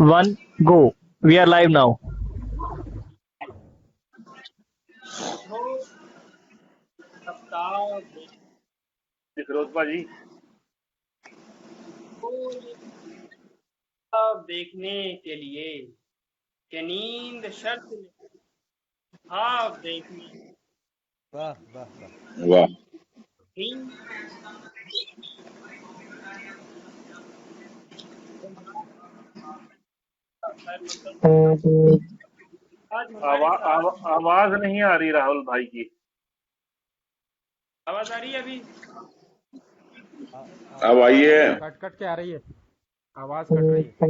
One, go. We are live now. हो सप्ताह फिरोज भाजी को ये सब देखने के लिए कि नींद शर्त नहीं, ख्वाब देखने वाह वाह वाह वाह नींद खैर मतलब आज हमारे साथ आवाज नहीं आ रही राहुल भाई की। आवाज आ रही है अभी? अब आइए। कट कट के आ रही है, आवाज कट रही है।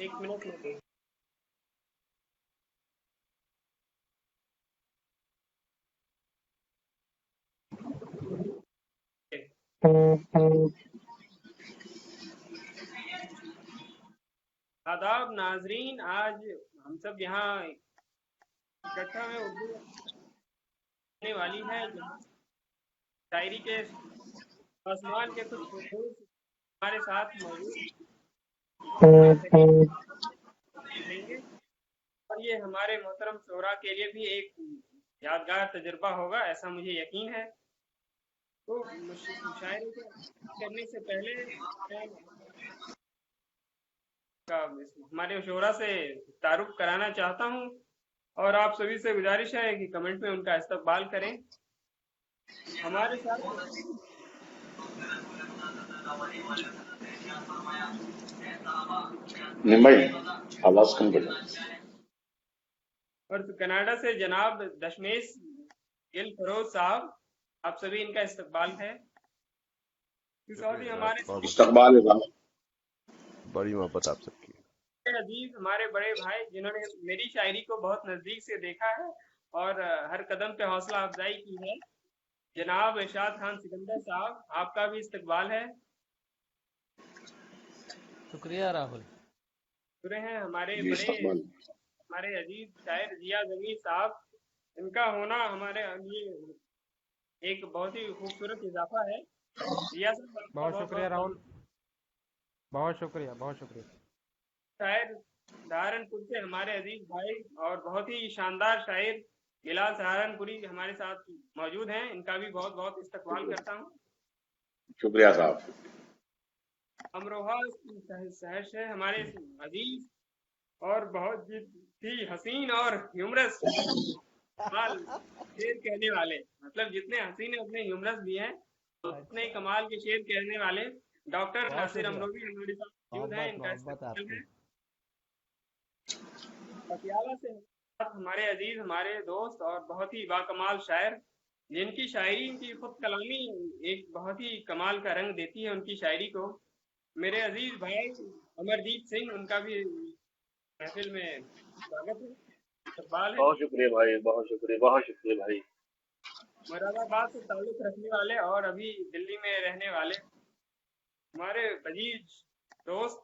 एक मिनट में आदाब नाजरीन, आज हम सब यहाँ इकट्ठा में उर्दू होने वाली है। शायरी के आसमान के कुछ खूबसूरत हमारे साथ मौजूद देंगे और ये हमारे मोहतरम शोरा के लिए भी एक यादगार तजुर्बा होगा, ऐसा मुझे यकीन है। तो शायरी को करने से पहले हमारे शोरा से तारुफ कराना चाहता हूँ और आप सभी से गुजारिश है कि कमेंट में उनका इस्तकबाल करें। हमारे साथ भाई आवाज कम कर। और कनाडा से जनाब दशमेश गिल फरोज साहब, आप सभी इनका इस्तकबाल है। साथ ही हमारे इस्तकबाल है, बड़ी मोहब्बत आप सबकी। अजीज हमारे बड़े भाई जिन्होंने मेरी शायरी को बहुत नजदीक से देखा है और हर कदम पे हौसला अफजाई की है, जनाब इरशाद खान सिकंदर साहब, आपका भी इस्तकबाल है। शुक्रिया राहुल। सुने हैं हमारे हमारे अजीज शायर जिया जमीर साहब, इनका होना हमारे लिए एक बहुत ही खूबसूरत इजाफा है। जिया साहब बहुत शुक्रिया राहुल, बहुत शुक्रिया बहुत शुक्रिया। शायर सहारनपुर से हमारे अजीज भाई और बहुत ही शानदार शायर बिलाल सहारनपुरी हमारे साथ मौजूद हैं, इनका भी बहुत बहुत इस्तकबाल करता हूँ। शुक्रिया साहब। अमरोहा शहर से हमारे अजीज और बहुत ही हसीन और ह्यूमरस शेर कहने वाले, मतलब जितने हसीन उतने ह्यूमरस भी हैं, तो उतने कमाल के शेर कहने वाले डॉक्टर नासिर अमरोही हमारे साथ मौजूद हैं, इनका इस्तकबाल है। पटियाला से हमारे अजीज हमारे दोस्त और बहुत ही बाकमाल शायर, जिनकी शायरी की खुद कलामी एक बहुत ही कमाल का रंग देती है उनकी शायरी को, मेरे अजीज भाई अमरदीप सिंह, उनका भी महफिल में स्वागत है, इस्तकबाल है। बहुत शुक्रिया भाई, बहुत शुक्रिया भाई। मुरादाबाद से ताल्लुक रखने वाले और अभी दिल्ली में रहने वाले हमारे अजीज दोस्त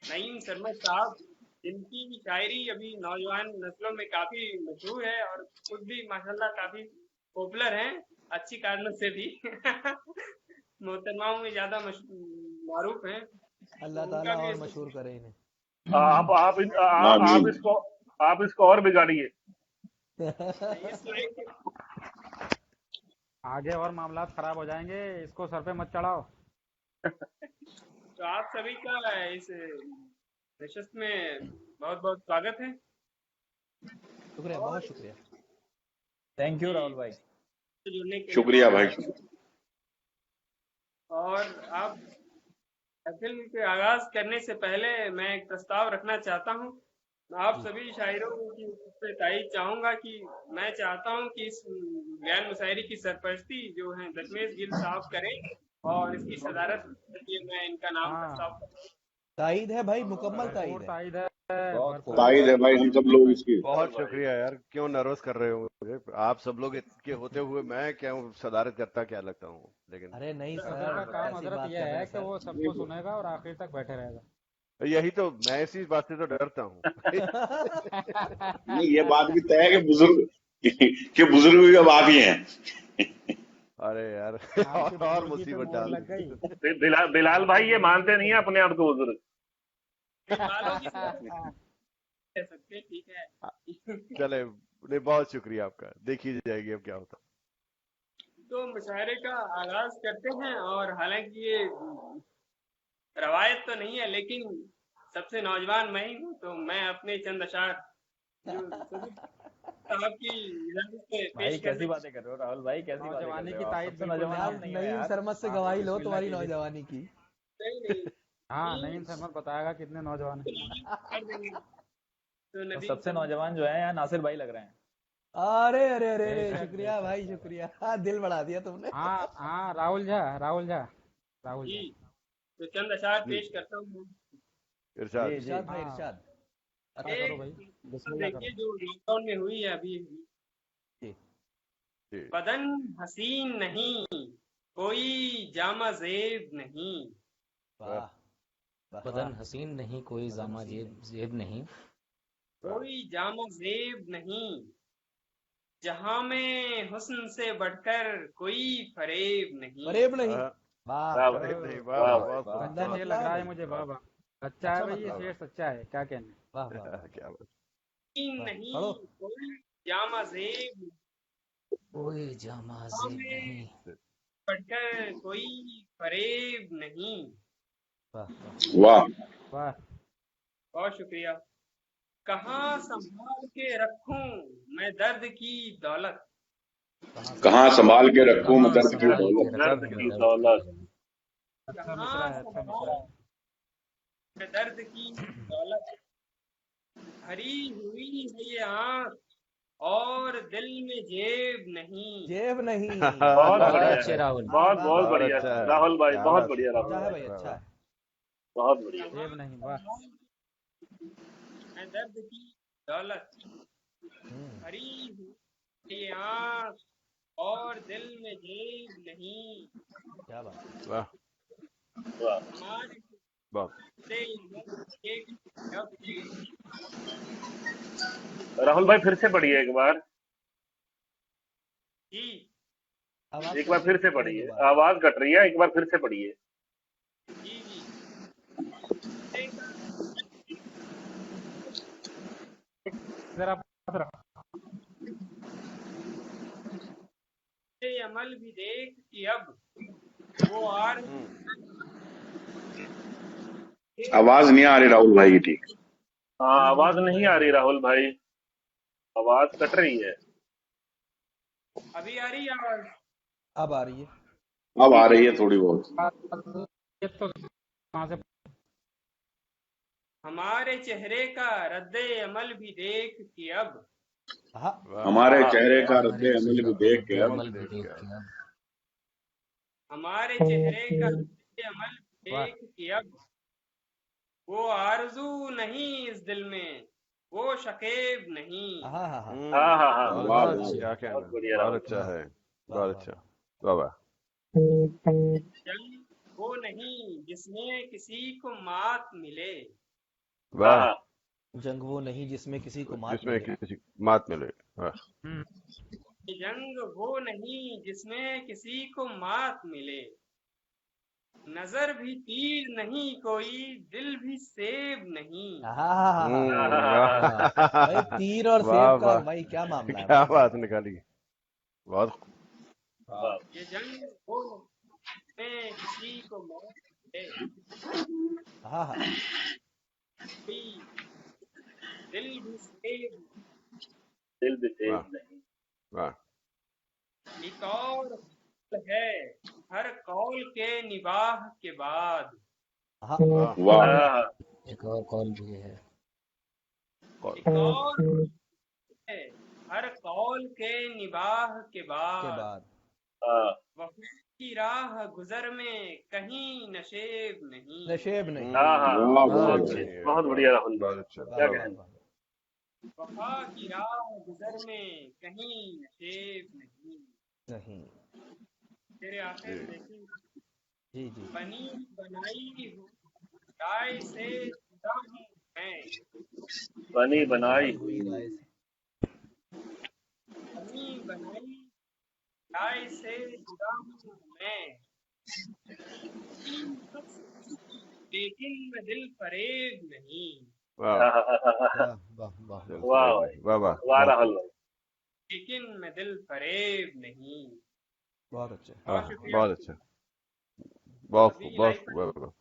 नईम सरमद साहब, जिनकी शायरी अभी नौजवान नस्लों में काफी मशहूर है और खुद भी माशाल्लाह काफी पॉपुलर हैं, अच्छी कारणों से भी मोहतरमाओं में ज्यादा मारूफ हैं। अल्लाह ताला और मशहूर करे इन्हें। आप इसको और बिगाड़िए। आगे और मामला खराब हो जाएंगे, इसको सर पे मत चढ़ाओ। तो आप सभी का इस नशिस्त में बहुत बहुत स्वागत है। शुक्रिया, बहुत शुक्रिया। थैंक यू राहुल भाई। जुड़ने के शुक्रिया भाई। और आप फिल्म के आगाज करने से पहले मैं एक प्रस्ताव रखना चाहता हूँ। आप सभी शायरों की पे तारीफ चाहूंगा कि मैं चाहता हूँ कि इस बयान मुशायरी की सरपरस्ती जो है दशमेश गिल साहब करें और इसकी सदारत मैं इनका नाम प्रस्ताव करूँ। ताईद है भाई, मुकम्मल ताईद है। ताईद है भाई, हम सब लोग इसकी। बहुत शुक्रिया यार, क्यों नर्वस कर रहे हो मुझे? आप सब लोग के होते हुए मैं क्या सदारत करता क्या लगता हूँ, लेकिन अरे नहीं सर, का काम हजरत ये है कि वो सबको सुनेगा और आखिर तक बैठे रहेगा। यही तो, मैं इसी बात से तो डरता हूँ। ये बात भी तय है कि बुजुर्ग भी अब आप ही हैं। अरे यार और मुसीबत डाल बिलाल भाई ये मानते नहीं है अपने आप को बुजुर्ग। बालों की कह सकते हैं, ठीक है। चले, नहीं बहुत शुक्रिया आपका, देखी जाएगी अब क्या होता है। तो मुशायरे का आगाज करते हैं, और हालांकि ये रवायत तो नहीं है, लेकिन सबसे नौजवान मैं ही हूँ, तो मैं अपने चंद अशार जो सुबीर साहब की इजाजत से भाई पेश कैसी करने बातें कर रहे हो राहुल भाई, कैसी बातें कर नौजवानी रहे की हो आप? तारीफ सबसे बिल्कुल नौजवान नहीं आप है। नहीं हो नईम यार। शर्मा से हाँ, गवाही लो बिस्मिल्लाह तुम्हारी कीजिए। नौजवानी की। नहीं हाँ, नईम शर्मा बताएगा कितने नौजवान हैं। कर देंगे। तो और नदीम सबसे शर्मा नौजवान जो है यहाँ नासिर भाई लग रहे हैं। अरे अरे अरे अरे, बेशक शुक्रिया बेशक। भाई शुक्रिया, हाँ, दिल बढ़ा दिया तुमने। हाँ हाँ, राहुल झा राहुल झा राहुल जी, झा। तो चंद अशार जी पेश करता हूँ। इरशाद। जी जी इरशाद भाई हाँ, इरशाद। करो एक भाई, बात बिस्मिल्लाह देखिए करो। जो लॉकडाउन में हुई है अभी, जी, जी बदन हसीन नहीं, कोई जामा जेब नहीं, वाह वाह। बदन हसीन नहीं, कोई बदन जामा हसीन जेब नहीं। जेब नहीं, कोई जामा जेब नहीं, जहां में हुस्न से बढ़कर कोई फरेब नहीं। फरेब नहीं। हाँ, वाह वाह अरे भाई, नहीं, ओ, वाह वाह वाह, भाई, बहुत वाह। खूब, गंदा बस ये मतला लग है रहा है भाई। मुझे, वाह वाह वाह। सच्चा है अच्छा भाई, ये मतला है। शेर सच्चा है, क्या कहने। वाह वाह वाह, वाह क्या बात। हसीन वाह। नहीं, पढ़ो। कोई जामा जेब, कोई जामा जहां जेब में नहीं। बढ़कर कोई फरेब नहीं। वाह वाह। वाह वाह। बहुत शुक्रिया। कहाँ संभाल के रखूं मैं दर्द की दौलत, कहाँ संभाल के रखूं मैं कहाँ दर्द की संभाल के दौलत। रखूं दर्द मैं की दर्द की दौलत। दौलत। अच्छा मिसरा कहाँ है, अच्छा संभाल मिसरा है। मैं दर्द की दौलत, भरी हुई है ये आँख और दिल में जेब नहीं। जेब नहीं। बहुत बहुत बढ़िया अच्छे है, राहुल। वाह बहुत वाह बहुत वाह। बहुत बढ़िया अच्छा है, राहुल भाई, क्या बहुत बात बढ़िया है, राहुल अच्छा है भाई, भाई, वाह अच्छा वाह। है। बहुत बढ़िया। जेब नहीं, वाह। मैं दर्द की दौलत, भरी हुई ये आँख और दिल में जेब नहीं। क्या बात है। वाह वाह। हमारे बहुत। से एक जब राहुल भाई फिर से पढ़िए एक बार, जी आवाज एक कट बार रही फिर है, से पढ़े पढ़िए, दोबारा। आवाज कट रही है, एक बार फिर से पढ़िए। जी जी जरा पास रखो। ये अमल भी देख कि अब वो आर आवाज नहीं आ रही राहुल भाई की ठीक। हाँ, आवाज नहीं आ रही राहुल भाई, आवाज कट रही है। अभी आ रही आवाज? अब आ रही है। अब आ रही है थोड़ी बहुत। ये तो कहाँ से। हमारे चेहरे का रद्दे अमल भी देख कि अब हाँ वाह हमारे चेहरे का हमारे रद्दे अमल चेहरे भी का देख रद्दे के अब अमल भी देख के अब हमारे चेहरे का रद्दे अमल भी वाह। देख कि अब वो आरजू नहीं इस दिल में, वो शकेब नहीं। हाँ हाँ हाँ। हाँ हाँ हाँ, बहुत वाह अच्छा, वाह। क्या बहुत कहना, बढ़िया बहुत राहुल। अच्छा है, वाह बहुत वाह अच्छा, वाह। वाह वाह। जंग वो नहीं जिसमें किसी को मात मिले, हाँ वाह, हाँ, जंग वो नहीं जिसमें किसी को मात जिसमें मिले। किसी मात मिले। वाह ये जंग वो नहीं जिसमें किसी को मात मिले, नजर भी तीर नहीं कोई, दिल भी सेब नहीं। हाँ हाँ हाँ हाँ। वाह भाई तीर और वाह सेब का वाह, भाई क्या मामला है क्या भाई। बात निकाली, बहुत वाह। ये जंग वो नहीं जिसमें किसी को मौत मिले, हाँ हाँ। कोई दिल भी सेब। दिल भी तेज वाह नहीं। वाह। एक और है हर कौल के निबाह के बाद, हाँ वाह वाह हाँ हाँ, एक और कॉल भी है। एक और है हर कौल के निबाह के के बाद, बाद। हाँ, वफा की राह गुजर में कहीं नशेब नहीं। नशेब नहीं। हाँ हाँ, वाह बहुत वाह। बढ़िया, बहुत बढ़िया राहुल भाई, बहुत अच्छा, क्या वाह वाह कहना। वाह। वफा की राह गुजर में कहीं नशेब नहीं। नहीं। तेरे आखिर जी देखें, जी जी। बनी बनाई हूँ राय से जुदा हूँ मैं, बनी बनी बनाई बनाई हुई हुई, राय से। बनी बनाई राय से जुदा हूँ मैं, लेकिन मैं दिल फरेब नहीं, वाह वाह वाह वाह दिल वाह फरेब भाई, नहीं, वाह वाह वाह बहुत राहुल भाई। लेकिन मैं दिल फरेब नहीं। बहुत अच्छे। बहुत हाँ, शुक्रिया। बहुत अच्छा, बहुत अभी खूब, बहुत लाइव खूब, वाह, वाह।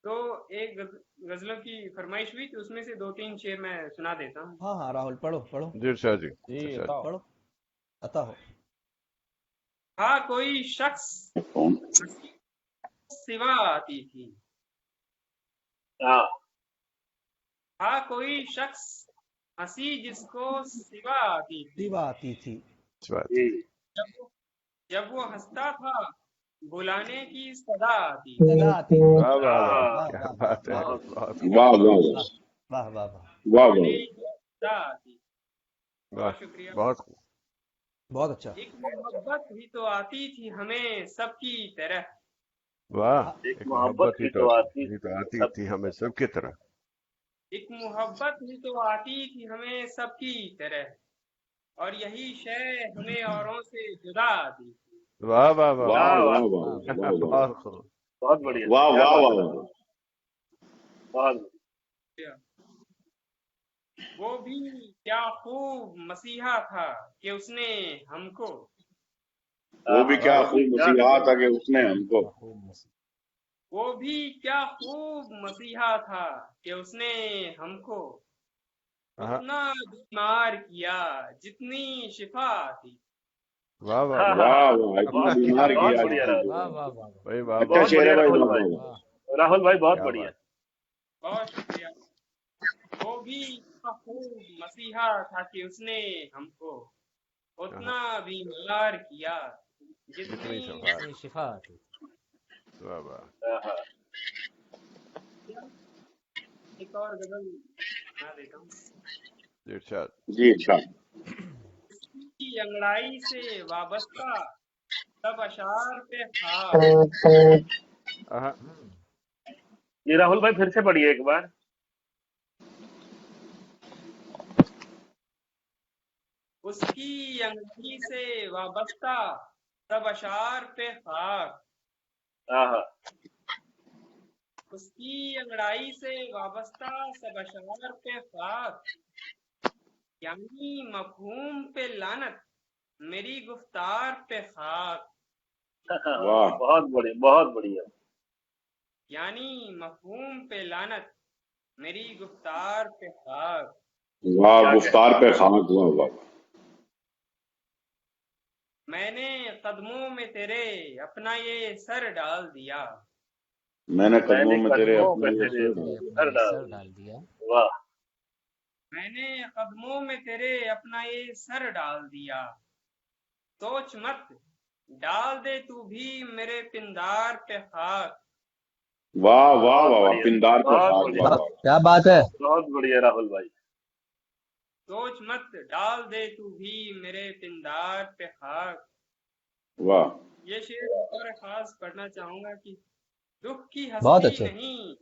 तो एक गजलों की फरमाइश हुई थी, उसमें से 2-3 शेर मैं सुना देता हूँ। हाँ हाँ राहुल पढ़ो पढ़ो जी इरशाद जी, जी इरशाद। बताओ। पढ़ो अता हो। था कोई शख्स कौन? सिवा आती थी, हाँ था कोई शख्स हंसी जिसको सिवा आती थी। दिवा आती थी। अच्छी बात। जी। जब वो हंसता था बुलाने की सदा आती थी। सदा आती थी। वाह वाह वाह, हाँ, क्या वाह, बात है, वाह, बहुत बहुत वाह वाह वाह वाह वाह वाह वाह बुलाने वाह। की सदा आती थी। वाह, बहुत शुक्रिया। बहुत खूब। बहुत अच्छा। एक मोहब्बत ही तो आती थी हमें सबकी तरह, वाह, एक एक मोहब्बत मोहब्बत ही तो आती आती थी हमें सबकी तरह। एक मोहब्बत ही तो आती थी हमें सबकी तरह, और यही शय हमें औरों से जुदा आती थी। वाह वाह वाह वाह वाह, वाह वाह वाह वाह बहुत खूब। बहुत बढ़िया, वाह क्या वाह बात वाह है, वाह। बहुत वो भी क्या खूब मसीहा था कि उसने हमको, वो भी क्या वाह, खूब क्या मसीहा गजल था है। कि उसने हमको। वो भी क्या खूब मसीहा था कि उसने हमको हाँ, उतना बीमार किया जितनी शिफा थी। वाह वाह हाँ वाह, हाँ, वाह वाह, इतना बहुत बीमार बहुत किया बढ़िया आज राहुल, वाह वाह वाह भाई वाह अच्छा बहुत वाह, शेर है बढ़िया भाई, राहुल वाह भाई, वाह। राहुल भाई बहुत क्या बढ़िया। बात। बहुत शुक्रिया। वो भी क्या खूब मसीहा था कि उसने हमको उतना बीमार किया जितनी जितनी सफाई, इतनी शिफा आती। वाह वाह। हाँ, हाँ, एक और गजल सुना देता हूँ। जी इरशाद। जी अच्छा। की अंगड़ाई से वाबस्ता सब अशार पे खाक, हाँ, ये राहुल भाई फिर से पढ़िए एक बार। उसकी अंगड़ी से वाबस्ता सब अशार पे खाक, हाँ हाँ, उसकी अंगड़ाई से वाबस्ता सब अशार पे खाक, यानी मफहूम पे लानत मेरी गुफ्तार पे खाक, वाह बहुत बढ़िया, बहुत बढ़िया। यानी मफहूम पे लानत मेरी गुफ्तार पे खाक। वाह, क्या गुफ्तार पे खाक, वाह वाह। मैंने कदमों में तेरे अपना ये सर डाल दिया, मैंने कदमों मैंने में तेरे कदमों अपना पे ये तेरे सर तेरे डाला। अपना सर ये डाल सर दिया। डाल दिया। वाह, मैंने कदमों में तेरे अपना ये सर डाल दिया, सोच मत डाल दे तू भी मेरे पिंदार पे खाक, वाह वाह बहुत वाह वाह, बढ़िया, पिंदार पे बहुत खाक, बढ़िया, वाह वाह। क्या बात है। बहुत बढ़िया राहुल भाई। सोच मत डाल दे तू भी मेरे पिंदार पे खाक। वाह ये शेर और खास पढ़ना चाहूंगा कि दुख की बहुत हस्ती अच्छे। नहीं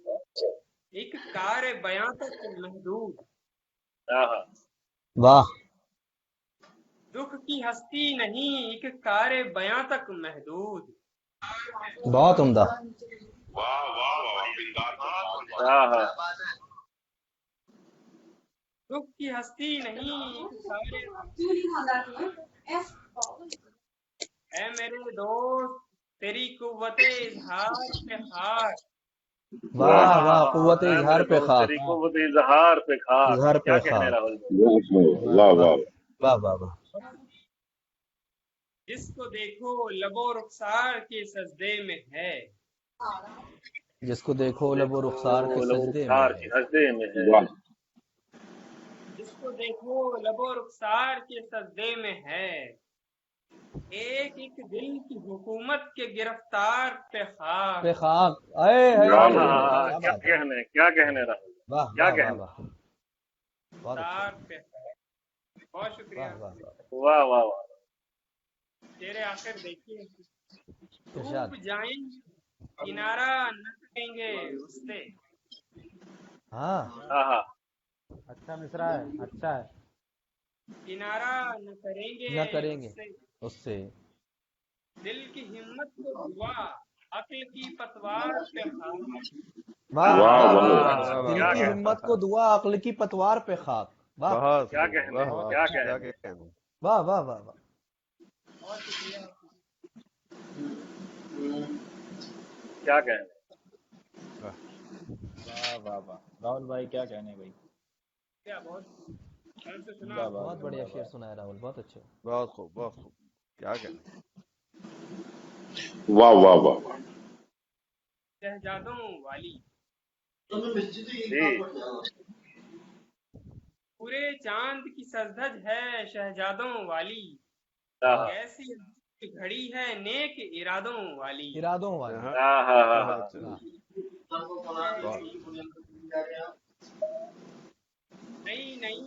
एक कार बयां तक महदूद, हाँ हाँ, वाह दुख की हस्ती नहीं एक कार बयां तक महदूद, बहुत उम्दा। वाह वाह वाह, पिंदार पे खाक, वाह। हाँ हाँ, दुख की हस्ती नहीं एक कार, ऐ मेरे दोस्त तेरी कुव्वते इजहार पे खाक, वाह वाह वाह कुव्वत है इजहार मेरे पे दोस्त खाक। तेरी कुव्वत इजहार पे खाक। इजहार क्या पे कहने खाक। राहुल भाई। वाह वाह वाह वाह वाह। जिसको देखो लबो रुखसार के सजदे में है, जिसको देखो लबो देखो रुखसार के लबो सजदे में रुखसार है। की हंसदे में है। वाह। जिसको देखो लबो रुखसार के सजदे में है, एक एक दिल की हुकूमत के गिरफ्तार पे खाक, पे खाक। अरे हाँ वाह हाँ वाह हाँ, क्या क्या बात है। कहने, क्या कहने राहुल, वाह क्या वाह वाह कहने। वाह। बहुत अच्छा। तार पे खाक। बहुत शुक्रिया। वाह वाह वाह। वाह वाह वाह, तेरे आखिर देखिए, इरशाद। डूब जाएं किनारा न करेंगे उससे, हाँ हाँ हाँ, अच्छा मिसरा है, अच्छा है। किनारा न करेंगे न करेंगे उससे, उससे। दिल की हिम्मत को दुआ अक्ल की पतवार पे खाक। वाह वाह वाह वाह वाह, दिल क्या की कहना हिम्मत को दुआ, अक्ल की पतवार पे खाक। वाह बहुत क्या खूब, कहने वाह वाह, क्या क्या कहने कहने। वाह वाह वाह वाह। बहुत शुक्रिया। क्या कहने। वाह, वाह वाह वाह, राहुल भाई क्या कहने भाई। क्या बहुत ध्यान से सुना जिंदाबाद बहुत बढ़िया शेर जिंदाबाद। सुना है राहुल, बहुत अच्छे। बहुत खूब, बहुत खूब, क्या कहने। वाह वाह वाह वाह। शहजादों वाली। जी पूरे चांद की सजधज है शहजादों वाली। हाँ कैसी अजीब घड़ी है नेक इरादों वाली। इरादों वाली। हाँ, हाँ हाँ हाँ बहुत हाँ। अच्छा, वाह बहुत नई नई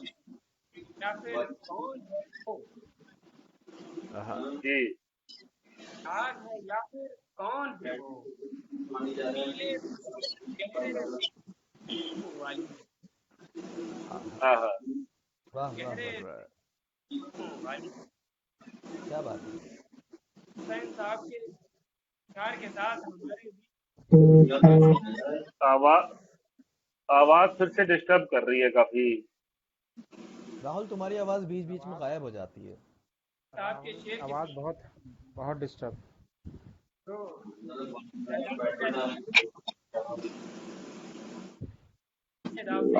या फिर कौन है वो। हाँ, जी आग है या फिर कौन है वो। पीले गहरे रंगों वाली। हाँ हाँ। वाह वाह गहरे वाह, रंगों वाली। क्या बात है। हुसैन साहब के प्यार के साथ हमारे बीच आवाज आवाज फिर से डिस्टर्ब कर रही है काफी। राहुल तुम्हारी आवाज बीच बीच में गायब हो जाती है। साहब के शेर की आवाज बहुत बहुत डिस्टर्ब। तो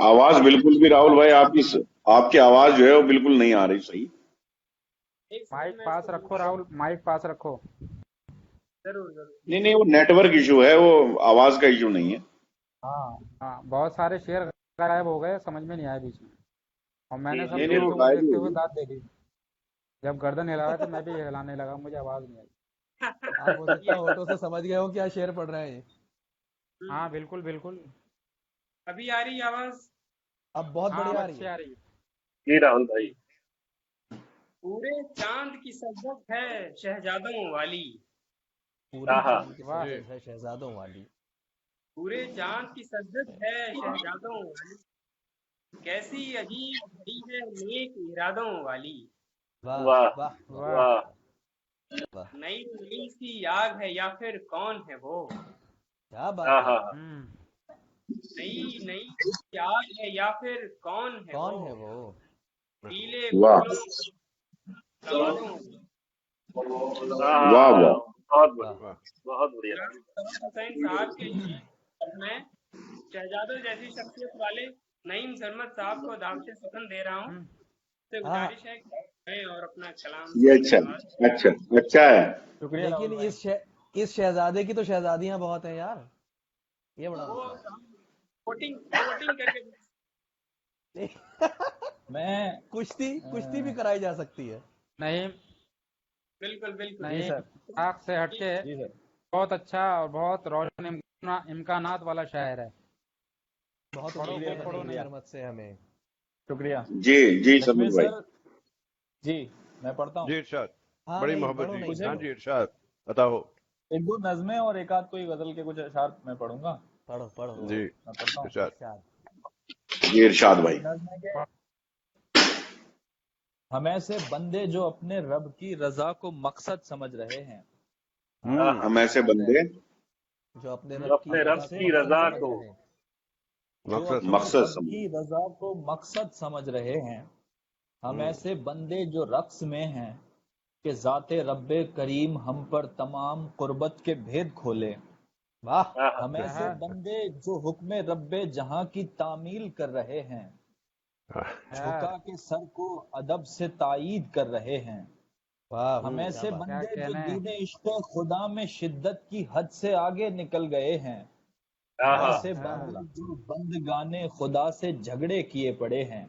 आवाज बिल्कुल भी राहुल भाई आपकी आवाज जो है वो बिल्कुल नहीं आ रही सही। माइक पास रखो राहुल, माइक पास रखो। जरूर जरूर। नहीं नहीं, वो नेटवर्क इशू है, वो आवाज का इशू नहीं है। हाँ, बहुत सारे शेर गायब हो गए, समझ में नहीं आया बीच में। और मैंने सब नहीं नहीं, वो शेर को गायब ही देखते हो हुए गई। दांत देखी। जब गर्दन हिला रहा था मैं भी हिलाने लगा, मुझे आवाज नहीं आई। आप हो सकता है ऑटो से समझ गए हो क्या शेर पढ़ रहे हैं ये। हाँ बिल्कुल बिल्कुल। अभी आ रही आवाज। अब बहुत हाँ अब बढ़िया आ रही अच्छी है। आ रही है। जी राहुल भाई। पूरे चांद की सजदत है शहजादों वाली। पूरे हाँ हाँ। चांद की वाह। सजदत है शहजादों वाली। पूरे चांद की सजदत है शहजादों वाली। कैसी अजीब घड़ी है नेक इरादों वाली। वाह वाह वाह वाह वाह। वाह, नई नई सी आग है या फिर कौन है वो। क्या बात हाँ है। हाँ हाँ। नई नई सी आग है या फिर कौन है कौन वो। है वो। पीले वाह फूलों हाँ हाँ वाह हाँ, वाह। बहुत बढ़िया वाह, बहुत बढ़िया। हुसैन साहब के शेर में शहजादों जैसी शख्सियत वाले नईम सरमद साहब को दावत सुखन दे रहा हूँ। से हाँ, गुजारिश है कि आएं और अपना कलाम ये अच्छा अच्छा अच्छा है। शुक्रिया लेकिन राहुल भाई। इस शहजादे की तो शहजादियां बहुत हैं यार, ये बड़ा वो मसला वोटिंग करके है। मैं कुश्ती भी कराई जा सकती है। नहीं बिल्कुल बिल्कुल। जी नहीं, सर, आग से हटके जी सर। बहुत अच्छा और बहुत रोशन इम्कानात वाला शहर है। बहुत पढ़ो उम्मीद शुक्रिया है सर, नईम शुक्रिया। सरमत से हमें। शुक्रिया। जी जी कश्मीर समीर भाई। सर। जी मैं पढ़ता हूँ। जी इरशाद, हाँ बड़ी नहीं मोहब्बत पढ़ो जी। नहीं हाँ पढ़ो जी इरशाद, बताओ। एक दो नज़में और एक आध कोई गजल के कुछ अशार मैं पढ़ूंगा। पढ़ो पढ़ो तो जी मैं पढ़ता हूँ। इरशाद। इरशाद। जी इरशाद भाई। नज़्म के हम ऐसे बंदे जो अपने रब की रजा को मकसद समझ रहे हैं। हाँ हाँ। हम ऐसे क्या बात है। बंदे जो अपने जो रब अपने की रब रजा से की मकसद रजा समझ को रहे हैं। जो मकसद अपने समझ। मकसद रब समझ। की रजा को मकसद समझ रहे हैं। हम ऐसे बंदे जो रक्स में हैं कि ज़ाते रब्बे करीम हम पर तमाम कुर्बत के भेद खोले। वाह हाँ हाँ। हम ऐसे बंदे जो हुक्म रब्बे जहां की तामील कर रहे हैं। झुका के सर को अदब से तायीद कर रहे हैं। वाह हम क्या ऐसे बात है। बंदे जो कहने दीन इश्क खुदा में शिद्दत की हद से आगे निकल गए हैं। हाँ हम हाँ। ऐसे बंदे जो बंदगाने खुदा से झगड़े किए पड़े हैं।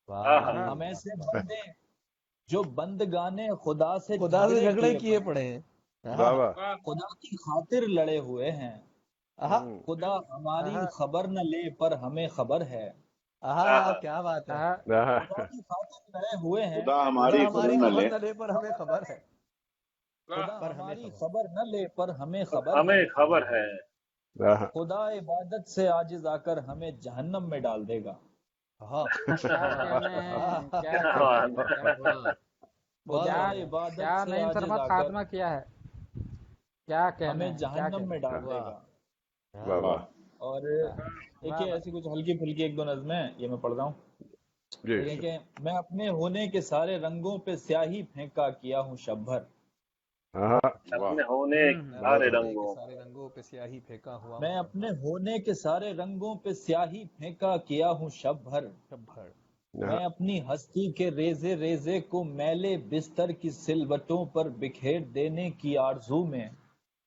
हाँ वाह हाँ। हम ऐसे बंदे जो बंदगाने खुदा से खुदा से झगड़े किए पड़े पड़े हैं। वाह वाह। वाह खुदा की खातिर लड़े हुए हैं। आहा खुदा हमारी आहा। खबर न ले पर हमें खबर है। आहा क्या बात है। आहा, खुदा की खातिर लड़े हुए हैं। खुदा खुदा हमारी हमारी खबर न ले। खबर न ले पर हमें खबर है। खुदा पर हमें हमारी खबर। खबर न ले पर हमें खबर है। हमें खबर है। आहा। खुदा इबादत से आजिज आकर हमें जहन्नम में डाल देगा। हाँ क्या कहने हैं, क्या क्या कहने बात हैं, है। क्या बहुत खुदा बढ़िया। इबादत क्या से नईम आजिज सरमत आकर खात्मा किया है। क्या कहने हमें हैं, क्या जहन्नम कहने में डाल वाह देगा। वाह वाह और वाह देखिए वाह ऐसी कुछ हल्की फुल्की एक दो नज़में ये मैं पढ़ रहा हूँ। जी देखिए कि मैं अपने होने के सारे रंगों पे स्याही फेंका किया हूँ शब भर। हाँ वाह अपने होने मैं सारे अपने होने के रंगों सारे रंगों पे स्याही फेंका हुआ हूँ मैं शब अपने भर। होने के सारे रंगों पे स्याही फेंका किया हूँ शब भर। शब भर। मैं अपनी हस्ती के रेजे रेजे को मैले बिस्तर की सिलवटों पर बिखेर देने की आरजू में।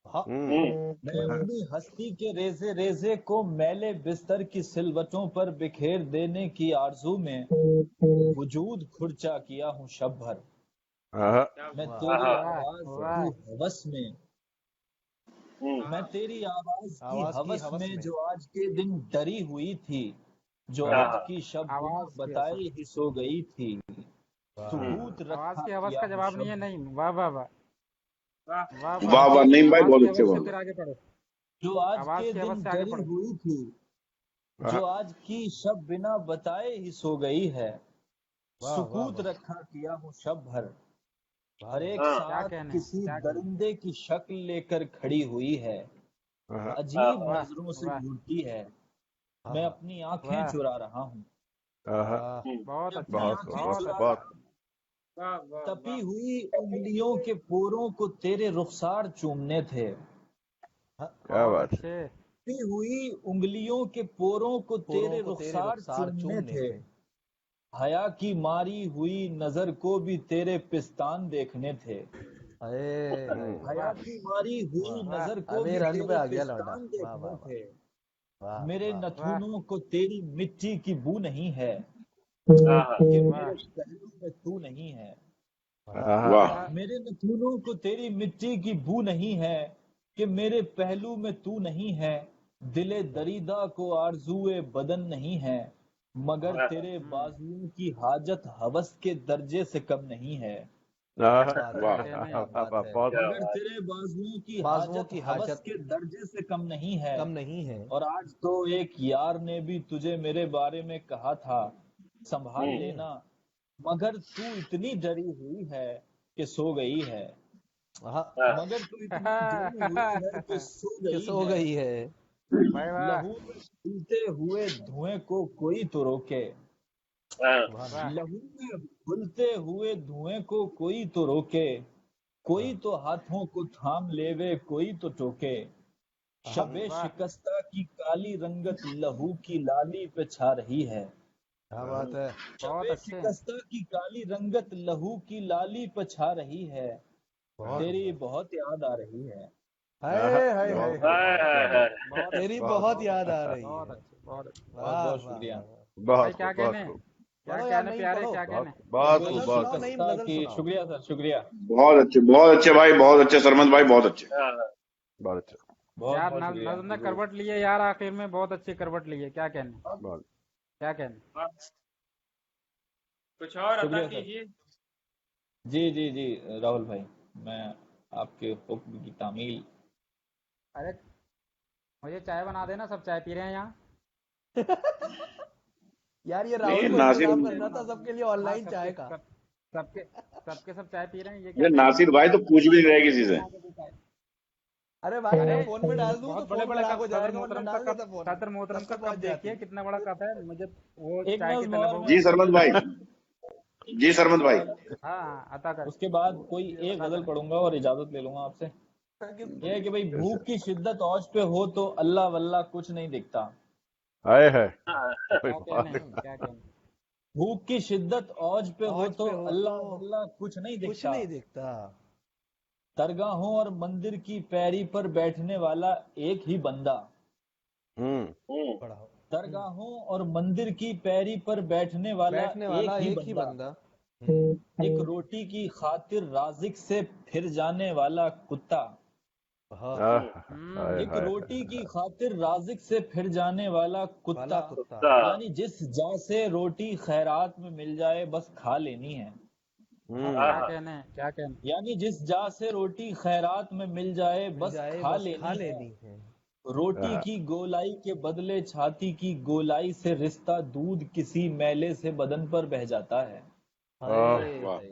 हाँ मैं अपनी हस्ती के रेजे रेजे को मैले बिस्तर की सिलवटों पर बिखेर देने की आरजू में वजूद खुर्चा किया हूँ शब भर। हाँ मैं वाह तेरी वाह आवाज वाह की हवस में मैं तेरी आवाज की आवाज की हवस हवस में में जो आज के दिन डरी हुई थी, जो हाँ आज की शब बिना आवाज की बताए हवस ही सो गई थी, सुकूत आवाज रखा की हवस किया का हूँ जवाब नहीं है। शब नहीं, वाह वाह वाह वाह वाह वाह वाह वाह नहीं भाई, आवाज बहुत की अच्छे हवस से बहुत। फिर आगे पढ़ो। जो आज आवाज के की दिन हवस से आगे डरी पढ़ो। हुई थी, जो आज की शब बिना बताए ही सो गई है, वाह वाह सुकूत वाह रखा किया हूँ शब भर। वाह हर एक वाह क्या साथ कहने हैं, किसी क्या कहने हैं। दरिंदे की शक्ल लेकर खड़ी हुई है, हाँ अजीब वाह नजरों से वाह घूरती है, हाँ मैं हाँ अपनी आंखें वाह चुरा रहा हूँ, हाँ वाह बहुत मैं अच्छा अपनी बहुत आंखें बहुत बहुत चुरा अच्छा। रहा बहुत हूँ। वाह वाह तपी वाह हुई उंगलियों के पोरों को तेरे रुखसार चूमने थे, हाँ, क्या बहुत बात है। अच्छे। तपी हुई उंगलियों के पोरों को पोरों तेरे को तेरे रुखसार रुखसार चूमने चूमने थे, थे। हया की मारी हुई नजर को भी तेरे पिस्तान देखने थे, अरे हाय हया वाह की मारी हुई वाह नजर को अबे भी रंग पे तेरे आ गया लौंडा। पिस्तान वाह वाह देखने वाह थे, वाह मेरे वाह वाह नथुनों को तेरी मिट्टी की बू नहीं है हाँ कि वाह मेरे पहलू में तू नहीं है, वाह हाँ वाह वाह मेरे नथुनों को तेरी मिट्टी की बू नहीं है कि मेरे पहलू में तू नहीं है, दिले दरीदा को आरज़ूए बदन नहीं है, मगर तेरे बाजुओं की हाजत हवस के दर्जे से कम नहीं है, हाँ क्या बात क्या है, कहने क्या हैं। बात है। बहुत क्या मगर बात तेरे बाजुओं की बाजुओं हाजत की हवस हाजत के दर्जे से कम नहीं है। कम नहीं है। और आज तो एक यार ने भी तुझे मेरे बारे में कहा था, संभाल अरे लेना, मगर तू इतनी डरी हुई है कि सो गई है, हाँ हाँ मगर तू इतनी डरी हुई है कि सो कि गई सो है, गई है। भाई वाह लहू में फूलते हुए धुएं को कोई तो रोके, हाँ सुभान वाह अल्लाह। लहू में फूलते हुए धुएं को कोई तो रोके, कोई हाँ तो हाथों को थाम लेवे, कोई तो टोके, हाँ शबे वाह शिकस्ता की काली रंगत लहू की लाली पे छा रही है, क्या बात है। बहुत शबे अच्छे। शिकस्ता की काली रंगत लहू की लाली पे छा रही है, बहुत तेरी सुंदर। बहुत याद आ रही है। हाय हाय हाय बहुत हाय बहुत क्या बात। बहुत तेरी अच्छे बहुत बहुत याद अच्छे आ रही बहुत है। अच्छे बहुत अच्छे। बहुत वाह बहुत वाह शुक्रिया। वाह वाह। भाई बहुत क्या खूब कहने बहुत हैं, खूब क्या पढ़ो यार, कहने नहीं प्यारे, पढ़ो। क्या कहने। बहुत शबे खूब गजल बहुत सुनाओ, खूब। नहीं शिकस्ता गजल की सुनाओ। शुक्रिया सर, शुक्रिया, बहुत अच्छे भाई, बहुत अच्छे सरमद भाई, बहुत अच्छे। हाँ बहुत अच्छा बहुत यार बहुत शुक्रिया। नज्म ने करवट लिए यार, आखिर में बहुत अच्छी करवट ली है। क्या कहने, बहुत क्या कहने। वाह। कुछ और अता शुक्रिया सर। कीजिए। जी जी जी राहुल भाई, मैं आपके हुक्म की तामील। अरे मुझे चाय बना देना, सब चाय पी रहे हैं यहाँ। यार ये नहीं राहुल को नासिर, इंतजाम चाय करना था बना देना। सबके लिए हाँ ऑनलाइन चाय का। सबके सबके सब चाय पी रहे हैं, ये क्या ये टाइम नासिर खराब भाई कर तो रहे पूछ भी नहीं रहे किसी से। हैं। अरे भाई अरे मैं फोन में डाल दूं तो बहुत बड़े फोन बड़े खराब कप हो सदर जाएगा, वरना मोहतरम का डाल कप, देता फोन में, सदर मोहतरम तब का तक कप पहुंच देखिए जाती। कितना बड़ा कप है, मुझे वो एक चाय की नज्म तलब और हो मैं जी गई। सरमद भाई, जी सरमद भाई। और हाँ हाँ अता कर, उसके बाद कोई एक अता गजल कर। पढ़ूंगा और इजाजत ले लूंगा आपसे। किस- यह है कि भाई भूख की शिद्दत औज पे हो तो अल्लाह वल्लाह कुछ नहीं दिखता, आए है क्या कहने, क्या कहने। भूख की शिद्दत औज पे हो औज तो पे हो अल्लाह तो वल्लाह कुछ नहीं कुछ दिखता, नहीं दिखता। दरगाहों और मंदिर की पैरी पर बैठने वाला एक ही बंदा, पढ़ाओ। दरगाहों और मंदिर की पैरी पर बैठने वाला बैठने वाला एक ही एक ही बंदा, बंदा। एक रोटी की खातिर राजिक से फिर जाने वाला कुत्ता, हाँ आए एक हाय रोटी की खातिर राजिक से फिर जाने वाला कुत्ता, वाला कुत्ता। यानी जिस जा से रोटी खैरात में मिल जाए बस खा लेनी है, क्या कहने, क्या कहने। यानी जिस जा से रोटी खैरात में मिल जाए मिल बस जाए खा बस खा लेनी है, लेनी है। रोटी की गोलाई के बदले छाती की गोलाई से रिश्ता दूध किसी मैले से बदन पर बह जाता है, हाय वाह। हाय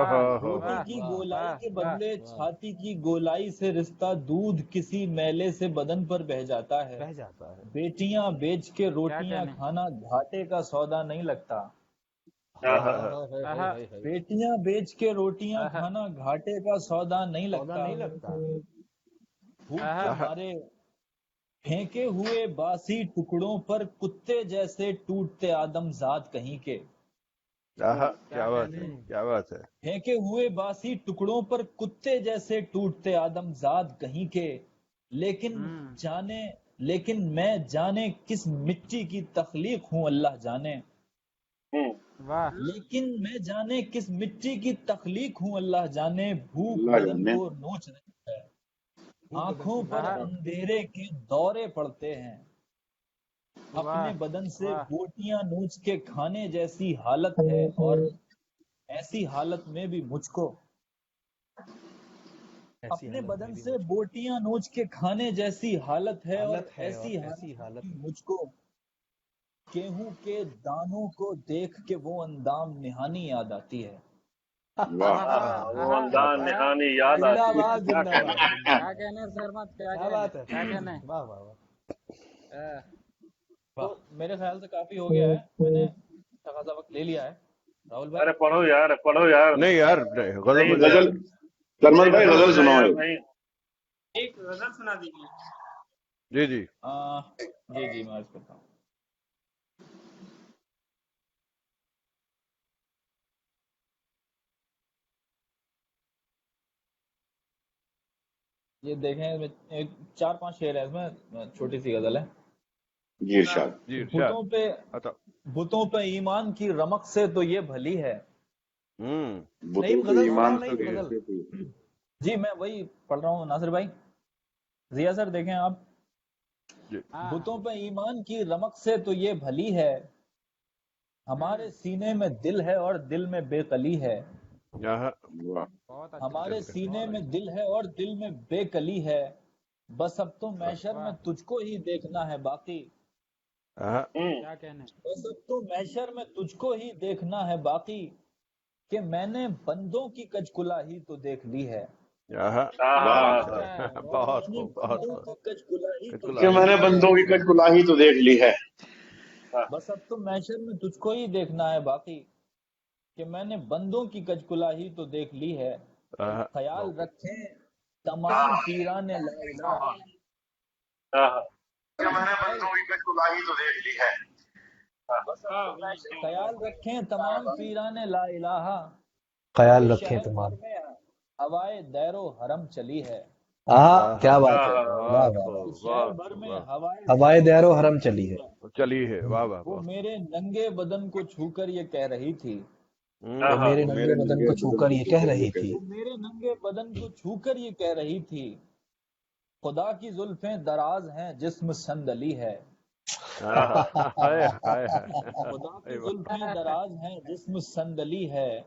हाय। ओहो हो रोटी की वाह, गोलाई वाह, के वाह। बदले छाती की गोलाई से रिश्ता, दूध किसी मैले से बदन पर बह जाता है। बह जाता है। बेटियां बेच के क्या रोटियां कहने। खाना घाटे का सौदा नहीं लगता। हाय आहा, हाय हाय हाय आहा, हाय हाय। बेटियां बेच के रोटियां आहा, खाना घाटे का सौदा नहीं सौदा लगता। नहीं लगता। भूख आहा, के आहा, मारे फेंके हुए बासी टुकड़ों पर कुत्ते जैसे टूटते आदमजात कहीं के। आहा, क्या क्या बात है, कहने। क्या बात है। फेंके हुए बासी टुकड़ों पर कुत्ते जैसे टूटते आदमजात कहीं के। लेकिन जाने लेकिन मैं जाने किस मिट्टी की तख्लीक हूँ अल्लाह जाने। वाह। लेकिन मैं जाने किस मिट्टी की तख्लीक हूँ अल्लाह जाने। भूख अल्लाह बदन जाने। को नोच रही है, भूख बदन आंखों को पर आहा, अंधेरे के दौरे पड़ते हैं। अपने वाह, बदन से वाह। बोटियां नोच के खाने जैसी हालत है, और ऐसी हालत में भी मुझको ऐसी अपने हालत बदन में भी से मुझको बोटियां नोच के खाने जैसी हालत है, और हालत है, ऐसी और हालत ऐसी हालत में में मुझको गेहूं के दानों को देख के वो अंदाम निहानी याद आती है। वाह। आहा, आहा, वो आहा, अंदाज आहा। निहानी याद आती है, जिंदाबाद क्या जिंदाबाद कहने। क्या जिंदाबाद। कहने सरमत, क्या क्या कहने, बात है। क्या कहने। वाह वाह वाह। तो वाह। मेरे ख्याल से काफी हो गया है, मैंने अच्छा खासा वक्त ले लिया है। राहुल भाई, अरे पढ़ो यार, पढ़ो यार। नहीं यार, नहीं, गजल नहीं बजा गजल, यार। सरमन नहीं, भाई गजल गजल बजा सुनाओ यार एक। भाई। एक गजल सुना दीजिए। जी जी। जी जी, मैं अर्ज करता हूँ। ये देखें, एक 4-5 शेर है इसमें, छोटी सी गजल है। जी इरशाद। जी इरशाद। अता। बुतों पे ईमान की रमक से तो ये भली है। बुतों नईम पे गजल ईमान सुनाओ, से नईम गजल। जी मैं वही पढ़ रहा हूँ नासिर भाई। जिया सर देखें आप। जी। हाँ, बुतों पे ईमान की रमक से तो ये भली है। हमारे सीने में दिल है और दिल में बेकली है। आहा, वाह। बहुत अच्छा, हमारे गजल का। सीने बहुत में अच्छा। दिल है और दिल में बेकली है। बस अब तो मैशर में वाह, तुझको ही देखना है बाकी। आहा, क्या कहने। बस अब तो मैशर में तुझको ही देखना है बाकी। कि मैंने बंदों की कजकुलाही तो देख ली है। आहा, आहा, क्या आहा, बात आहा। है। बहुत मैंने बहुत बंदों बहुत। की कजकुलाही तो बिल्कुल कि देख आही। मैंने ली है। बंदों की कजकुलाही तो देख ली है। बस अब तो मैशर में तुझको ही देखना है बाकी। कि मैंने बंदों की कजकुलाही तो देख ली है। आहा, ख्याल बहुत। रखें तमाम पीरान ला इलाहा। आहा, कि मैंने बंदों की कजकुलाही तो देख ली है। बस अब वाह तो भाई, मैशर क्या ख्याल रखें तमाम पीरान ला इलाहा। ख्याल कि रखें शहर भर तुम्हारा। में हवाए दैरो हरम चली है। हाँ, क्या आहा, बात है। आहा, वाह बहुत वाह। कि खूब, शहर बहुत भर खूब, में वाह। हवाए हवाए दैरो दैरो हरम हरम चली चली है। है। चली है, वाह वाह, वो बहुत। मेरे नंगे बदन को छूकर ये कह रही थी। वो आहा। मेरे वो नंगे मेरे बदन नंगे को बदन छूकर को ये कह छूकर ये रही कह थी। वो मेरे नंगे बदन को छूकर ये कह रही थी। खुदा की जुल्फें दराज हैं जिस्म संदली है। आहा, हाय हाय हाय। खुदा अरे की वाह, जुल्फें दराज हैं जिस्म संदली है।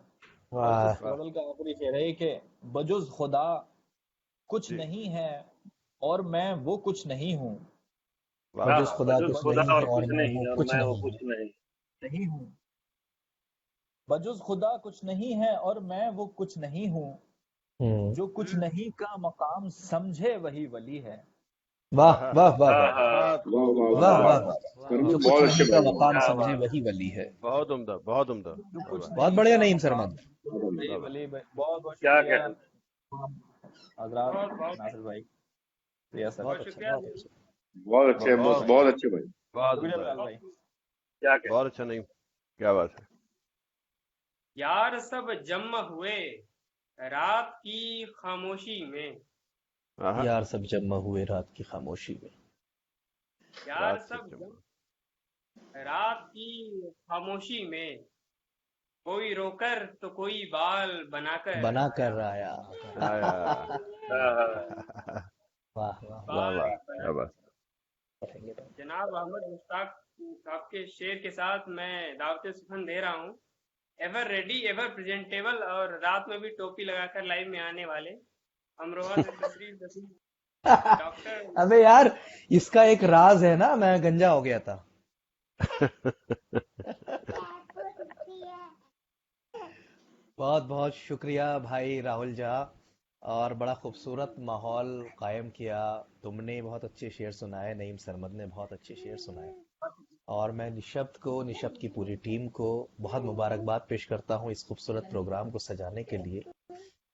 और वाह। इस गजल का आखिरी शेर है कि बजुज खुदा कुछ जी, नहीं है, और मैं वो कुछ नहीं हूँ। वाह बजुज वाह। खुदा वजूद कुछ खुदा नहीं है और और कुछ मैं नहीं, वो और कुछ मैं वो नहीं कुछ हूँ। नहीं। नहीं हूँ। बजुज खुदा कुछ नहीं है और मैं वो कुछ नहीं हूँ। जो कुछ नहीं का मकाम समझे वही वली है। वाह आहा, वाह वाह वाह। आहा, बहुत वाह खूब, वाह वाह वाह वाह वाह। वाह। सरमन जो बहुत कुछ अच्छे नहीं का भाई। मकाम क्या समझे बात। वही वली है। बहुत उम्दा, बहुत उम्दा। जो वाह कुछ वाह, बहुत नहीं बढ़िया का नईम मकाम सरमद। वही वाह वाह। वली। बहुत बहुत क्या शुक्रिया कहने। हजरात, बहुत बहुत नासिर भाई, रिया सर। बहुत बहुत अच्छा, शुक्रिया। बहुत अच्छा। बहुत अच्छे, बहुत बहुत अच्छे भाई। बहुत शुक्रिया उम्दा बिलाल यार। भाई। क्या कहने। बहुत अच्छा, नहीं, क्या बात है। यार सब जम हुए रात की खामोशी में। आहा, यार सब जमा हुए रात की खामोशी में। यार रात सब से जम रात की खामोशी में। कोई रोकर तो कोई बाल बनाकर बना आया। कर आया। आया। आहा, वाह वाह। वाह बाल वाह, बना। क्या बात। पढ़ेंगे तो। जनाब अहमद मुश्ताक साहब के शेर के साथ मैं दावत सुखन दे रहा हूँ। एवर रेडी, एवर प्रेजेंटेबल, और रात में भी टोपी लगाकर लाइव में आने वाले अमरोहा से तशरीफ रखी डॉक्टर। अबे यार, इसका एक राज है ना, मैं गंजा हो गया था। बहुत बहुत शुक्रिया भाई राहुल झा, और बड़ा खूबसूरत माहौल कायम किया। तुमने बहुत अच्छे शेर सुनाए, नईम सरमद ने बहुत अच्छे शेर सुनाए, और मैं निशब्द को, निशब्द की पूरी टीम को बहुत मुबारकबाद पेश करता हूँ इस खूबसूरत प्रोग्राम को सजाने के लिए।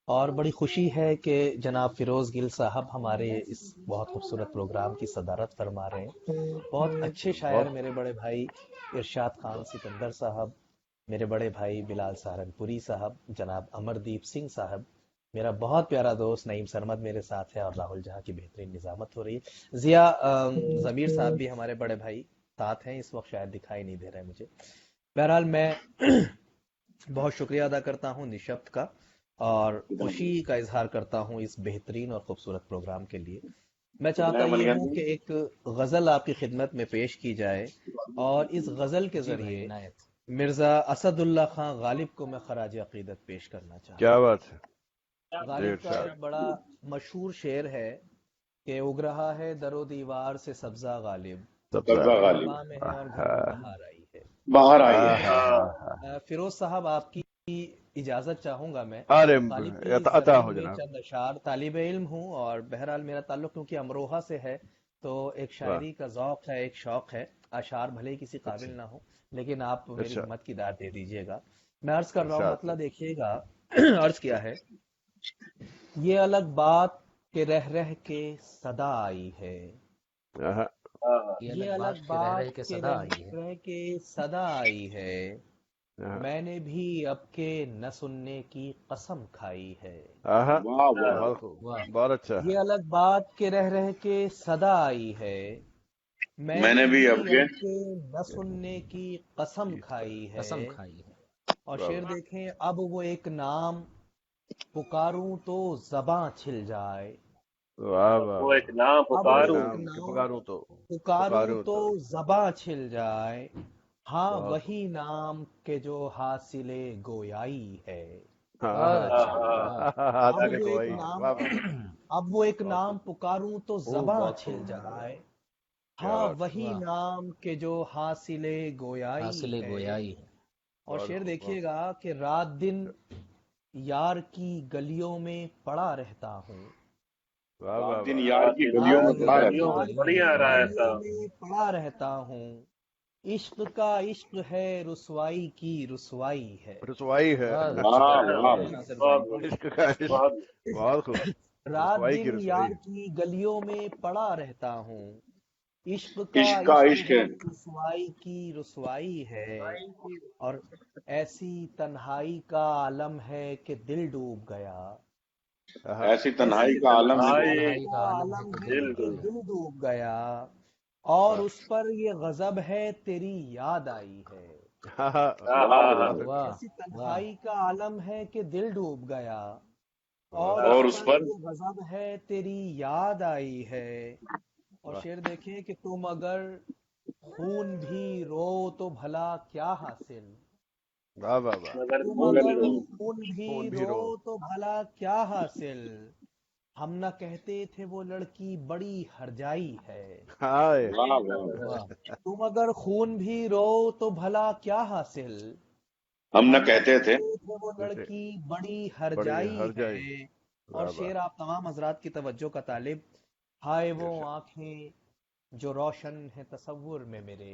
और बड़ी खुशी है कि जनाब फिरोज गिल साहब हमारे इस बहुत खूबसूरत प्रोग्राम की सदारत फरमा रहे हैं। बहुत अच्छे शायर मेरे बड़े भाई इरशाद खान सिकंदर साहब, मेरे बड़े भाई बिलाल सहारनपुरी साहब, जनाब अमरदीप सिंह साहब, मेरा बहुत प्यारा दोस्त नईम सरमद मेरे साथ है, और राहुल जहाँ की बेहतरीन निजामत हो रही है। जिया जमीर साहब भी हमारे बड़े भाई साथ हैं, इस वक्त शायद दिखाई नहीं दे रहे हैं मुझे। बहरहाल मैं बहुत शुक्रिया अदा करता हूँ निशब्द का, और खुशी का इजहार करता हूँ इस बेहतरीन और खूबसूरत प्रोग्राम के लिए। मैं चाहता ये हूँ कि एक गजल आपकी खिदमत में पेश की जाए, और इस गजल के जरिए मिर्जा असदुल्ला खां गालिब को मैं खराज अकीदत पेश करना चाहता क्या बात है। हूँ। गालिब का एक बड़ा मशहूर शेर है कि उग रहा है दरो दीवार से सब्जा गालिब, सब्जा गालिब गरबा में है और घर में बाहर आई है। बाहर आई है। फिरोज साहब आपकी इजाजत चाहूंगा मैं। अरे गालिब की अता ज़मीन हो में जनाब। चंद अशार, तालिब इल्म हूँ, और बहरहाल मेरा ताल्लुक क्योंकि अमरोहा से है, तो एक शायरी का ज़ौक है, एक शौक है। अशार भले ही किसी काबिल ना हो, लेकिन आप मेरी अच्छा हिम्मत की दाद दे दीजिएगा। मैं अर्ज कर रहा हूँ, इरशाद मतलब देखिएगा अर्ज किया है। ये अलग बात के रह रह के सदा आई है, हाँ, ये अलग बात के रह रह के सदा आई है, हाँ, मैंने भी अब के न सुनने की कसम खाई है। हाँ, वाह वाह बहुत खूब, बहुत अच्छा। ये अलग बात के रह रह के सदा आई है, मैंने मैंने भी भी अब के अब के न सुनने की कसम खाई है। और वाह शेर वाह देखें, अब वो एक नाम पुकारूं तो जबां छिल जाए, अब वो एक नाम अब वो पुकारूं एक नाम के नाम पुकारूं पुकारूं तो तो जबां छिल जाए, हाँ बहुत खूब। वही नाम के जो हासिले गोयाई है। हाँ हाँ अब आधा के वो तो एक वही नाम वाह वाह अब वो एक बहुत नाम खूब। पुकारूं तो जबां छिल जाए, क्या हाँ बात है। वही नाम के जो हासिले गोयाई है। और बहुत शेर खूब, बहुत देखिएगा कि रात दिन यार की गलियों में पड़ा रहता हूँ, वाह रात वाह दिन वाह। यार रात की दिन गलियों यार में की पड़ा गलियों रहता में यार हूँ। पड़ी की आ रहा है गलियों में पड़ा रहता हूँ, इश्क का इश्क है रुसवाई की रुसवाई है। रसवाई है। वाह वाह नासिर भाई, बहुत इश्क का इश्क, बहुत बहुत खूब। रात रसवाई की दिन रसवाई। यार की गलियों में पड़ा रहता हूँ, इश्क इश्क का इश्क इश्क है है। रुसवाई की रुसवाई है। और ऐसी तन्हाई का आलम है कि दिल डूब गया, हाँ, ऐसी तन्हाई ऐसी का आलम है कि तन्हाई का आलम है दिल कि डूब दिल डूब गया, और वाह उस पर ये गजब है तेरी याद आई है। हाँ हाँ वाह बहुत वाह। अच्छा। ऐसी तन्हाई का आलम है कि दिल डूब गया, बहुत और उस और अच्छा। उस पर पर ये गजब है तेरी याद आई है। और वाह शेर देखें कि तुम अगर खून भी रो तो भला क्या हासिल, वाह वाह वाह। मगर तुम खून मगर भी अगर रो खून भी खून भी रो रो। तो भला क्या हासिल, हम न कहते थे वो लड़की बड़ी हरजाई है। हाय वाह वाह। तुम अगर खून भी रो तो भला क्या हासिल, हम न हम न कहते थे। कहते थे वो जैसे लड़की बड़ी बड़ी हरजाई हर जाई। है। और वाह वाह शेर आप तमाम हजरात की तवज्जो का तालिब। हाय वो इरशाद। आंखें जो रोशन है तसव्वुर में मेरे,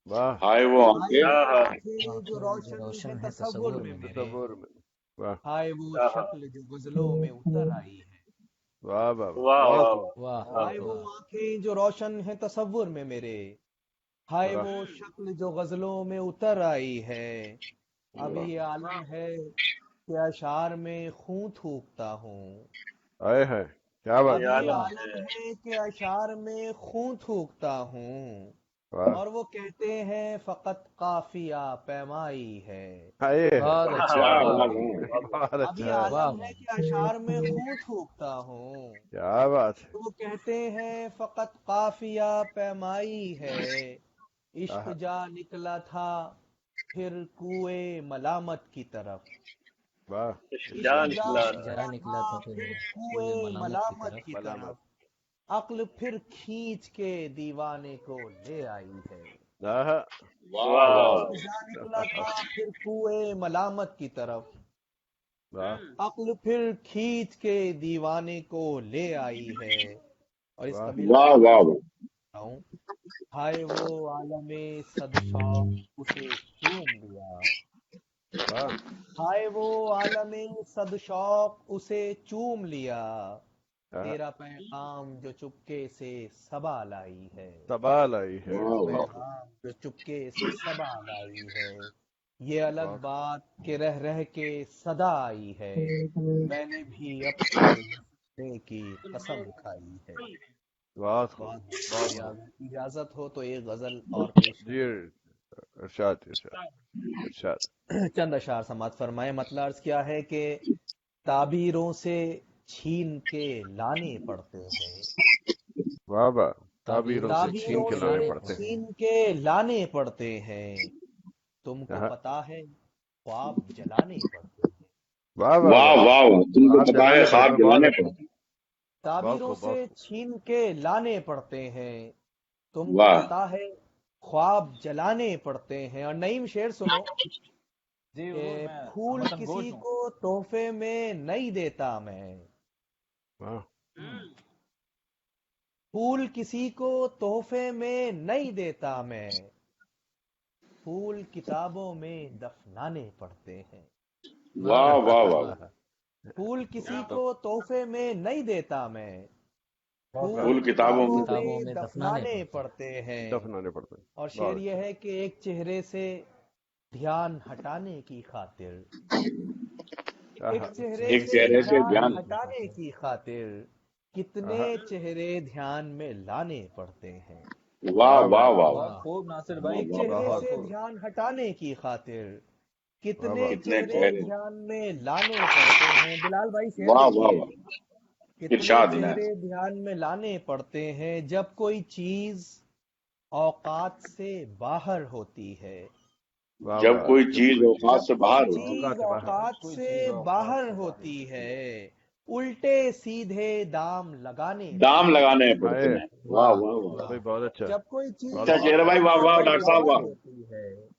वाह हाय वो हाय आंखें। वो हाँ आंखें जो रोशन है तसव्वुर में मेरे, तसव्वुर में। वाह हाय वो हाँ हाँ शक्ल जो गजलों में उतर आई है। वाह वाह वाह वाह बहुत वाह खूब। वाह हाय वो आंखें जो रोशन है तसव्वुर में मेरे, हाय वाह वो शक्ल जो गजलों में उतर आई है। अब वाह ये आलम है कि अशार में खूं थूकता हूँ, आए है क्या बात अब ये है। ये आलम आलम है है कि अशार में खूं थूकता हूँ, वाह और वो कहते हैं फकत काफिया पैमाई है। आए है वाह क्या वाह वाह बहुत बहुत अब ये अच्छा है। आलम है कि अशार में खूं थूकता हूँ, क्या बात है। तो वो कहते हैं फकत काफिया पैमाई है। इश्क आहा, जा निकला था फिर कुएं मलामत की तरफ, वाह इश्क इश्क जा जा निकला था निकला था फिर कुएं मलामत की मलामत। तरफ, अक्ल फिर खींच के दीवाने को ले आई है। आहा, वाह वाह वाह। इश्क जा निकला था फिर कुएं मलामत की तरफ, वाह अक्ल फिर खींच के दीवाने को ले आई है। और इस वाह कबीला वाह का वाह मैं वाह हूँ। हाय वो आलमे सदशौक उसे चूम लिया। वाह हाय वो आलमे सदशौक उसे चूम लिया। हाँ, तेरा पैगाम जो चुपके से सबा लाई है। सवाल आई है तेरा वाह वाह पैगाम जो चुपके से सबा लाई है। ये अलग वाह बात के रह के सदा आई है। मैंने भी अब से हंसने की कसम खाई है। बहुत खूब बहुत बहुत शुक्रिया। खूब अगर इजाजत हो तो एक गजल और पेश जी इरशाद इरशाद इरशाद चंद अशार समात फरमाए। मतलब अर्ज क्या है कि ताबीरों से छीन के लाने पड़ते हैं। वाह वाह ताबीरों से छीन ताबीरों के लाने से पड़ते हैं छीन के लाने पड़ते हैं। तुमको हाँ, पता है ख्वाब जलाने पड़ते हैं। वाह वाह वाह वाह वाह वाह, तुमको आप पता है जलाने ख्वाब पड़ते हैं बहुत जलाने अच्छे पड़ते हैं। बहुत ताबीरों खूब से बहुत खूब छीन के लाने पड़ते हैं। तुमको वाह पता है ख्वाब जलाने पड़ते हैं। और नईम शेर सुनो जी कि हुजूर, मैं फूल हमतन किसी गोश हूँ। को तोहफे में नहीं देता मैं। वाह फूल किसी को तोहफे में नहीं देता मैं। फूल किताबों में दफनाने पड़ते हैं। वाह वाह वाह वाह। फूल किसी तो को तोहफे में नहीं देता मैं। बहुत फूल फूल बढ़िया। किताबों किताबों में में दफनाने पड़ते हैं। दफनाने पड़ते हैं और शेर बहुत यह है कि एक चेहरे से ध्यान हटाने की खातिर, अच्छा एक आहा, चेहरे एक से चेहरे से ध्यान ध्यान। हटाने की खातिर कितने आहा, चेहरे ध्यान में लाने पड़ते हैं। वाह वाह वाह वाह वाह वाह वाह बहुत खूब नासिर वाह भाई, एक वाह चेहरे वाह। बहुत से खूब ध्यान हटाने की खातिर वाह कितने वाह कितने चेहरे चेहरे। ध्यान में लाने पड़ते हैं। बिलाल भाई शेर वाह वाह देखिए, वाह। कितने इरशाद इनायत। चेहरे ध्यान में लाने पड़ते हैं जब कोई चीज औकात से बाहर होती है। वाह जब वाह कोई जब चीज कोई औकात जब से कोई बाहर होती है। चीज औकात से बाहर औकात कोई से चीज औकात बाहर से बाहर होती होती है, उल्टे सीधे दाम लगाने दाम पड़ते लगाने हैं। पड़ते हाय हैं। वाह वाह वाह। भाई बहुत अच्छा जब कोई बहुत चीज अच्छा अच्छा शेर भाई, औकात वाह वाह से डॉक्टर साहब बाहर वाह। होती है,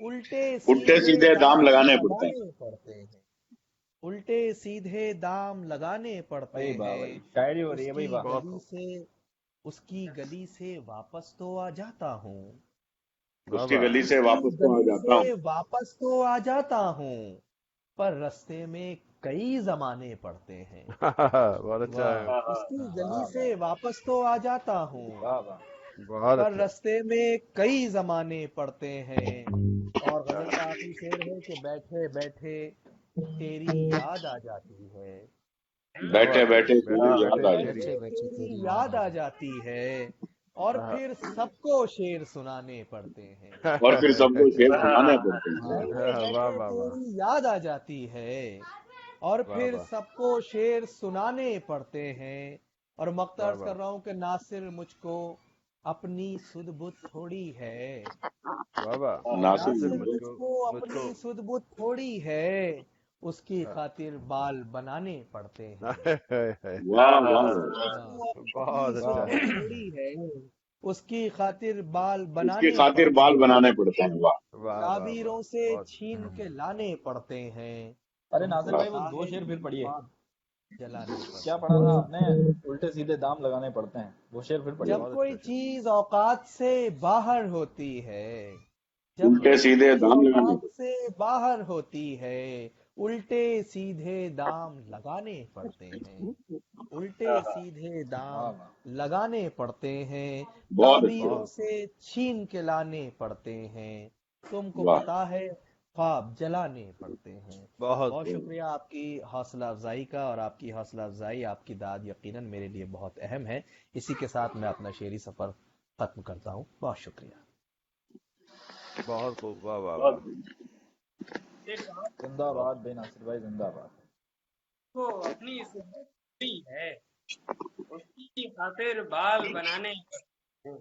उल्टे उल्टे सीधे सीधे दाम दाम लगाने पड़ते हैं। लगाने पड़ते हैं। उल्टे सीधे दाम लगाने पड़ते भाई वाह हैं। भाई, शायरी हो रही है भाई, उसकी वाह। बहुत गली खूब से उसकी गली से वापस तो आ जाता हूँ। वाह उसकी वाह गली से उसकी वापस तो आ गली जाता हूँ। से वापस तो आ जाता हूँ, पर रास्ते में कई जमाने पड़ते हैं। बहुत अच्छा है वाह। उसकी गली से वापस तो आ जाता हूँ, वाह वाह। बहुत पर अच्छा रास्ते में कई जमाने पड़ते हैं। और गजल आहा, का आखिरी शेर है कि बैठे बैठे तेरी याद आ जाती है। क्या बैठे बात है बैठे बैठे तेरी याद बैठे आ तेरी जाती बैठे तेरी याद आ जाती है। और आहा, फिर सबको शेर सुनाने पड़ते हैं। है। और फिर सबको शेर सुनाने पड़ते हैं। बैठे वाह बैठे वाह वाह तेरी याद आ जाती है, और वाह फिर वाह सबको शेर सुनाने पड़ते हैं। और वाह मख्तर्ज वाह कर रहा हूं कि नासिर मुझको अपनी सुध बुध थोड़ी है। वाह वाह नासिर नासिर नासिर मुझको। मुझको मुझको मुझको अपनी सुध बुध थोड़ी है, उसकी हाँ, खातिर बाल बनाने पड़ते हैं। हाय, हाय, हाय, वाह वाह वाह। मुझको अपनी बहुत सुध अच्छा बुध थोड़ी है, उसकी खातिर बाल उसकी बनाने खातिर पड़ते बाल हैं। बनाने पड़ते हैं। वाह वाह वाह वाह ताबीरों से बहुत छीन के लाने पड़ते हैं। अरे तुमको नासिर भाई, वो पता दो है शेर फिर पढ़िए। ख्वाब जलाने क्या पड़ते पढ़ा था हैं। आपने? उल्टे सीधे दाम लगाने पड़ते हैं, वो शेर फिर पढ़िए। जब बहुत कोई अच्छा शेर चीज औकात से बाहर होती है, जब उल्टे कोई सीधे चीज दाम लगाने औकात पड़ते से बाहर होती है, उल्टे सीधे दाम लगाने पड़ते हैं। उल्टे सीधे वाह दाम वाह। लगाने पड़ते हैं। हैं। बहुत अच्छा। ताबीरों बहुत से छीन के लाने पड़ते हैं। तुमको वाह पता है ख्वाब जलाने पड़ते हैं। बहुत बहुत शुक्रिया आपकी हौसला अफजाई का। और आपकी हौसला अफजाई, आपकी दाद यकीनन मेरे लिए बहुत अहम है। इसी के साथ मैं अपना शेरी सफर खत्म करता हूँ। बहुत शुक्रिया। बहुत खूब वाह वाह बहुत वाह एक बात जिंदाबाद बे नासिर भाई, जिंदाबाद। को अपनी सुधरी है, उसकी खातिर बाल बनाने पड़ते हैं।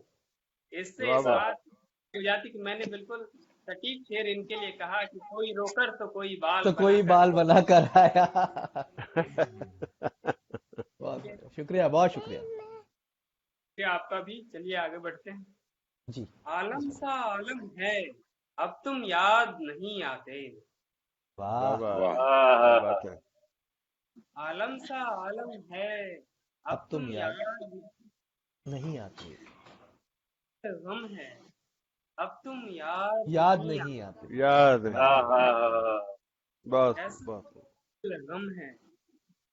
इससे वाह इस वाह बात की हो जाती कि मैंने बिल्कुल सटीक शेर इनके लिए कहा कि कोई रोकर तो कोई बाल तो बना कोई कर बाल बना कर आया। बहुत आगे। बढ़िया, शुक्रिया, बहुत शुक्रिया फिर आपका भी। चलिए आगे बढ़ते हैं। जी। आलम सा आलम है, अब तुम याद नहीं आते। वाह वाह वाह क्या बात है। आलम सा आलम है, अब तुम याद नहीं आते, गम है, अब तुम याद याद नहीं आते। याद है। बस ऐसा बस गम है,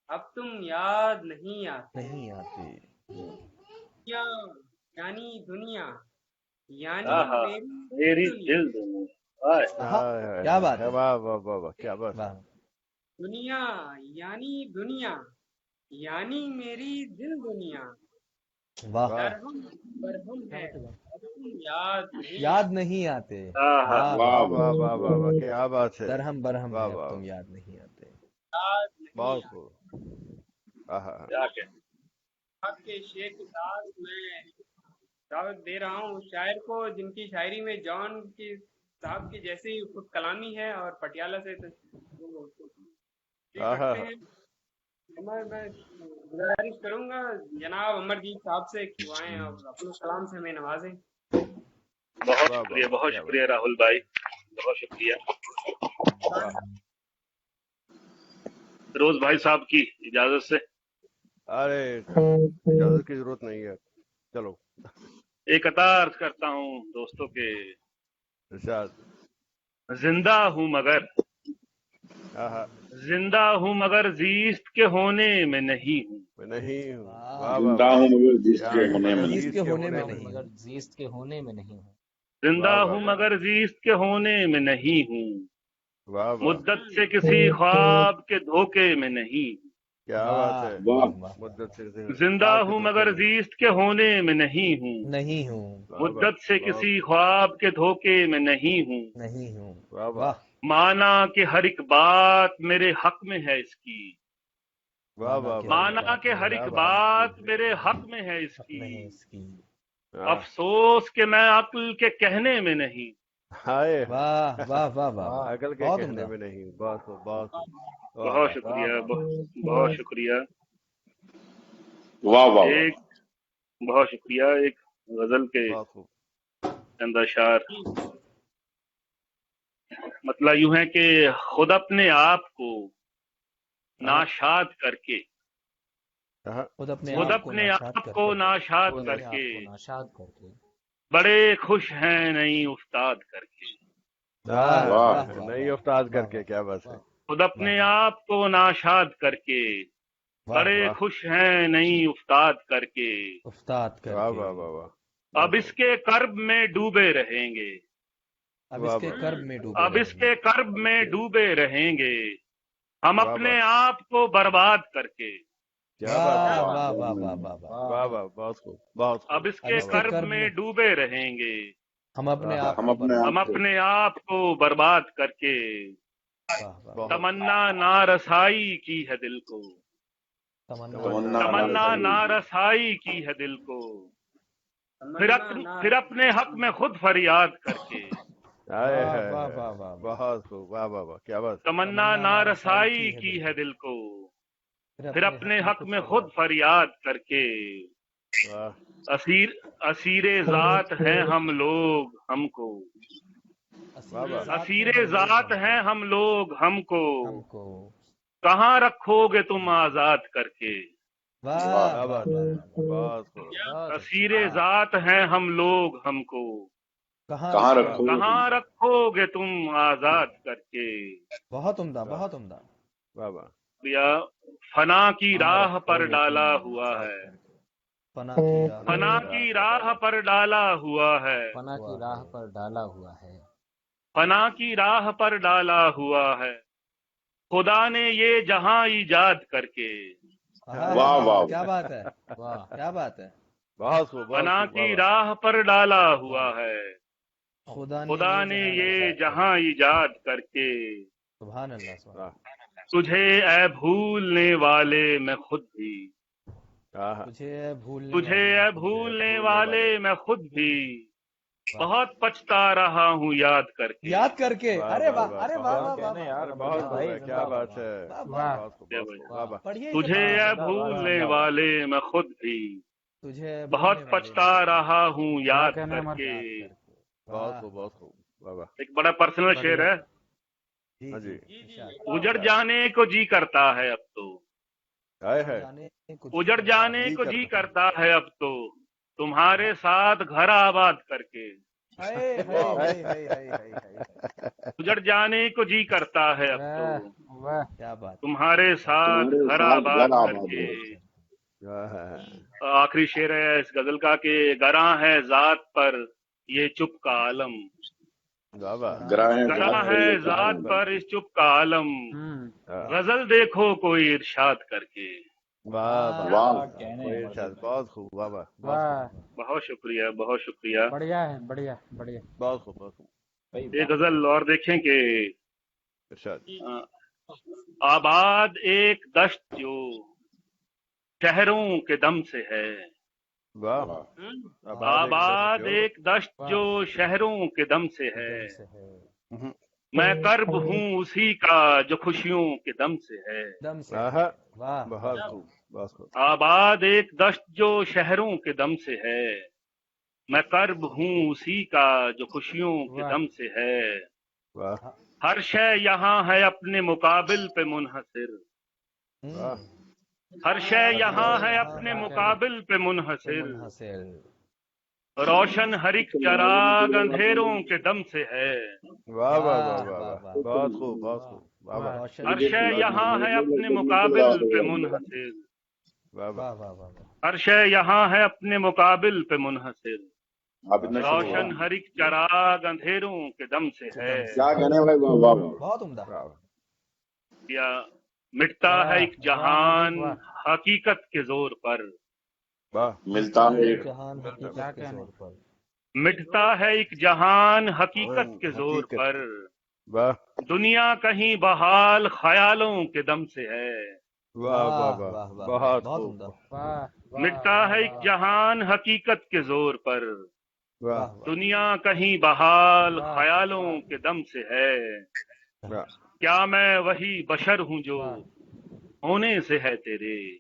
अब तुम याद नहीं आते। नहीं आते। दुनिया यानी दुनिया, यानी आहा, मेरी मेरी दुनिया। दिल दुनिया। हाय, हाय, हाय, क्या बात हाय, है। वाह वाह वाह वाह क्या बात है। वाह दुनिया यानी दुनिया, यानी मेरी दिल दुनिया। वाह, वाह दरहम बरहम है, अब तुम याद नहीं आते। आहा, वाह वाह वाह वाह वाह वाह वाह क्या बात है। दरहम बरहम वाह है, अब वाह तुम याद नहीं आते। याद नहीं बहुत आते। खूब। आहा क्या कह आपके शेख साहब मैं दावत दे रहा हूँ उस शायर को जिनकी शायरी में जॉन की साहब की जैसी खुद कलामी है और पटियाला से वो सीख आहा रखते हैं। मैं गुजारिश करूंगा जनाब अमरजीत साहब से कि वो आएं और अपने कलाम से हमें नवाजें। बहुत वाह शुक्रिया, वाह बहुत क्या शुक्रिया राहुल भाई, बहुत शुक्रिया। वाह। रोज भाई साहब की इजाजत से अरे इजाजत की जरूरत नहीं है, चलो एक अता अर्ज करता हूँ दोस्तों के। इरशाद। जिंदा हूँ मगर, आहा जिंदा हूँ मगर जीस्त के होने में नहीं हूँ। मैं नहीं हूँ। वाह। वाह वाह जिंदा वाह हूँ मगर क्या जिसके होने में जीत जीत के के होने में होने में नहीं मगर हूँ। जीस्त के होने में नहीं हूँ। जिंदा वाह हूँ वाह मगर जीस्त के होने में नहीं हूँ। वाह वाह मुद्दत से किसी ख्वाब के धोखे में नहीं हूँ। क्या बात है। वाह वाह मुद्दत से जिंदा ख्वाब के हूँ धोखे मगर में। जीस्त के होने में नहीं हूँ। नहीं हूँ, वाह वाह मुद्दत से बहुत किसी ख्वाब के धोखे में नहीं हूँ। नहीं हूँ। वाह वाह वाह माना कि हर एक बात मेरे हक में है इसकी। वाह वाह वाह माना कि हर क्या एक बात बात मेरे हक में है हक इसकी। में है इसकी। है। अफसोस कि मैं अक्ल के कहने में नहीं। हाय वाह वाह वाह वाह वाह, अकल के बहुत कहने उम्दा। में नहीं। बहुत खूब बहुत खूब। वाह बहुत वाह शुक्रिया, बहुत शुक्रिया। वाह वाह वाह। एक बहुत शुक्रिया। एक गजल के बहुत खूब। चंद अशार। मतलब यूं है कि खुद अपने आप को नाशाद करके, हाँ, खुद अपने खुद आप को अपने नाशाद आप को करके, नाशाद खुद अपने करके आप को नाशाद करके बड़े खुश हैं नई उस्ताद करके। वाह वाह। वाह वाह नहीं वाह उस्ताद वाह करके वाह क्या बात है। वाह खुद अपने आप को नाशाद करके वाह बड़े वाह खुश हैं नई उस्ताद करके। उस्ताद वाह करके। वाह वाह वाह अब इसके कर्ब में डूबे रहेंगे, अब वाह इसके वाह कर्ब में डूबे अब इसके रहेंगे। कर्ब में डूबे रहेंगे हम वाह अपने वाह आप को बर्बाद करके। क्या बात है। वाह वाह वाह वाह वाह वाह। वाह वाह बहुत खूब बहुत खूब। अब इसके इसके कर्ब कर्ब में में डूबे रहेंगे हम अपने आहा, आप हम को अपने बर्बाद। हम आप को अपने आप को बर्बाद करके। वाह वाह। बहुत तमन्ना नारसाई की है दिल को, तमन्ना तमन्ना तमन्ना नारसाई। नारसाई की है दिल को। तमन्ना फिर अपने हक में खुद फरियाद करके। हाय वाह हाय वाह हाय वाह वाह वाह। बहुत खूब। वाह वाह वाह क्या बात। तमन्ना तमन्ना नारसाई की है दिल को, फिर अपने हक में खुद फरियाद करके। वाह असीर असीरे जात हैं हम लोग हमको, वाह वाह असीरे जात हैं हम लोग हमको। हमको। कहाँ रखोगे तुम आजाद करके। वाह क्या वाह बात वाह है। वाह। बहुत खूब। बहुत असीरे अच्छा। जात हैं हम लोग हमको। कहाँ कहाँ रखोगे? रखोगे तुम? कहाँ रखोगे तुम आजाद करके। बहुत उम्दा बहुत उम्दा। वाह वाह भैया फना की कहाँ राह पर रखोगे डाला तुम हुआ आजाद है, करके। फना की राह फना की राह पर डाला हुआ है, फना की राह पर डाला हुआ है। फना की राह पर डाला हुआ है। खुदा ने ये जहां ईजाद करके। आहा, वाह वाह। क्या बात है। वाह क्या बात है। बहुत खूब बहुत फना खूब। वाह की वाह राह पर डाला हुआ है। खुदा खुदा ने ये ईजाद जहां ईजाद करके। सुभान अल्लाह सुभान वाह अल्लाह। तुझे ऐ भूलने वाले मैं खुद भी, आहा, तुझे ऐ भूलने वाले मैं खुद भी बहुत पछता रहा हूँ याद करके। याद करके। वाह, अरे वाह, वाह वाह, अरे वाह, वाह वाह, वाह वाह कहने वाह। यार बहुत खूब भाई है। क्या बात है। वाह, वाह वाह। बहुत खूब बहुत खूब। वाह वाह पढ़िए तुझे ये ऐ बात। भूलने वाले मैं खुद भी तुझे बहुत भूलने वाले पछता रहा हूँ याद कहना है करके। याद करके। बहुत वाह, खूब बहुत खूब। वाह वाह एक बड़ा पर्सनल शेर है। जी हाँ जी जी इरशाद। उजड़ जाने को जी करता है अब तो, आए है जाने को जी उजड़ करता जाने है। जी को जी करता करता है अब तो, तुम्हारे साथ घर आबाद करके। हाय हाय वाह हाय हाय हाय हाय हाय। उजड़ जाने को जी करता है अब तो, वाह वाह क्या बात। तुम्हारे साथ तुम्हारे घर साथ आबाद घर आबाद करके। हाँ, आखिरी शेर है इस गजल का कि गरा है जात पर ये चुप का आलम, वाह वाह ग्राहे गरा जात पर है ये जात चुप पर इस चुप का आलम, हाँ, गजल देखो कोई इरशाद करके। वाह वाह क्या वाह कहने कोई हैं इरशाद, मर्द। बहुत खूब, वाह वाह, बहुत वाह बहुत शुक्रिया, बहुत शुक्रिया। बढ़िया है, बढ़िया बढ़िया। खूब, बहुत खूब, बहुत खूब। भाई ये वाह। गजल और देखें कि इरशाद। आबाद एक दश्त जो शहरों के दम से है, वाह आबाद एक दश्त वाह। जो शहरों के दम से है, दम से है, मैं कर्ब हूँ उसी का जो खुशियों के दम से है। दम से आहा, है। वाह बहुत खूब, बहुत खूब। आबाद एक दश्त जो शहरों के दम से है, मैं कर्ब हूँ उसी का जो खुशियों के वाह। दम से है। वाह हर शय यहाँ है अपने मुकाबिल पे मुनहसिर, वाह हर शय यहाँ है यहाँ अपने है मुकाबिल पे पे मुनहसिर, मुनहसिर। रोशन हरिक चराग अंधेरों के दम से है। वाह वाह वाह वाह वाह वाह वाह, वाह। बहुत खूब, बहुत खूब, वाह वाह रोशन हर शय यहाँ है अपने मुकाबिल पे मुनहसिर, वाह वाह। वाह वाह वाह वाह। हर शय यहाँ है अपने मुकाबिल पे मुनहसिर, आप इतना रोशन हरिक चराग अंधेरों के दम से है। क्या कहने भाई, वाह वाह वाह। बहुत उम्दा। वाह वाह। या मिटता है एक वाह, जहान वाह। हकीकत के जोर पर, वाह मिलता है जहान क्या हकीकत के कहने। जोर पर। मिटता है एक जहान हकीकत के जोर हकीकत। पर, वाह दुनिया कहीं बहाल ख्यालों के दम से है। वाह वाह वाह वाह, वाह, बहुत बहुत खूब, उम्दा। वाह वाह, मिटता है एक जहान हकीकत के जोर पर, वाह वाह वाह। दुनिया कहीं बहाल वाह। ख्यालों के दम से है। वाह क्या मैं वही बशर हूँ जो वाह। होने से है तेरे,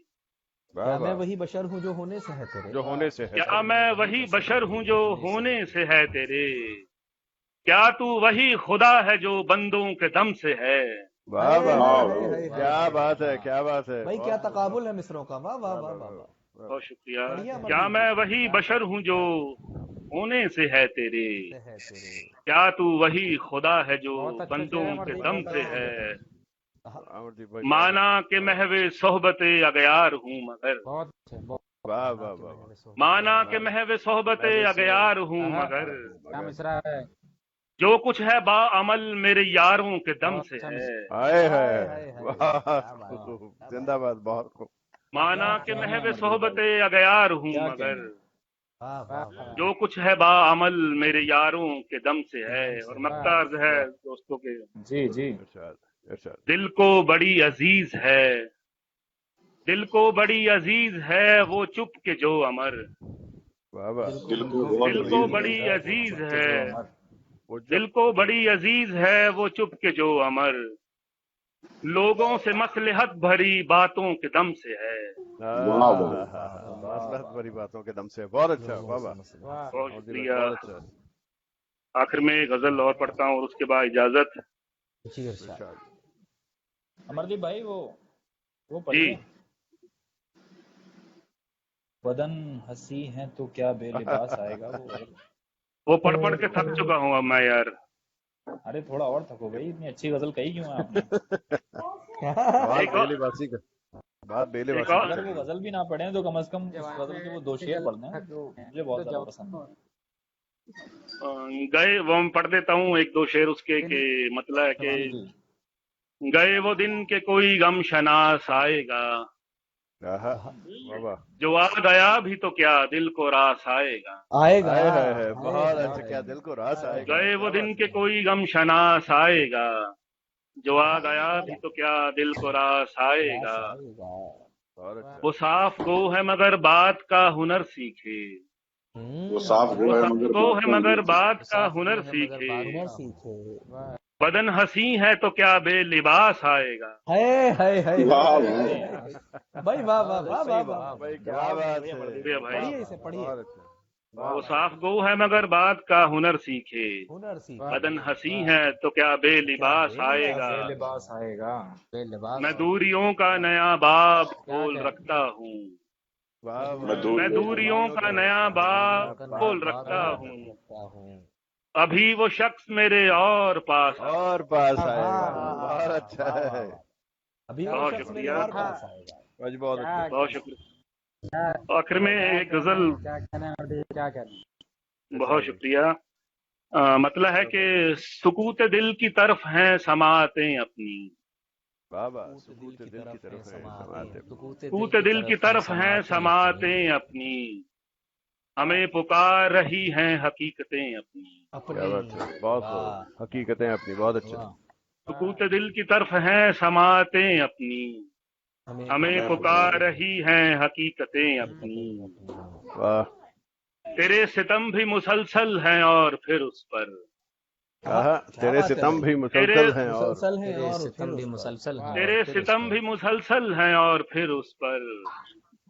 वाह क्या मैं वाह, वही बशर हूँ जो होने से है तेरे। जो होने से है। क्या मैं वही बशर हूँ जो होने से है तेरे, क्या तू वही खुदा है जो बंदों के दम से है। वाह हाय, वाह हाय, वाह, हाय, हाय, क्या हाय। बात है, क्या बात है, भाई बहुत क्या खूब। तकाबुल है मिसरों का। वाह वाह वाह वाह वाह। बहुत शुक्रिया। बढ़िया क्या मर्दी मैं जी। वही बशर हूँ जो होने से है तेरे, से है तेरे। क्या तू वही खुदा है जो बहुत अच्छे बंदों शेर के मर्दी दम जी। से है। अमरदीप भाई, माना के महवे सोहबते अगयार हूँ मगर, बहुत अच्छे, बहुत। वाह वाह वाह वाह, माना के महवे सोहबते अगयार हूँ आहा, मगर, क्या मिसरा है। जो कुछ है बाअमल मेरे यारों के दम बहुत से अच्छा है। आए हाय, है, हाय, हाय। बहुत क्या बात है, खूब, क्या बात जिंदाबाद, बहुत खूब। माना के कहने हैं महवे मर्दी सोहबते अगयार हूँ क्या मगर, कहने हैं। वाह वाह वाह। जो कुछ है बाअमल मेरे यारों के दम से है। और मक्ता अर्ज है दोस्तों के, जी जी। इरशाद, इरशाद। दिल को बड़ी अजीज है, दिल को बड़ी अजीज है वो चुप के जो अमर, वाह वाह, दिल को बहुत दिल को अजीज बड़ी है। अजीज चुप के है, जो अमर। वो जब दिल को बड़ी अजीज है वो चुप के जो अमर, लोगों से मसलहत भरी बातों के दम से है। वाह वाह। मसलहत भरी बातों के दम से, बहुत अच्छा, वाह वाह, वाह। बहुत अमरदीप भाई, शुक्रिया। बहुत अच्छा। आखिर में एक गजल और पढ़ता हूँ और उसके बाद इजाजत। जी इरशाद। इरशाद। अमरदीप भाई वो जी पढ़िए। बदन हंसी है तो क्या बेलिबास आएगा वो पढ़ पढ़ के थक चुका हूँ अब मैं यार। अरे थोड़ा और थको भाई, इतनी अच्छी गजल कही क्यों है आपने। सवाल एक और- बेलिबासी का, बात एक बेलिबासी और- अगर वो गजल भी ना पढ़े तो कम से कम उस गजल के वो 2 शेर पढ़ दें, जो मुझे बहुत ज्यादा पसंद है। गए वो मैं पढ़ देता हूँ एक दो शेर उसके के मतलब है जी कि जी। गए वो दिन के कोई गम शनास आएगा, आहा, वाह वाह, जो आ गया भी तो क्या दिल को रास आएगा। आएगा। है, बहुत अच्छा, क्या दिल को रास आएगा। गए वो क्या दिन बात के है। कोई गम शनास आएगा, जो आ गया भी तो क्या दिल को रास आएगा। बहुत अच्छा। वो साफ गो है मगर बात का हुनर सीखे, वो साफ वो गो है साफ मगर गो है मगर बात का साफ हुनर है मगर सीखे, बात का सीखे। बदन हंसी है तो क्या बेलिबास आएगा। हाय हाय हाय वाह हाय, वाह। हाय। भाई वाह वाह वाह वाह वाह। भाई क्या बात है, शुक्रिया भाई। पढ़िए इसे, पढ़िए। बहुत अच्छा। वाह वो वाह साफ गो है मगर बात का हुनर सीखे, हुनर सीखे, वाह बदन हंसी वाह, है तो क्या क्या बेलिबास बेलिबास आएगा। क्या आएगा, लिबास आएगा। बेलिबास मैं आएगा। दूरियों का नया बाब क्या खोल कह रखता हूँ, वाह मैं वाह दूर मैं दूरियों का नया दूरियों बाब का खोल नया बाब रखता खोल हूँ, रखता हूँ। अभी वो शख्स मेरे और पास आए। और पास वाह आएगा, वाह बहुत वाह अच्छा वाह वाह है। वाह। अभी वो बहुत शख्स मेरे शुक्रिया, और पास आएगा। आज बहुत अच्छा। क्या बहुत शुक्रिया। आखिर में एक गजल, क्या कहना है अभी, क्या कहना है। बहुत शुक्रिया। मतलब है कि सुकूत दिल की तरफ हैं समातें अपनी, वाह वाह, सुकूत सुकूत दिल की तरफ है समाते, समाते। सुकूत सुकूत दिल की तरफ हैं समातें अपनी, हमें पुकार रही हैं हकीकतें अपनी। क्या बात है, बहुत खूब, हकीकतें अपनी, बहुत अच्छा। सुकूत दिल की तरफ हैं समातें अपनी, हमें पुकार रही हैं हकीकतें अपनी। वाह, तेरे सितम भी मुसलसल हैं और फिर उस पर, कहा तेरे सितम भी मुसलसल हैं और मुसलसल हैं तेरे और सितम फिर भी उस पर। मुसलसल हैं तेरे और फिर उस सितम पर। भी मुसलसल हैं और फिर उस पर,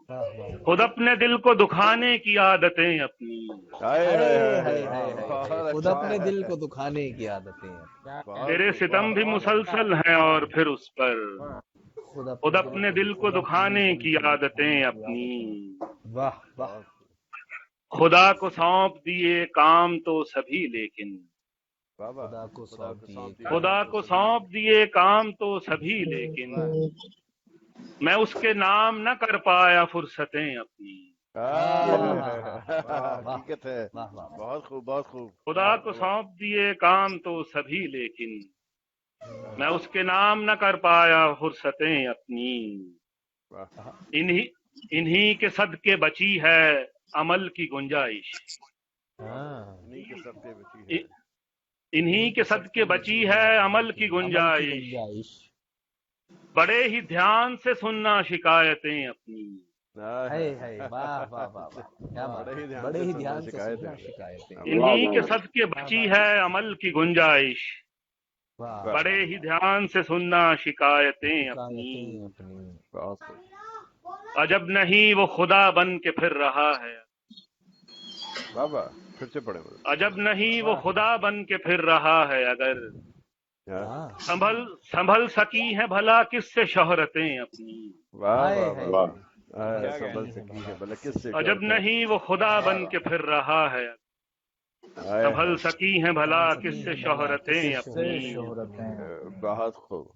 वाह वाह खुद अपने दिल को दुखाने की आदतें अपनी। हाय हाय हाय हाय हाय हाय हाय, हाय बहुत हाय, खुद अच्छा अपने है। दिल को दुखाने की आदतें हैं। क्या बहुत तेरे खूब, सितम भी बहुत मुसलसल हैं और फिर उस पर, खुद खुद अपने दिल को दुखाने की आदतें अपनी। वाह वाह, खुदा को सौंप दिए काम तो सभी, लेकिन वाह वाह, खुदा को सौंप दिए खुदा को सौंप दिए काम तो सभी, लेकिन मैं उसके नाम न कर पाया फुर्सतें अपनी। हकीकत है। वाह वाह, बहुत खूब, बहुत खूब। खुदा को सौंप दिए काम तो सभी, लेकिन मैं उसके नाम न कर पाया फुर्सतें अपनी। वाह, इन्हीं के सदके बची है अमल की गुंजाइश, नहीं के सबके बची है। इन्हीं के सदके बची है अमल की गुंजाइश। बड़े ही ध्यान से सुनना शिकायतें अपनी। हाय हाय, वाह वाह वाह वाह, क्या बात है, बड़े ही ध्यान से सुनना शिकायतें। इन्हीं के सदके बची है अमल की गुंजाइश, वाह, बड़े ही ध्यान से सुनना शिकायतें अपनी। बहुत खूब। अजब नहीं वो खुदा बन के फिर रहा है, वाह वाह, फिर से पढ़े। अजब नहीं वो खुदा बन के फिर रहा है, अगर संभल सकी है भला किससे शोहरतें अपनी। वाह वाह हाय, वाह, संभल सकी है भला किससे। अजब नहीं वो खुदा बन के फिर रहा है, संभल सकी है भला किससे शोहरतें अपनी। बहुत खूब।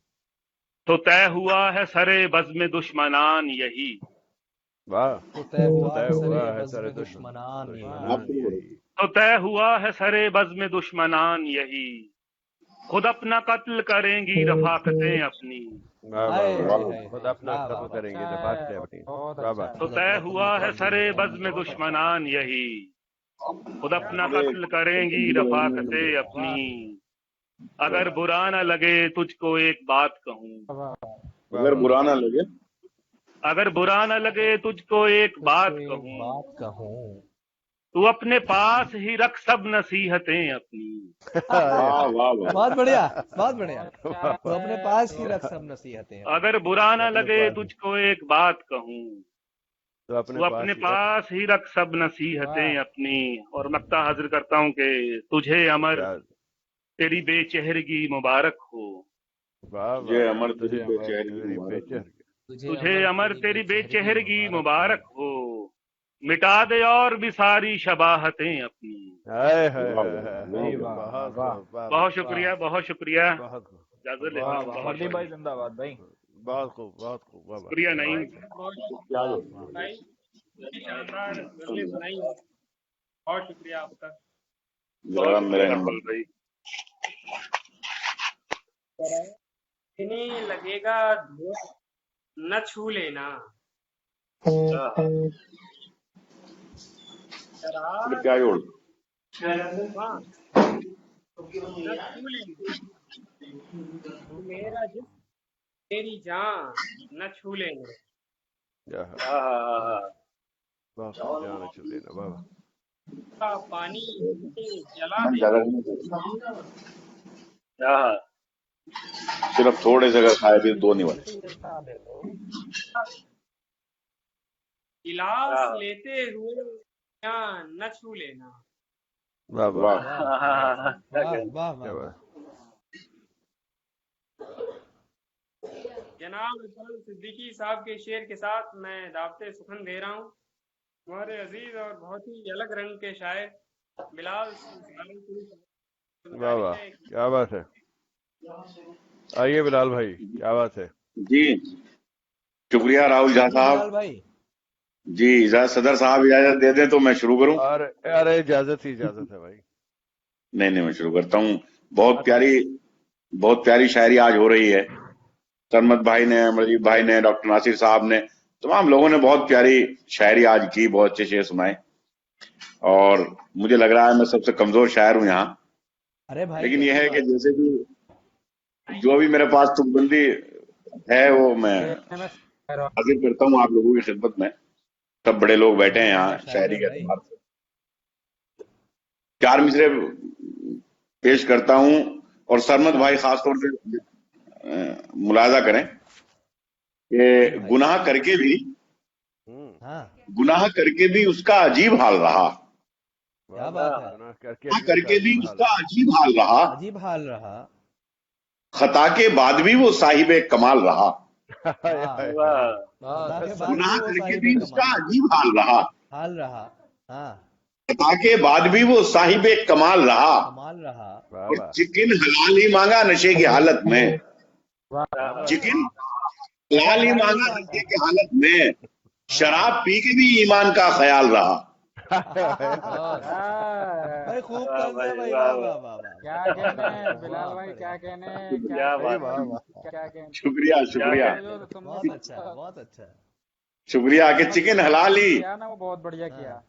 तो तय हुआ है सरे बज़्म दुश्मनान यही, वाह, तो तय हुआ है सरे दुश्मनान यही। तो तय हुआ है सरे बज़्म दुश्मनान यही, खुद अपना कत्ल करेंगी रफाकतें अपनी। खुद अपना कत्ल करेंगे रफाकतें अपनी। वाह वाह, तो तय हुआ है सरे बज़्म दुश्मनान यही, खुद अपना कत्ल करेंगी रफाकतें अपनी। अगर बुरा न लगे तुझको एक बात कहूँ, अगर बुरा ना लगे, अगर बुरा न लगे तुझको एक बात कहूँ, तू अपने पास ही रख सब नसीहतें अपनी। वाह वाह वाह, बहुत बढ़िया, बहुत बढ़िया, तो अपने पास ही रख सब नसीहतें। अगर बुरा न लगे तुझको एक बात कहूँ, तो अपने पास ही रख सब नसीहतें अपनी। और मक्ता हाजिर करता हूँ कि तुझे अमर तेरी बेचेहरगी मुबारक हो, तुझे अमर तेरी बेचैनी मुबारक हो, तुझे अमर तेरी बेचेहरगी मुबारक हो, मिटा दे और भी सारी शबाहतें अपनी। बहुत शुक्रिया, बहुत शुक्रिया। वर्दी भाई जिंदाबाद भाई। बहुत खूब, बहुत खूब। शुक्रिया नहीं, शानदार गजलें सुनाई, बहुत शुक्रिया आपका। जरा मेरा भाई इन्हें लगेगा धोख न छू लेना, क्या जोड़ हाँ, न छू लेना, मेरा जिस्म तेरी जान न छू लेना, का पानी जला सिर्फ थोड़े से अगर खाए भी दो नहीं बने। गिलास लेते हुए न छू लेना। वाह वाह वाह वाह वाह क्या वाह। बात। जनाब अफजल सिद्दीकी साहब के शेर के साथ मैं दावते सुखन दे रहा हूँ। हमारे अजीज और बहुत ही अलग रंग के शायर बिलाल सहारनपुरी साहब वाह वाह गुजारिश है कि क्या बात है। आइए बिलाल भाई, क्या बात है। जी शुक्रिया राहुल झा जी बिलाल साहब। भाई। जी सदर साहब इजाजत दे दें तो मैं शुरू करूं। अरे अरे इजाजत ही इजाजत है भाई। नहीं मैं शुरू करता हूँ। बहुत प्यारी शायरी आज हो रही है। सरमत भाई ने, अमरजीत भाई ने, डॉक्टर नासिर साहब ने, तमाम लोगों ने बहुत प्यारी शायरी आज की, बहुत अच्छे शेर सुनाए। और मुझे लग रहा है मैं सबसे कमजोर शायर हूँ यहाँ। अरे भाई लेकिन यह कैसी है कि बात। जैसे भी जो भी मेरे पास तुकबंदी है वो मैं देखने में शायर हो। हाजिर करता हूँ आप लोगों की खिदमत में। सब बड़े लोग बैठे हैं बहुत यहाँ बड़ा शायर शायरी है के भाई। एतबार से। 4 मिसरे पेश करता हूँ और सरमत भाई खासतौर से मुलाजा करें जी कि भाई। गुनाह करके भी उसका अजीब हाल रहा। क्या बात है। गुनाह करके गुनाह भी करके भी उसका उसका अजीब हाल रहा। अजीब हाल रहा। खता के बाद भी वो साहिबे कमाल रहा। खुदा के बाद गुनाह भी वो करके साहिबे भी उसका कमाल अजीब हाल रहा। हाल रहा। हाँ खता के बाद भी वो साहिबे कमाल रहा। कमाल रहा। वाह और वाह चिकन हलाल ही मांगा नशे की हालत में। वाह चिकन हलाल ही मांगा नशे की हालत में। शराब पी के भी ईमान का ख्याल रहा। भाई खूब तंज है भाई। वाह वाह वाह वाह। क्या कहने बिलाल भाई, क्या कहने, क्या सही वाह वाह। क्या कहने। शुक्रिया जो तुमने बहुत अच्छा है बहुत अच्छा है। शुक्रिया कि चिकन हलाल ही। किया ना वो बहुत बढ़िया किया।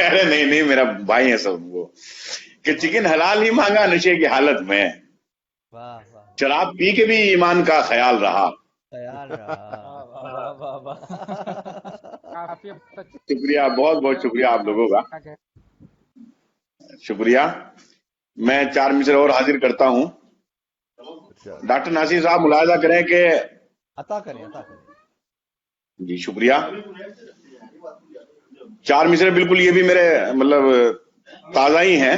अरे नहीं मेरा भाई है सब वो कि चिकन हलाल ही मांगा नशे की हालत में। वाह वाह शराब पी के भी ईमान का ख्याल रहा। तैयार रहा। वाह वाह वाह। काफी अच्छा शुक्रिया, बहुत बहुत शुक्रिया आप लोगों का। क्या कहने। शुक्रिया। मैं 4 मिसरे और हाजिर करता हूँ। अच्छा डॉक्टर नासिर साहब मुलाजा करें कि अता करें अता करें। जी शुक्रिया। 4 मिसरे बिल्कुल ये भी मेरे मतलब ताजा ही हैं।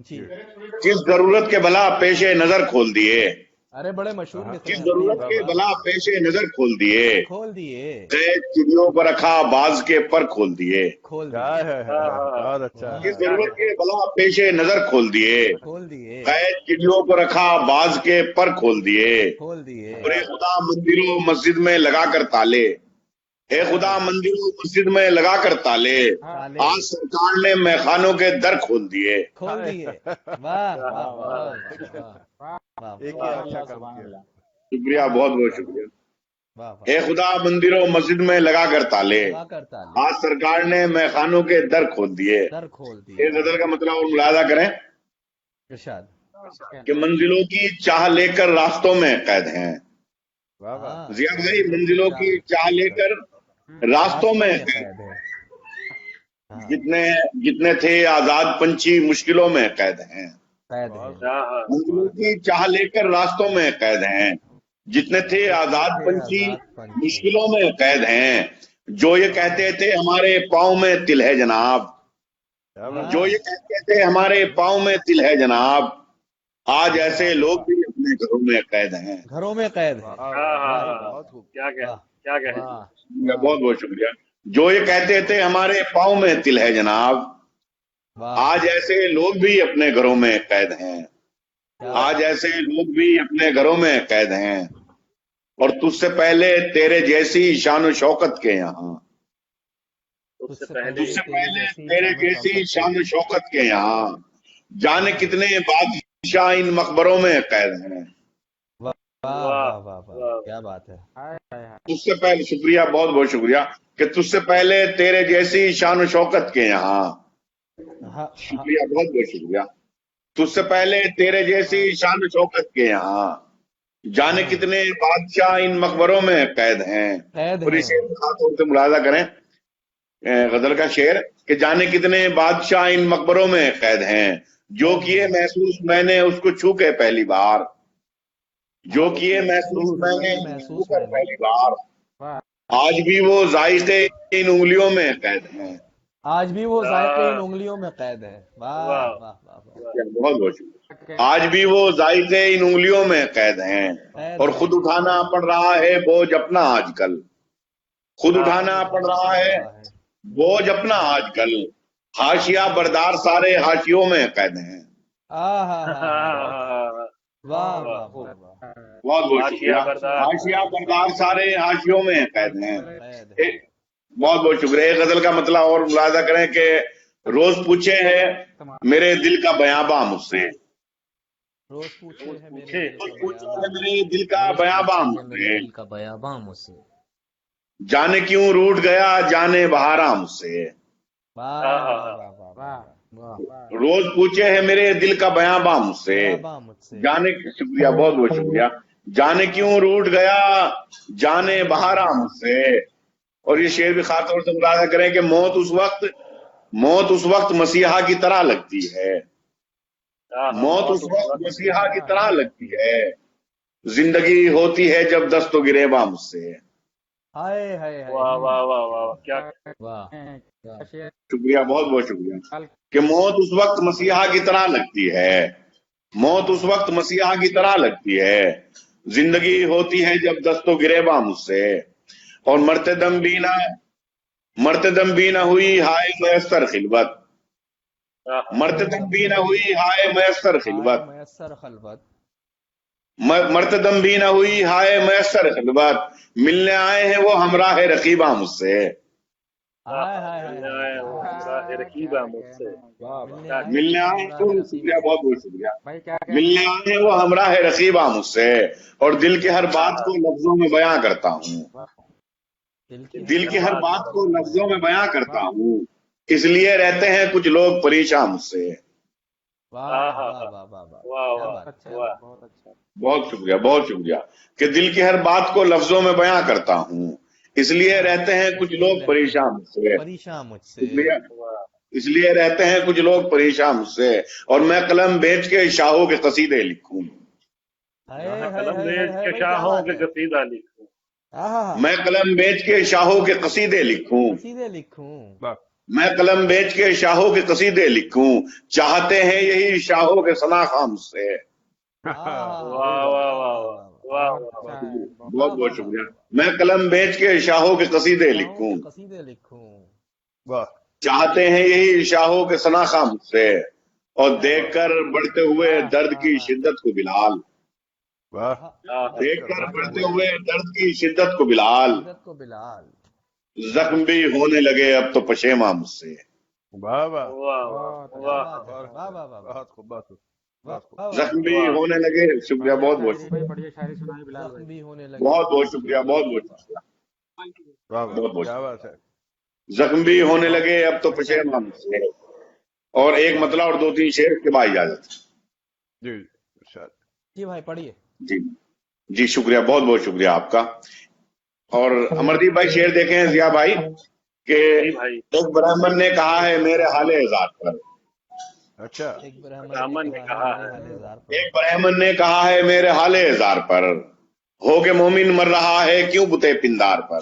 जी। किस जरूरत के भला पेशे नजर खोल दिए। अरे बड़े मशहूर मिसरे किस हैं जरूरत भाई। के भला पेशे नजर खोल दिए। खोल दिए कैद चिड़ियों को रखा बाज के पर खोल दिए। खोल क्या दिए है बहुत अच्छा किस है। जरूरत के भला पेशे नजर खोल दिए। खोल दिए कैद चिड़ियों को रखा बाज के पर खोल दिए। खोल दिए। और खुदा मंदिरों मस्जिद में लगा कर ताले। हे खुदा मंदिरों मस्जिद में लगा कर ताले। ताले आज सरकार ने मैखानों के दर खोल दिए। खोल दिए। वाह वाह वाह वाह एक ही वाह अच्छा काम किया। शुक्रिया, बहुत बहुत शुक्रिया। वाह वाह। हे खुदा मंदिरों मस्जिद में लगा कर ताले। लगा कर ताले आज सरकार ने मैखानों के दर खोल दिए। दर खोल ये दिए। गजल का मतलब और मुलाजा करें इरशाद। कि मंजिलों की चाह लेकर रास्तों में कैद हैं। वाह वाह हाँ जिया भाई, मंजिलों की चाह लेकर रास्तों में कैद। कैद है। हाँ जितने जितने थे आजाद पंछी मुश्किलों में कैद हैं। कैद है। मंजिलों की चाह लेकर रास्तों में कैद हैं। जितने थे आजाद पंछी आजाद पंछी। मुश्किलों में कैद हैं। जो ये कहते थे हमारे पाँव में तिल है जनाब। क्या बात जो ये कहते थे हमारे पाँव में तिल है जनाब। आज वाह, ऐसे वाह, लोग वाह। भी अपने घरों में कैद हैं। घरों में कैद है। वाह, वाह, बहुत खूब। वाह बहुत बहुत शुक्रिया। जो ये कहते थे हमारे पाँव में तिल है जनाब। वाह। आज ऐसे लोग भी अपने घरों में कैद हैं। क्या आज ऐसे लोग भी अपने घरों में कैद हैं। और तुझसे पहले तेरे जैसी शान शौकत के यहाँ। तुझसे तुझसे पहले तेरे जैसी शान शौकत के यहाँ। जाने कितने बादशाह इन मकबरों में कैद हैं। वाह वाह वाह वाह क्या बात है। हाय हाय हाय। तुझसे पहले शुक्रिया, बहुत बहुत शुक्रिया कि तुझसे पहले तेरे जैसी शान शौकत के यहाँ। हाँ, शुक्रिया, बहुत बहुत शुक्रिया। तुझसे पहले तेरे जैसी शान शौकत के यहाँ। जाने कितने बादशाह इन मकबरों में कैद हैं। कैद और है। इसे खासतौर से मुलाजा करें गजल का शेर कि जाने कितने बादशाह इन मकबरों में कैद हैं। जो किए महसूस मैंने उसको छू के पहली बार। जो किए महसूस मैंने महसूस छू कर मैंने। पहली बार। वाह। आज भी वो जायके इन उंगलियों में कैद हैं। آج بھی وہ ذائقے ان انگلیوں میں قید ہے. واہ واہ واہ واہ واہ. بہت بہت شکریہ. آج بھی وہ ذائقے ان انگلیوں میں قید ہیں قید اور ہے. خود اٹھانا پڑ رہا ہے بوجھ اپنا آج کل. خود اٹھانا پڑ رہا ہے بوجھ اپنا آج کل. حاشیہ بردار سارے حاشیوں میں قید ہیں. واہ واہ واہ واہ. بہت بہت حاشیہ شکریہ. بردار. حاشیہ بردار سارے حاشیوں میں قید ہیں. قید ہے. بہت بہت شکریہ. ایک غزل کا مطلب اور ملاحظہ کریں کہ روز پوچھے ہے میرے دل کا بیاباں مجھ سے. روز پوچھے ہے میرے پوچھے. دل کا پوچھے بیاباں. ہے میرے دل کا بیاباں مجھ سے. دل کا بیاباں مجھ سے. جانے کیوں روٹ گیا جانے بہارا مجھ سے. واہ واہ واہ واہ. روز پوچھے ہے میرے دل کا بیاباں مجھ سے. بیاباں مجھ سے. جانے شکریہ بہت بہت شکریہ. جانے کیوں روٹ گیا جانے بہارا مجھ سے. اور یہ شعر بھی خاص طور سے ملاحظہ کریں کہ موت اس وقت مسیحا کی طرح لگتی ہے. موت اس وقت مسیحا کی طرح لگتی ہے. زندگی ہوتی ہے جب دست و گریباں مجھ سے. ہائے ہائے ہائے. واہ واہ واہ واہ. کیا واہ. شکریہ بہت بہت شکریہ. کہ موت اس وقت مسیحا کی طرح لگتی ہے. موت اس وقت مسیحا کی طرح لگتی ہے. زندگی ہوتی ہے جب دست و گریباں مجھ سے. اور مرتے دم بھی نہ ہوئی ہائے میسر خلوت. مرتے دم بھی نہ ہوئی ہائے میسر خلوت. میسر خلوت. مرتے دم بھی نہ ہوئی ہائے میسر خلوت. ملنے آئے ہیں وہ ہمراہ رقیباں مجھ سے. ہائے ہائے ہائے. رقیبہ مجھ سے. ملنے آئے ہیں وہ شکریہ بہت بہت شکریہ. ملنے آئے ہیں وہ ہمراہ رقیباں مجھ سے. اور دل کی ہر بات کو لفظوں میں بیاں کرتا ہوں. دل کی ہر بات کو لفظوں میں بیاں کرتا ہوں. اس لیے رہتے ہیں کچھ لوگ پریشان مجھ سے. بہت شکریہ بہت شکریہ. کہ دل کی ہر بات کو لفظوں میں بیاں کرتا ہوں. اس لیے رہتے ہیں کچھ لوگ پریشان مجھ سے. اس لیے رہتے ہیں کچھ لوگ پریشان مجھ سے. اور میں قلم بیچ کے شاہوں کے قصیدے لکھوں. قلم بیچ کے شاہوں کے قصیدہ لکھوں. میں قلم بیچ کے شاہوں کے قصیدے لکھوں. میں قلم بیچ کے شاہوں کے قصیدے لکھوں. چاہتے ہیں یہی شاہوں کے ثنا خام سے. بہت بہت شکریہ. میں قلم بیچ کے شاہوں کے قصیدے لکھوں. چاہتے ہیں یہی شاہوں کے ثنا خام سے. اور دیکھ کر بڑھتے ہوئے درد کی شدت کو بلال. دیکھ کر بڑھتے ہوئے درد کی شدت کو بلال. زخم بھی ہونے لگے اب تو پشیماں مجھ سے. زخم بھی ہونے لگے. شکریہ بہت بہت شکریہ. بہت بہت شکریہ بہت بہت شکریہ. بہت بہت زخم بھی ہونے لگے اب تو پشیماں مجھ سے. اور ایک مطلب اور دو تین شعر کے بعد اجازت. جی بھائی پڑھیے. جی شکریہ بہت بہت شکریہ آپ کا. اور امردیپ بھائی شعر دیکھیں ضیاء بھائی کہ ایک برہمن نے کہا ہے میرے حال ہزار پر. اچھا. ایک برہمن نے کہا ایک برہمن نے کہا ہے میرے حال ہزار پر. ہو کے مومن مر رہا ہے کیوں بتے پندار پر.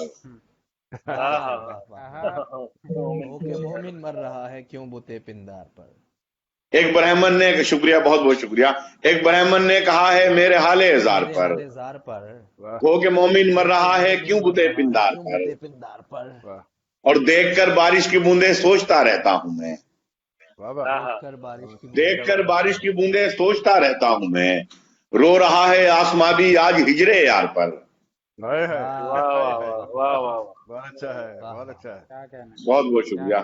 مومن مر رہا ہے کیوں بتے پندار پر. ایک برہمن نے شکریہ بہت بہت شکریہ. ایک برہمن نے کہا ہے میرے حال ہزار پر. ہو کے مومن مر رہا ہے کیوں بتے پندار پر. اور دیکھ کر بارش کی بوندیں سوچتا رہتا ہوں میں. دیکھ کر بارش کی بوندیں سوچتا رہتا ہوں میں. رو رہا ہے آسماں بھی آج ہجرے یار پر. بہت بہت شکریہ.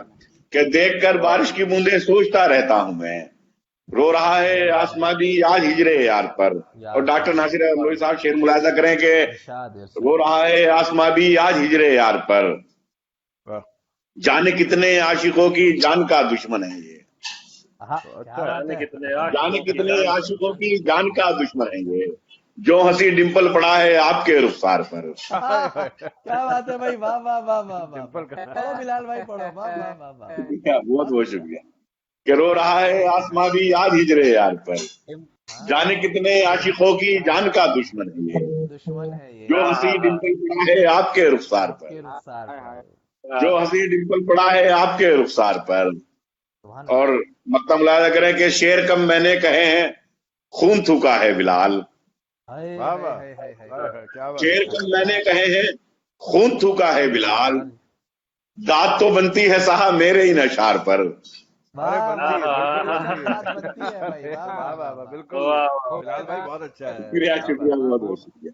کہ دیکھ کر بارش کی بوندیں سوچتا رہتا ہوں میں. رو رہا ہے آسماں بھی آج ہجرے یار پر. اور ڈاکٹر ناصر احمد صاحب شعر ملاحظہ کریں کہ رو رہا ہے آسماں بھی آج ہجرے یار پر. جانے کتنے عاشقوں کی جان کا دشمن ہے یہ. جانے کتنے عاشقوں کی جان کا دشمن ہے یہ. جو ہنسی ڈمپل پڑا ہے آپ کے رخسار پر. کیا بات ہے بھائی. واہ واہ واہ واہ. پڑھو بلال بھائی پڑھو. واہ واہ واہ واہ. بہت بہت شکریہ. کہ رو رہا ہے آسماں بھی آج ہجرے یار پر. جانے کتنے عاشقوں کی جان کا دشمن ہے یہ. دشمن ہے یہ. جو ہنسی ڈمپل پڑا ہے آپ کے رخسار پر. जो हंसी डिम्पल पड़ा है आपके रुखसार पर। सुभान और अल्लाह। मक्ता मुलाजा करें कि शेर कम मैंने कहे हैं, खून थूका है बिलाल। हाय वाह हाय वाह, हाय हाय हाय हाय हाय, क्या बात शेर है। कम मैंने कहे हैं, खून थूका है बिलाल। बिलाल। दाद तो बनती है साहब मेरे ही नशार पर। अरे वाह बनती वाह है, वाह, बिल्कुल बिल्कुल बनती इरशाद बनती है भाई, है। वाह वाह वाह वाह वाह वाह, वाह। बिल्कुल। बिलाल भाई बहुत अच्छा है, शुक्रिया क्या शुक्रिया, बात बहुत बहुत शुक्रिया।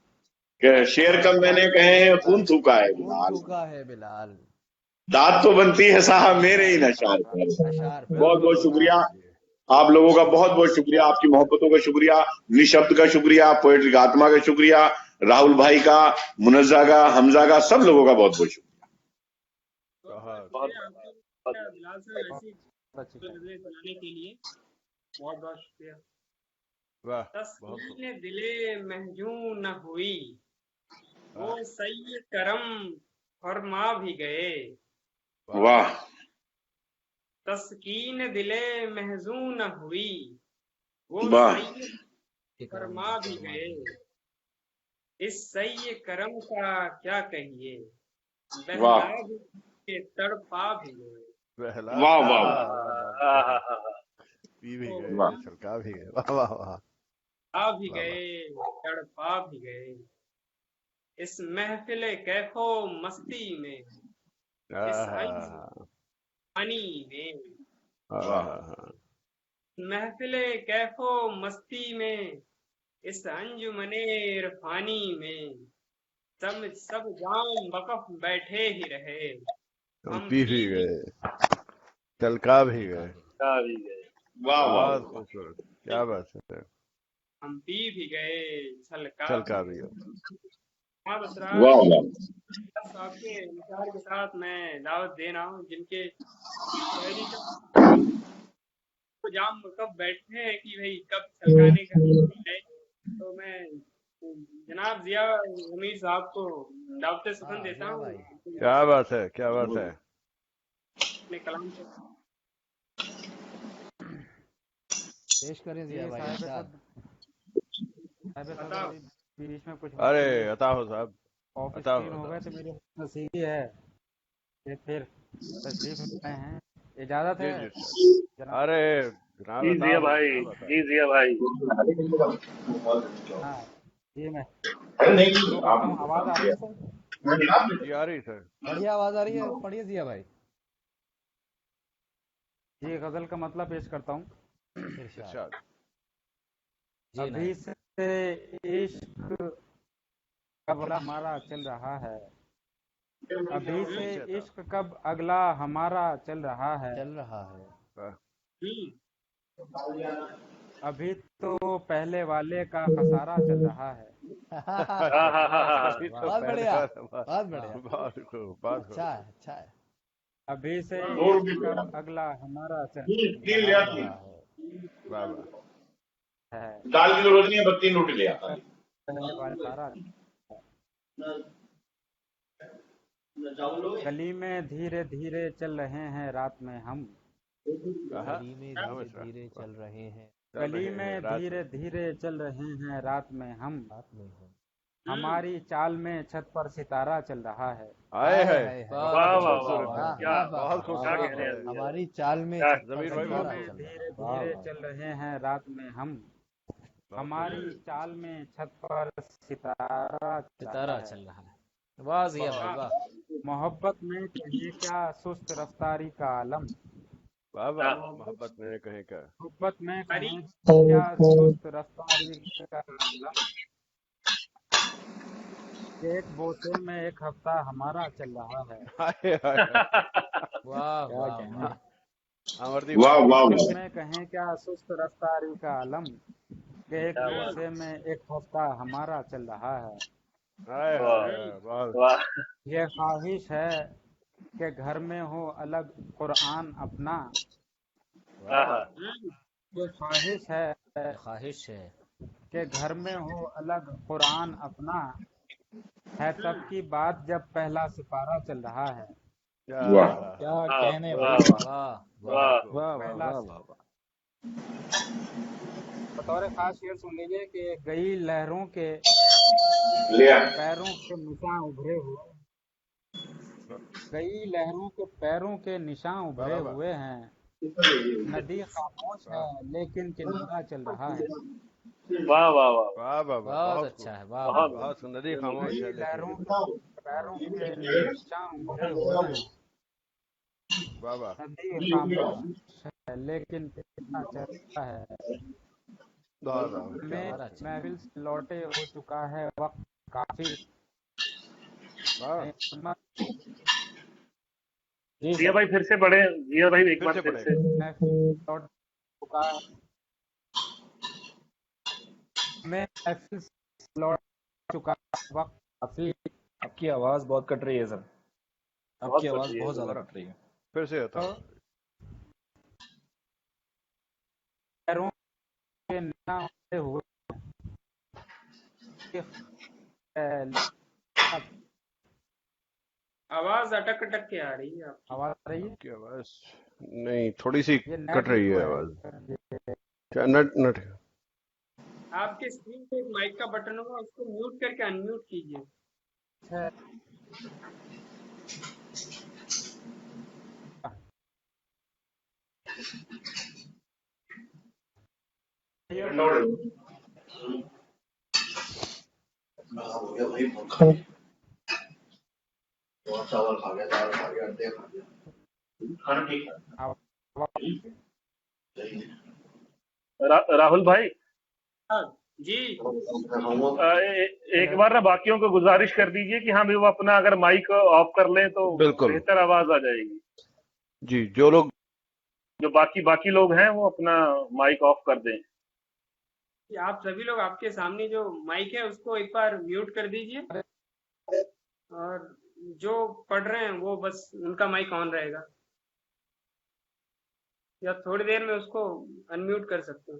कि शेर कम मैंने कहे हैं, खून थूका है खून बिलाल। थूका है बिलाल। दाद तो बनती है साहब मेरे ही नशार पर। नशार पे, बहुत बहुत वाह। शुक्रिया आप लोगों का, बहुत बहुत शुक्रिया, आपकी मोहब्बतों का शुक्रिया, निशब्द का शुक्रिया, पोएट्रिक आत्मा का शुक्रिया, राहुल भाई का, मुनज्जा का, हमजा का, सब लोगों का बहुत बहुत शुक्रिया। तो बहुत शुक्रिया आपका बिलाल साहब, ऐसी अच्छी बात। गजलें सुनाने के लिए बहुत बहुत शुक्रिया। वाह, बहुत तस्कीन दिले महजू न हुई, वो सही करम फरमा भी गए। वाह तस्कीन दिले महजू न हुई, वो वाह सही फरमा भी गए। इस सही करम का क्या कहिए, वाह बहला भी के तड़पा भी गए। बहला, वाह वाह वाह वाह वाह वाह वाह, पी भी गए, वाह छलका भी गए, वाह वाह वाह आ भी वाह वाह। गए, तड़पा भी गए। इस महफिल कैफो मस्ती में, इस आहा, पानी में, आहा, महफिल कैफो मस्ती में, इस अंजुमने इरफानी में, सब जाम वक़फ़ बैठे ही रहे, हम हम पी भी गए, छलका भी गए। वाह वाह बहुत वाह। खूबसूरत, क्या बात है। हम पी भी गए, छलका छलका भी भी गए। गए। हाँ वाह बसराज, वाह बस आपके विचार के साथ मैं दावत दे रहा हूँ, जिनके शायरी का तो जाम कब बैठे हैं कि भाई कब छलकाने का है। तो मैं जनाब जिया अमीर साहब को दावत सुखन देता जिया हूँ भाई, क्या बात है, क्या बात है। अपने कलाम से। पेश करें जिया जी भाई, साहिब इरशाद। बताओ। बीच में कुछ अरे अता हो साहब, ऑफ अता स्क्रीन हो हो अता गए तो मेरी नसीब ही है कि फिर तशरीफ लाए हैं। इजाजत जी है जी सर। जनाब। अरे जनाब जी अता जिया हो, भाई, जनाब अता जी जिया भाई। हाँ जी, मैं नहीं शुरू करता हूँ। आवाज आ रही है सर? हो। जी आ रही सर। बढ़िया आवाज आ रही है, पढ़िए जिया भाई। जी, गजल का मतलब पेश करता हूँ। इरशाद। इरशाद। जी अभी नहीं। से इश्क कब हमारा चल रहा है, अभी से अच्छा था। इश्क कब अगला हमारा चल रहा है, चल रहा है। वाह, अभी तो पहले वाले का खसारा चल रहा है। अभी तो बहुत पहले बढ़िया, वाला बहुत बढ़िया। बहुत खूब, बहुत खूब। अच्छा है, अच्छा है। अभी से दो रुपये इश्क ले कब अगला हमारा चल तीन ले रहा आती रहा है। वाह वाह, है, दाल की जरूरत नहीं है, 32 रोटी ले आता है। पहले वाले सारा। गली में धीरे धीरे चल रहे हैं रात में हम, आहा, गली में हाँ धीरे मिश्रा, धीरे चल रहे हैं चल गली रहे हैं में रात धीरे में। धीरे चल रहे हैं रात में हम, रात में हम। हमारी चाल में छत पर सितारा चल रहा है। आए है, वाह वाह बहुत वाह वाह खूबसूरत वाह, है, वाह क्या वाह बहुत वाह, क्या खूबसूरत कह रहे है। हैं जिया हमारी चाल में क्या- छत पर जमीर भाई गली सितारा बहुत में चल रहा धीरे है। वाह धीरे वाह, चल रहे हैं रात में हम, बहुत हमारी खूबसूरत। चाल में छत पर सितारा चल सितारा रहा है। चल रहा है। वाह जिया भाई, वाह। मोहब्बत में कहीं क्या सुस्त रफ्तारी का आलम, वाह वाह, मोहब्बत में कहीं का। मोहब्बत में कहीं क्या सुस्त रफ्तारी का आलम, एक बोसे में एक हफ्ता हमारा चल रहा है। हाय हाय हाय। वाह क्या वाह कहने। वाह। अमरदीप वाह भाई, वाह मोहब्बत वाह। में कहें क्या सुस्त रफ्तारी का आलम, कि एक क्या बात बोसे में एक हफ्ता हमारा चल रहा है। हाय वाह हाय हाय, बहुत वाह, ये ख्वाहिश है कि घर में हो अलग कुरान अपना, वाह वाह, ये ख्वाहिश है ये ख्वाहिश है। कि घर में हो अलग कुरान अपना, है तब की बात जब पहला सिपारा चल रहा है। क्या वाह क्या वाह कहने वाह भाई। वाह वाह वाह। वाह खूब। वाह वाह पहला वाह वाह वाह। बतौर खास शेर सुन लीजिए कि गई लहरों के ले आ। पैरों के निशान उभरे हुए, कई लहरों के पैरों के निशान वाह उभरे वाह हुए हैं। नदी खामोश है वाह लेकिन किनारा चल रहा है। वाह वाह वाह वाह वाह वाह बहुत बहुत अच्छा खूब है, वाह वाह बहुत वाह। बहुत खूब। नदी खामोश कई है लहरों लेकिन के पैरों के निशान उभरे हुए हैं। वाह वाह नदी खामोश है लेकिन किनारा चल रहा है। वाह वाह क्या में बात बहुत अच्छा। महफिल से लौटे हो चुका है वक्त काफी। वाह जी जिया सर। भाई फिर से पढ़े, जिया भाई एक फिर बार से फिर पढ़े से। महफिल से लौट चुका है। में महफिल से लौट चुका है वक्त काफी। आपकी आवाज बहुत कट रही है सर, बहुत आपकी आवाज पसंद है बहुत ज्यादा दोबारा कट रही है। फिर से होता पैरों के निशान उभरे हुए हैं। आवाज अटक अटक के आ रही है आपकी। आवाज आ रही है? आपकी आवाज नहीं थोड़ी सी ये कट नेट रही इशू है है। आवाज। क्या नट नट आपके स्क्रीन पे एक माइक का बटन होगा, उसको म्यूट करके अनम्यूट कीजिए। राहुल भाई हाँ, जी एक बार ना बाकियों को गुजारिश कर दीजिए कि हाँ भी वो अपना अगर माइक ऑफ कर लें तो बिल्कुल बेहतर आवाज आ जाएगी। जी जो लोग जो बाकी बाकी लोग हैं वो अपना माइक ऑफ कर दें। आप सभी लोग आपके सामने जो माइक है उसको एक बार म्यूट कर दीजिए, और जो पढ़ रहे हैं वो बस उनका माइक ऑन रहेगा, या थोड़ी देर में उसको अनम्यूट कर सकते हैं।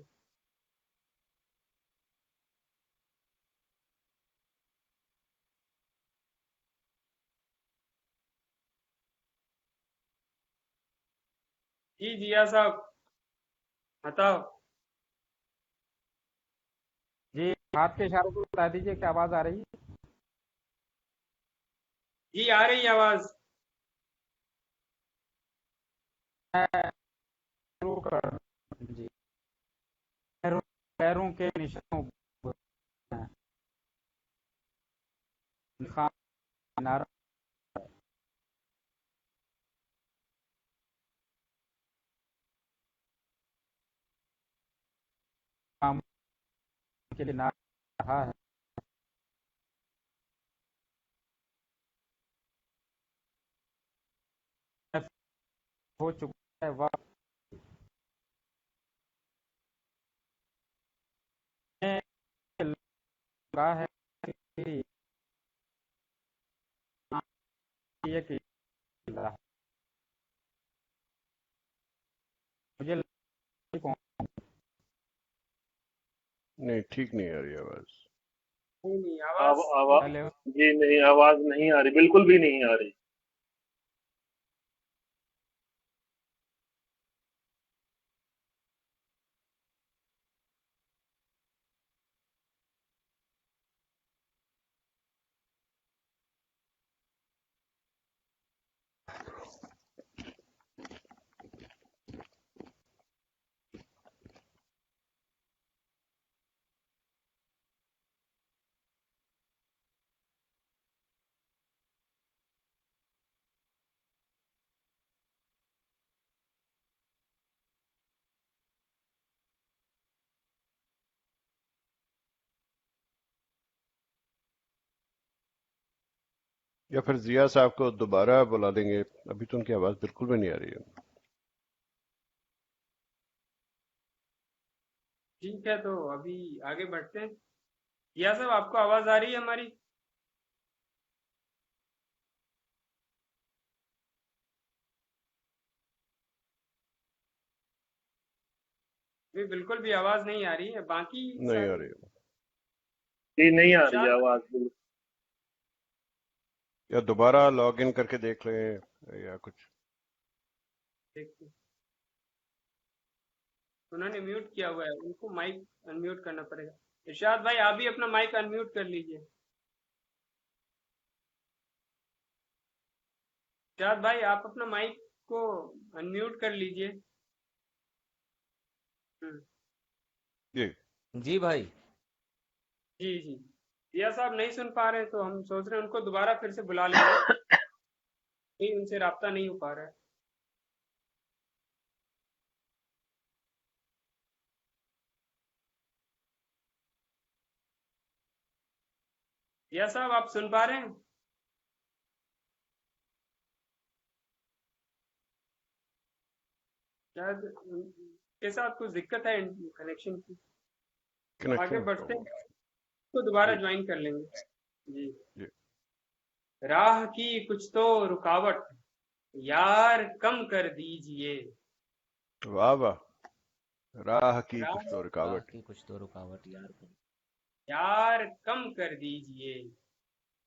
जी जिया साहब बताओ। जी हाथ के इशारे से बता दीजिए कि आवाज आ रही है। जी आ रही है आवाज। शुरू कर जी। पैरों पैरों के निशान उभरे हैं। किनारा काम के किनारा रहा है। हो चुका है वक्त में लगा है कि ये कि मुझे लगता है कौन नहीं ठीक नहीं आ रही आवाज। नहीं आवाज आवाज पहले जी नहीं, आवाज नहीं आ रही, बिल्कुल भी नहीं आ रही। या फिर जिया साहब को दोबारा बुला देंगे, अभी तो उनकी आवाज बिल्कुल भी नहीं आ रही है। ठीक है, तो अभी आगे बढ़ते हैं। जिया साहब आपको आवाज आ रही है हमारी? भी बिल्कुल भी आवाज नहीं आ रही है। बाकी नहीं आ रही है। जी नहीं आ रही है इरशाद आवाज बिल्कुल। या दोबारा लॉग इन करके देख लें या कुछ। देखते हैं। उन्होंने म्यूट किया हुआ है, उनको माइक अनम्यूट करना पड़ेगा। इरशाद भाई आप भी अपना माइक अनम्यूट कर लीजिए। शाद भाई आप अपना माइक को अनम्यूट कर लीजिए। जी जी भाई। जी जी जिया साहब नहीं सुन पा रहे हैं तो हम सोच रहे हैं उनको दोबारा फिर से बुला लेंगे, नहीं उनसे राब्ता नहीं हो पा रहा है। जिया साहब आप सुन पा रहे हैं? शायद उनके साथ कुछ दिक्कत है कनेक्शन की। आगे कनेक्शन बढ़ते हैं, तो दोबारा जी ज्वाइन कर लेंगे। जी। जी राह की कुछ तो रुकावट यार कम कर दीजिए। वाह वाह। राह की राह कुछ तो राह रुकावट की कुछ तो रुकावट यार कम कर दीजिए।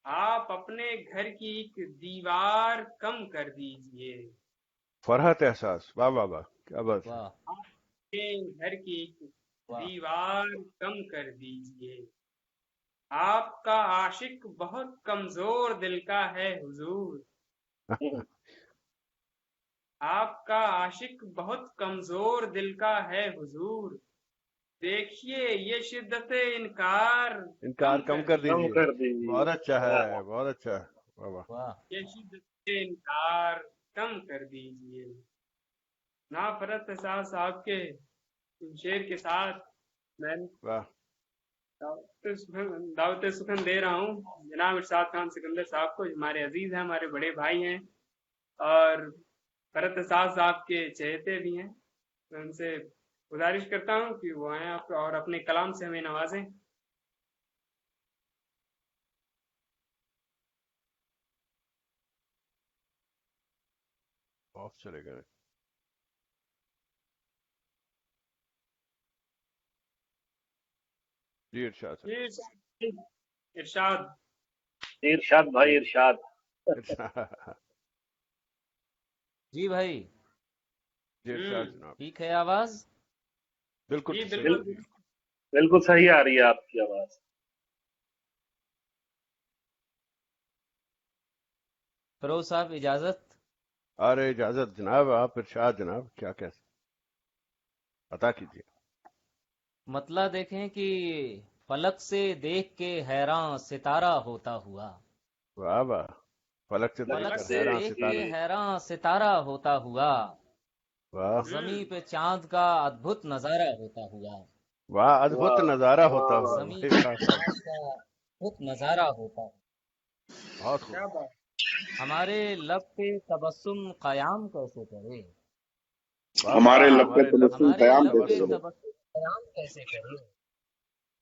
आप अपने घर की एक दीवार कम कर दीजिए। फरहत एहसास। वाह वाह वाह, क्या बात है। वाह अपने घर की एक वाह दीवार कम कर दीजिए। आपका आशिक बहुत कमजोर दिल का है हुजूर। आपका आशिक बहुत कमजोर दिल का है हुजूर। देखिए ये शिद्दत इनकार इनकार कम कर कम दीजिए। कर दीजिए। बहुत अच्छा है, बहुत अच्छा है। वाह वाह। वाह ये शिद्दत इनकार कम कर दीजिए। नाफरत एहसास साहब के शेर के साथ मैं वाह दावत सुखन दे रहा हूँ जनाब इरशाद खान सिकंदर साहब को, हमारे अजीज हैं, हमारे बड़े भाई हैं और फरत एहसास साहब के चहेते भी हैं। मैं उनसे गुजारिश करता हूँ कि वो आए और अपने कलाम से हमें नवाजें। ऑफ चले गए। जी इरशाद जी इरशाद। इरशाद भाई इरशाद। साहब। जी भाई। जी इरशाद जनाब। ठीक है आवाज? बिल्कुल जी सही। बिल्कुल। बिल्कुल सही आ रही है आपकी आवाज। फिरोज साहब इजाजत। अरे इजाजत जनाब, आप इरशाद जनाब, क्या कह अता कीजिए। मतला देखें कि फलक से देख के हैरान सितारा होता हुआ। वाह वाह। फलक से फलक देखकर से हैरान देख के सितारा। हैरान सितारा होता हुआ। वाह जमी पे चांद का अद्भुत नजारा होता हुआ। वाह, अद्भुत नजारा होता हुआ। जमी भाई पे वाह वाह, चांद का अद्भुत नजारा होता हुआ। बहुत खूब। क्या बात। हमारे लब पे तबस्सुम कयाम कैसे करे। वाह हमारे वाह, लब पे हमारे लब तबस्सुम हमारे कयाम लब पे कैसे करे। तबस्सुम कयाम कैसे करे।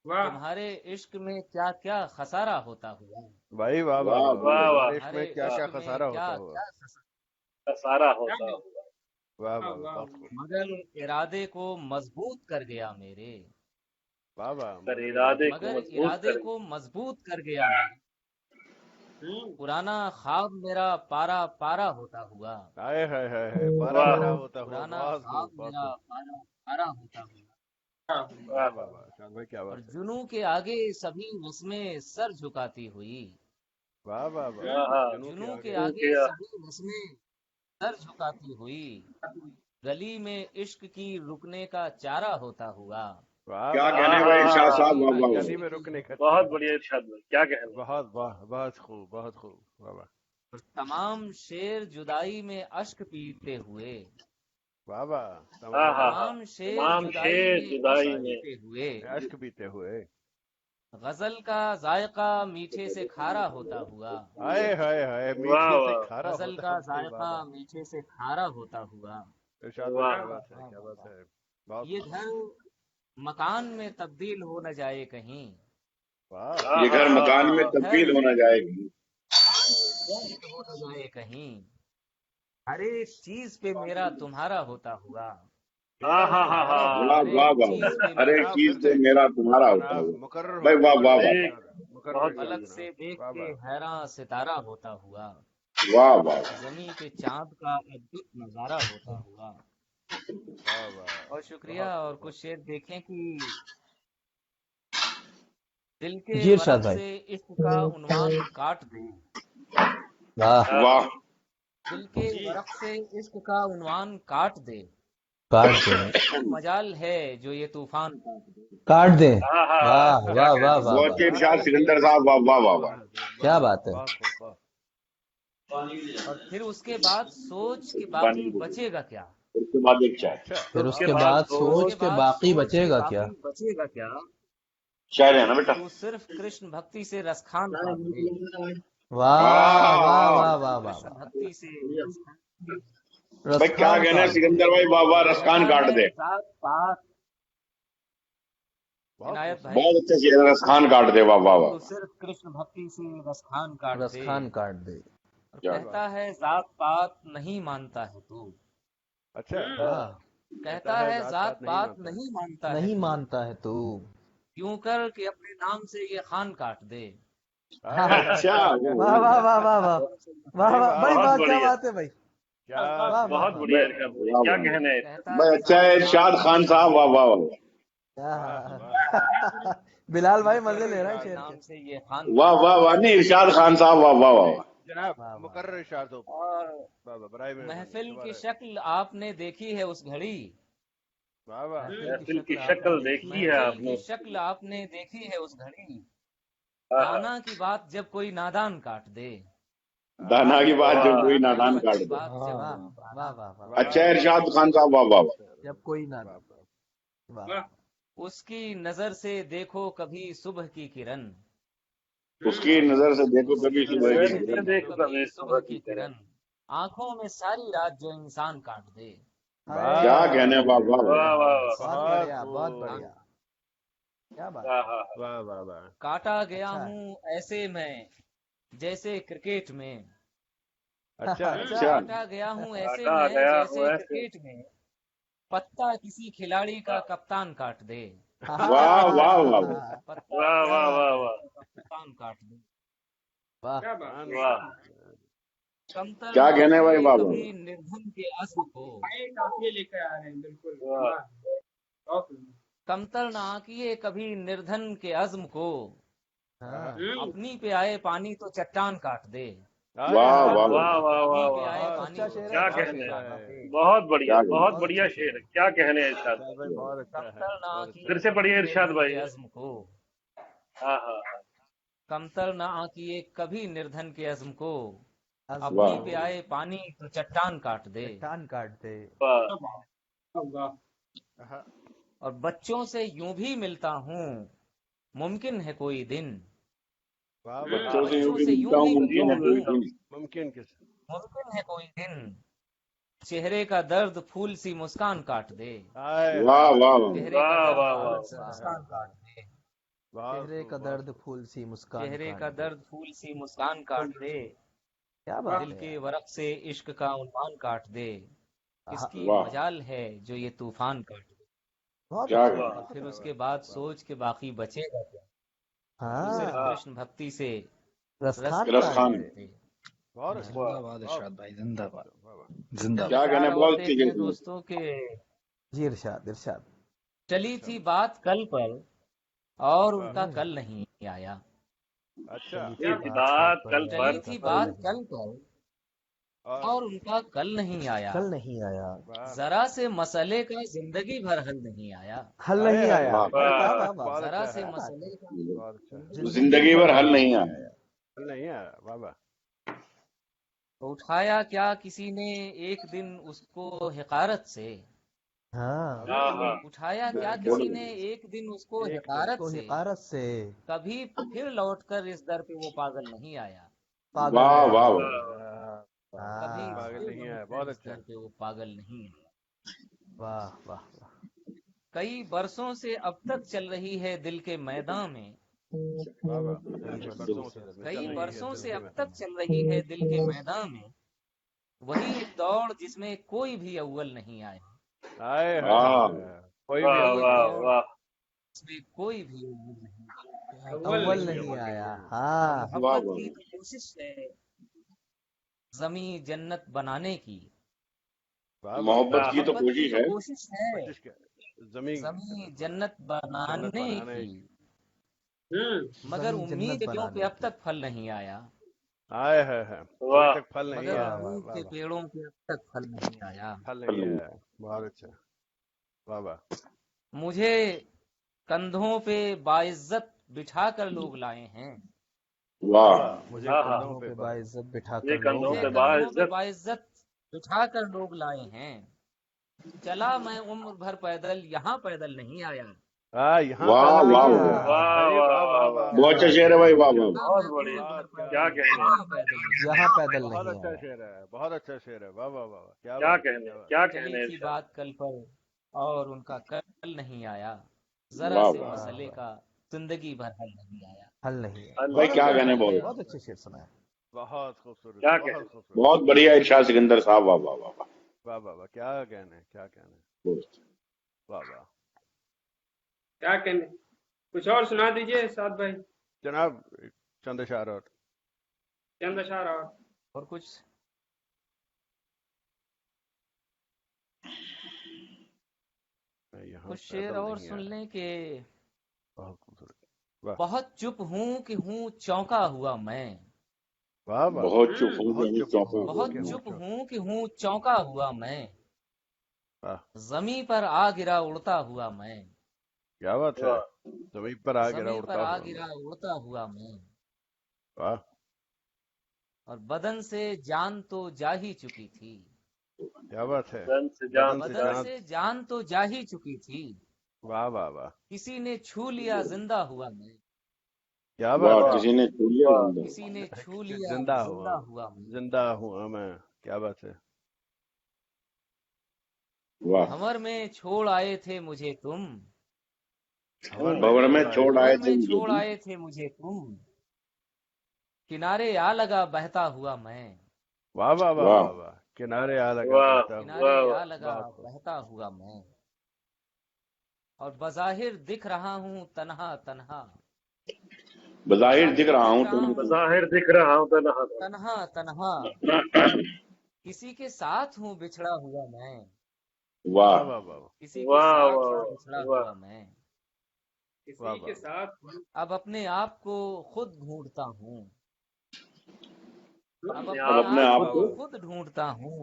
वाह तुम्हारे इश्क में क्या क्या खसारा होता हुआ। भाई वाह वाह वाह वाह। वाह वाह। हमारे इश्क तुम्हारे में क्या क्या इश्क में खसारा क्या होता हुआ। क्या सारा क्या होता बात। हुआ। वाह वाह वाह वाह, वाह बहुत खूब। मगर इरादे को मजबूत कर गया मेरे। वाह वाह, पर मगर इरादे इरादे को मगर मजबूत इरादे करें। को मजबूत कर गया मेरे। पुराना ख्वाब मेरा पारा पारा होता हुआ। हाय हाय हाय हाय, पारा वाह पारा होता हुआ। पुराना बहुत ख्वाब खूब, बहुत मेरा खूब। पारा पारा होता हुआ। वाह वाह वाह, शान भाई क्या और बात है। जुनू के आगे सभी रस्में सर झुकाती हुई। वाह वाह वाह। वाह। जुनू के जुनू के आगे। आगे सभी रस्में सर झुकाती हुई। गली में इश्क की रुकने का चारा होता हुआ। वाह क्या वाह कहने वाह, भाई इरशाद साहब, गली वाह में वाह गली वाह। में रुकने का। बहुत बढ़िया इरशाद भाई, क्या कहना। बहुत वाह, बहुत खूब, बहुत खूब। वाह वाह तमाम शेर जुदाई में अश्क पीते हुए। वाह वाह। हाँ हाँ हाँ। तमाम शेर तमाम जुदाई शेर में जुदाई अश्क में। पीते हुए। अश्क पीते हुए। गजल का जायका मीठे से खारा होता हुआ। हाय हाय हाय, वाह मीठे से वाह। खारा गजल होता का है। भाई वाह जायका वाह। मीठे से खारा होता हुआ। इरशाद भाई वाह क्या वाह बात है, क्या बात है। बहुत ये खूब। घर मकान में तब्दील हो न जाए कहीं। वाह हाँ ये हाँ घर हाँ मकान में हाँ। तब्दील होना जाएगी। हो न जाए कहीं। हर एक चीज पे मेरा तुम्हारा होता हुआ। हाँ मेरा हाँ हाँ तुम्हारा हाँ। वाह होता हर हुआ। वाह एक वाह। चीज पे हर एक मेरा जनाब चीज फिर से से मेरा तुम्हारा होता जनाब, हुआ। मुकर्रर हो भाई जाए, वाह वाह मुकर्रर वाह। एक मुकर्रर बहुत हो जाए फलक जनाब। से देख वाह के वाह हैरान सितारा होता हुआ। वाह वाह। जमी पे चांद का अद्भुत नजारा होता हुआ। वाह वाह। और शुक्रिया। बहुत और खूब, कुछ शेर देखें कि दिल के जी इरशाद वरक भाई। से इश्क का उन्वान काट दे। वाह हाँ वाह। दिल के वरक से इश्क का उन्वान काट दे, काट दे, इसकी मजाल है जो ये तूफान काट दे। काट दे। हाँ हाँ वाह क्या वाह कहने वाह वाह बहुत वाह, इरशाद सिकंदर साहब, वाह वाह वाह वाह। क्या बात है। और फिर उसके बाद सोच के बाकी बचेगा क्या, उसके बाद एक चाय, फिर उसके उसके बाद बाद सोच सोच के बाकी बचेगा क्या। बचेगा क्या, चाय लेना बेटा। तू सिर्फ कृष्ण भक्ति से रसखान काट दे, वाह वाह वाह वाह वाह कृष्ण वाह। भक्ति से भाई क्या रसखान कहना है काट दे। सिकंदर भाई, वाह वाह, रसखान कहता काट है दे। जात पात, इनायत भाई, बहुत अच्छे से रसखान काट दे, वाह वाह तू वाह। सिर्फ कृष्ण भक्ति से रसखान काट दे। रसखान काट दे। और कहता है जात पात नहीं मानता है तू, अच्छा हाँ, कहता है जात पात नहीं मानता है नहीं तू, मानता है तू। यूं कर कि अपने नाम से ये खान काट दे। अच्छा, वाह वाह वाह वाह वाह वाह वाह भाई, बहुत वाह क्या बढ़िया। बात है भाई। क्या वाह वाह बहुत वाह। बढ़िया इरशाद भाई, क्या कहने हैं। कहता भाई है अच्छा है इरशाद खान साहब, वाह वाह वाह। बिलाल भाई मजे ले रहा है शेर नाम के। से ये खान वाह वाह वाह, नहीं इरशाद खान साहब, वाह वाह वाह। जनाब वाह, वाह। मुकर्रर इरशाद हो। और वाह वाह, बराए में महफिल की शक्ल आपने देखी है उस घड़ी, वाह वाह। महफिल की शक्ल देखी है महफिल आपने। की शक्ल आपने देखी है उस घड़ी, हाँ, दाना की बात जब कोई नादान काट दे, दाना की बात जब कोई नादान दाना काट की दे। बात जब वाह कोई वाह वाह वाह। अच्छा है इरशाद खान साहब, वाह वाह वाह। जब कोई ना। वाह। उसकी नजर से देखो कभी सुबह की किरण, उसकी नजर से देखो कभी सुबह की किरण। देखो कभी सुबह की किरण, आंखों में सारी रात जो इंसान काट दे। क्या कहने, वाह वाह वाह। वाह वाह बहुत बढ़िया बहुत बढ़िया। क्या बात। वाह हाँ। वाह वाह वाह। काटा गया अच्छा है। हूँ ऐसे में जैसे क्रिकेट में, अच्छा अच्छा, काटा गया हूँ ऐसे काटा में गया जैसे हूँ ऐसे। क्रिकेट में, पत्ता किसी खिलाड़ी का कप्तान काट दे, वाह वाह वाह वाह। पत्ता वाह वाह वाह वाह कप्तान काट दे। वाह क्या बात है। वाह। कमतर क्या ना कहने भाई, किए वाह वाह। कभी निर्धन के अज़्म को, भाई काफी लेकर आ रहे हैं, बिल्कुल वाह। बहुत कमतर ना किए कभी निर्धन के अज़्म को, हाँ। अपनी पे आए पानी तो चट्टान काट दे। वाह वाह वाह वाह। वाह वाह अपनी पे वाह। आए बहुत पानी अच्छा तो शेर है, क्या बहुत कहने अच्छा हैं। है। बहुत बढ़िया, क्या बहुत बहुत बढ़िया अच्छा शेर है। क्या कहने हैं इरशाद भाई। बहुत अच्छा है। कमतर ना बहुत किए फिर से पढ़िए इरशाद निर्धन भाई। के अज़्म को, हाँ हाँ हाँ। कमतर ना किए कभी निर्धन के अज़्म को, अज़्म अपनी वाह। पे आए पानी तो चट्टान काट दे। चट्टान काट दे। वाह। वाह। और बच्चों से यूं भी मिलता हूँ मुमकिन है कोई दिन, वाह बच्चों से यूं बच्चों भी से मिलता यूं हूँ, भी मुमकिन है कोई दिन। मुमकिन किस मुमकिन है कोई दिन, चेहरे का दर्द फूल सी मुस्कान काट दे। हाय वाह वाह वाह। चेहरे का वाह दर्द वाह फूल वाह। सी मुस्कान काट दे। चेहरे का दर्द फूल सी मुस्कान चेहरे काट का दे। दर्द फूल सी मुस्कान काट दे, क्या बात दिल है के यार। वरक से इश्क का उन्वान काट दे, इसकी वाह। मजाल है जो ये तूफान काट दे। बहुत क्या अच्छा। वाह। और फिर उसके बाद सोच के बाकी बचेगा क्या, तू सिर्फ हाँ, कृष्ण भक्ति से रसखान रसखान। काट दे। बहुत अच्छा। जिंदाबाद इरशाद भाई, जिंदाबाद वाह वाह। जिंदाबाद। क्या कहने, विचार और बहुत देते अच्छी हैं चीज। दोस्तों के, जी इरशाद इरशाद। चली थी बात कल पर और उनका कल नहीं आया, अच्छा ये बात कल चली पर थी बात कल पर और और उनका कल नहीं आया, कल नहीं आया, वाह जरा से मसले का जिंदगी भर हल नहीं आया, हल नहीं हाय, आया। वाह। वाह वाह वाह। बहुत जरा अच्छा से है। मसले का बहुत अच्छा जिंदगी भर हल नहीं आया। नहीं है। वाह वाह। उठाया क्या किसी ने एक दिन उसको हिकारत से, हाँ, हाँ हाँ। उठाया क्या किसी ने एक दिन उसको हिकारत को से, हिकारत से कभी फिर लौटकर इस दर पे वो पागल नहीं आया, पागल वाह नहीं वाह आया। वाह। कभी हाँ, पागल फिर नहीं है। लौटकर बहुत इस अच्छा दर पे वो पागल नहीं आया। वाह वाह वाह। कई बरसों से अब तक चल रही है दिल के मैदान में, वाह वाह। बरसों से कई चल रही है बरसों दिल से के अब में। तक चल रही है दिल के मैदान में, वही एक दौड़ जिसमें कोई भी अव्वल नहीं आया, हाय हाय वाह। हाय। कोई वाह भी वाह वाह। जिसमें कोई भी अव्वल नहीं आया। अव्वल नहीं आया। हाँ, वाह मोहब्बत वाह। की तो कोशिश है जमी जन्नत बनाने की, मोहब्बत की तो मोहब्बत की कोशिश तो है। कोशिश है कोशिश क्या जमीन जमी जन्नत जन्नत बनाने बनाने की, मगर जमी जन्नत उम्मीद क्यों पे बनाने अब तक फल नहीं आया, आए है वाह अभी तक फल नहीं मगर आया। रूह वाह के वाह, पेड़ों पे अब तक फल नहीं आया। फल नहीं आया। बहुत अच्छा, वाह वाह। मुझे कंधों पे बाइज्जत बिठा कर लोग लाए हैं। वाह मुझे हाँ हाँ कंधों कंधों पे पे बा- बाइज्जत ये बिठाकर कंधों लोग मुझे पे लाए हैं। कंधों पे बाइज्जत बाइज्जत बिठा कर लोग लाए हैं। चला मैं उम्र भर पैदल, यहाँ पैदल नहीं आया। यहाँ वाह पैदल वाह नहीं वाह, आया। वाह अरे वाह वाह वाह वाह वाह, वाह, बहुत क्या अच्छा बात शेर है, है भाई, क्या वाह बात वाह है। वाह। चला बहुत मैं बढ़िया। उम्र भर क्या पैदल, कहने यहाँ पैदल नहीं यहाँ आया। पैदल बहुत नहीं अच्छा आया। शेर है, बहुत अच्छा शेर है। वाह वाह वाह वाह, क्या क्या बात है, कहने क्या बात क्या चली कहने थी इरशाद। बात कल पर और उनका कल नहीं आया। जरा वाह से वाह वाह मसले वाह, का जिंदगी भर हल नहीं आया। हल नहीं आया। हल भाई बहुत नहीं क्या अच्छे आया। कहने शेर सुनाए, बोल, बहुत अच्छे शेर सुनाए। बहुत खूबसूरत, क्या बहुत कहने। खूबसूरत। बहुत बढ़िया इरशाद सिकंदर साहब, वाह वाह वाह वाह। वाह वाह वाह, क्या कहने, क्या कहने। बहुत। वाह वाह क्या कहने, कुछ और सुना दीजिए साद भाई, जनाब, चंद अशार और चंद अशार और। और कुछ मैं यहाँ कुछ शेर पैदल और नहीं सुन आया। लें कि बहुत खूबसूरत, वाह बहुत चुप हूं कि हूं चौंका हुआ मैं। वाह वाह, बहुत चुप हूँ बहुत कि चुप चौंका हूँ हुआ बहुत कि हूँ। हूँ चुप चौंका। हूं कि हूं चौंका हुआ मैं। वाह, जमी पर आ गिरा उड़ता हुआ मैं। क्या बात है। वाह जमीन पर आ गिरा जमी उड़ता पर आ हुआ मैं। गिरा उड़ता हुआ मैं। वाह, और बदन से जान तो जा ही चुकी थी। क्या बात है। बदन से जान बदन से बदन जान, से जान तो जा ही चुकी थी। वाह वाह वाह, किसी ने छू लिया जिंदा हुआ मैं। क्या वाह, बात है। किसी ने छू लिया वाह जिंदा। किसी ने छू कि लिया जिंदा जिंदा हुआ, हुआ मैं। जिंदा हुआ मैं, क्या बात है। वाह, भंवर में छोड़ आए थे मुझे तुम। भंवर में छोड़ आए छोड़ थे। आए भंवर थे में मुझे छोड़ तुम। आए थे मुझे तुम। किनारे आ लगा बहता हुआ मैं। वाह वाह वाह वाह वाह वाह, किनारे आ लगा वाह बहता हुआ। किनारे वाह आ वाह, लगा बहुत खूब। बहता हुआ मैं। और बज़ाहिर दिख रहा हूँ तन्हा तन्हा। बज़ाहिर दिख बज़ाहिर रहा दिख हूँ रहा तुम्हें हूँ बज़ाहिर दिख रहा हूँ तो नहा था। तन्हा तन्हा। किसी के साथ हूँ बिछड़ा हुआ मैं। वाह वाह वाह वाह वाह, किसी के वाह साथ वाह हूँ बिछड़ा वाह, हुआ मैं। वाह किसी के वाह, साथ अब अपने आप को खुद ढूंढता हूँ। अब अपने अपने अब आप अपने को आप आप को वाह को। वाह, खुद ढूंढता हूँ।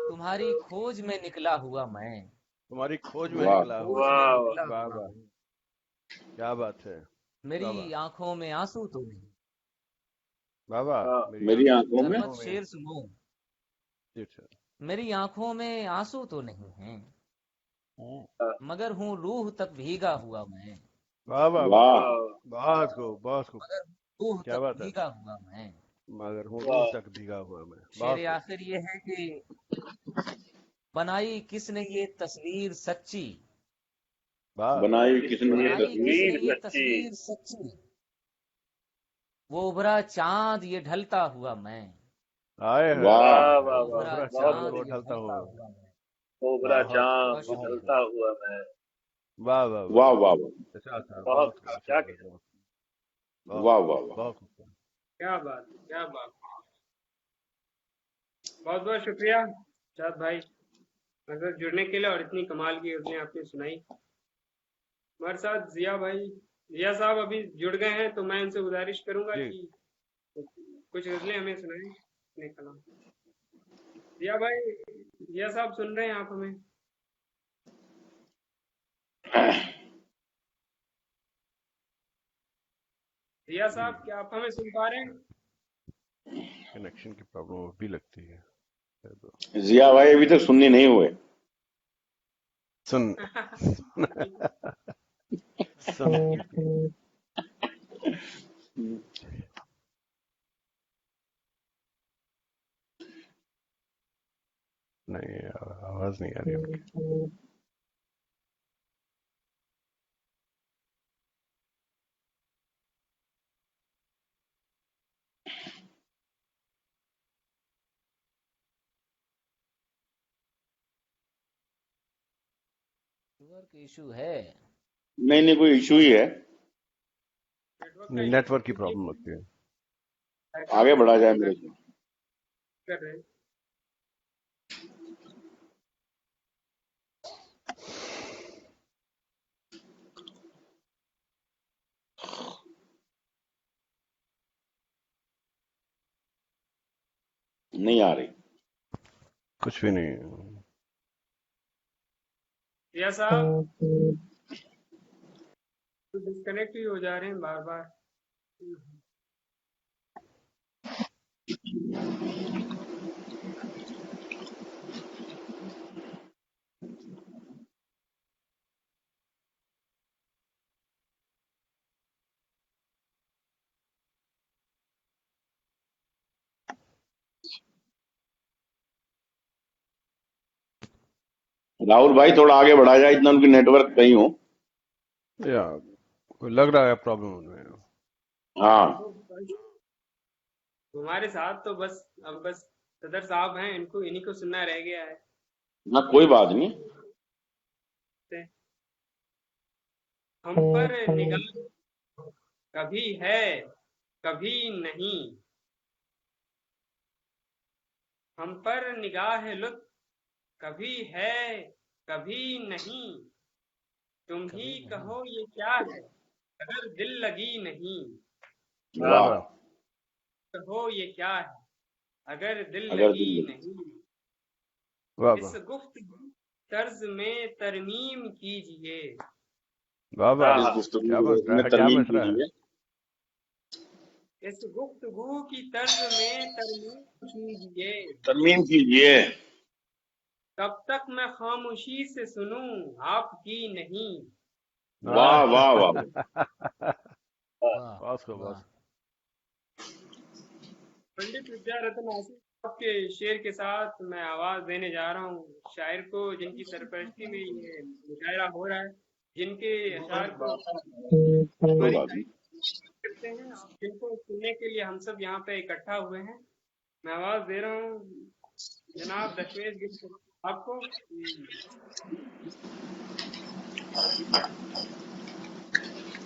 तुम्हारी खोज में निकला हुआ मैं। तुम्हारी खोज में वाह निकला हुआ खोज में मैं। वाह निकला वाह हुआ वाह, हूँ। क्या बात है। वाह मेरी वाह आंखों में आंसू तो नहीं। वाह वाह, वाह, मेरी मेरी आंखों में। सरमत आंखों में। शेर सुनो। जी सर। मेरी आंखों में आंसू तो नहीं हैं, वाह मगर हूँ रूह तक भीगा हुआ मैं। वाह वाह वाह, वाह वाह बहुत खूब, बहुत खूब। मगर रूह क्या तक बात है। भीगा हुआ मैं। मगर हूँ रूह वाह, तक भीगा हुआ मैं। शेर बहुत खूब। आखिर ये है कि बनाई किसने ये तस्वीर सच्ची। वाह, बनाई किसने ये बनाई तस्वीर। किसने तस्वीर ये सच्ची। तस्वीर सच्ची। वो उभरा चांद ये ढलता हुआ मैं। आए है वाह वाह वाह वो वाह, उभरा उभरा बहुत चांद चांद वो बढ़िया। ये ढलता ढलता हुआ। हुआ मैं। उभरा बहुत खूब, बहुत चांद बहुत शुक्रिया। ढलता खूब। हुआ मैं। वाह वाह वाह वाह वाह, वाह वाह अच्छा था, बहुत बहुत खूब, अच्छा क्या था, कहने। बहुत बहुत वाह खूब, वाह वाह। बहुत खूब। क्या बात, क्या बात। बहुत बहुत शुक्रिया शाद भाई, मतलब जुड़ने के लिए और इतनी कमाल की गजलें आपने सुनाई। हमारे साथ जिया भाई, जिया साहब अभी जुड़ गए हैं, तो मैं उनसे गुजारिश करूंगा जी कि कुछ गजलें हमें सुनाएं अपने कलाम। जिया भाई, जिया साहब सुन रहे हैं आप हमें? जिया जी, साहब, क्या आप हमें सुन पा रहे हैं? कनेक्शन की प्रॉब्लम भी लगती है। जिया भाई अभी तक सुननी नहीं हुए। सुन सुन लीजिए। नहीं, आवाज नहीं आ रही उनकी। नेटवर्क इशू है। नहीं नहीं, कोई इशू ही है। नेटवर्क का नेटवर्क की इशू प्रॉब्लम लगती है। आगे बढ़ा जाए मेरे को। कर रहे हैं। नहीं आ रही। कुछ भी नहीं। रिया साहब तो डिस्कनेक्ट ही हो जा रहे हैं बार बार। राहुल भाई थोड़ा आगे बढ़ा जाए, इतना उनकी नेटवर्क कहीं हो। या लग रहा है प्रॉब्लम उनमें। हाँ हमारे साथ तो बस अब बस सदर साहब हैं, इनको इन्हीं को सुनना रह गया है। ना कोई बात नहीं। हम पर निगाह कभी है कभी नहीं, हम पर निगाह लुत्फ कभी है कभी नहीं, तुम ही कहो ये क्या है अगर दिल लगी नहीं, वाह कहो ये क्या है अगर दिल अगर लगी दिल लगी। नहीं। वाह इस वाह गुफ्तगू तर्ज में तरमीम कीजिए, वाह वाह, इस गुफ्तगू क्या को बस रहा इसमें है, क्या तरमीम बस रहा है। कीजिए। इस गुफ्तगू की तर्ज में तरमीम कीजिए, तरमीम कीजिए। तब तक मैं खामोशी से सुनूं आपकी नहीं। वाह वाह वाह वाह बॉस को वाह। बॉस। पंडित विद्यारत्न आसिफ आपके शेर के साथ मैं आवाज देने जा रहा हूँ, शायर को जिनकी सरपरस्ती में ये मुशायरा हो रहा है, जिनके अशार को कोई हमारी बात नहीं। करते हैं, जिनको सुनने के लिए हम सब यहाँ पे इकट्ठा हुए हैं। मैं आवाज दे रहा हूँ जनाब दशमेश गिल आपको।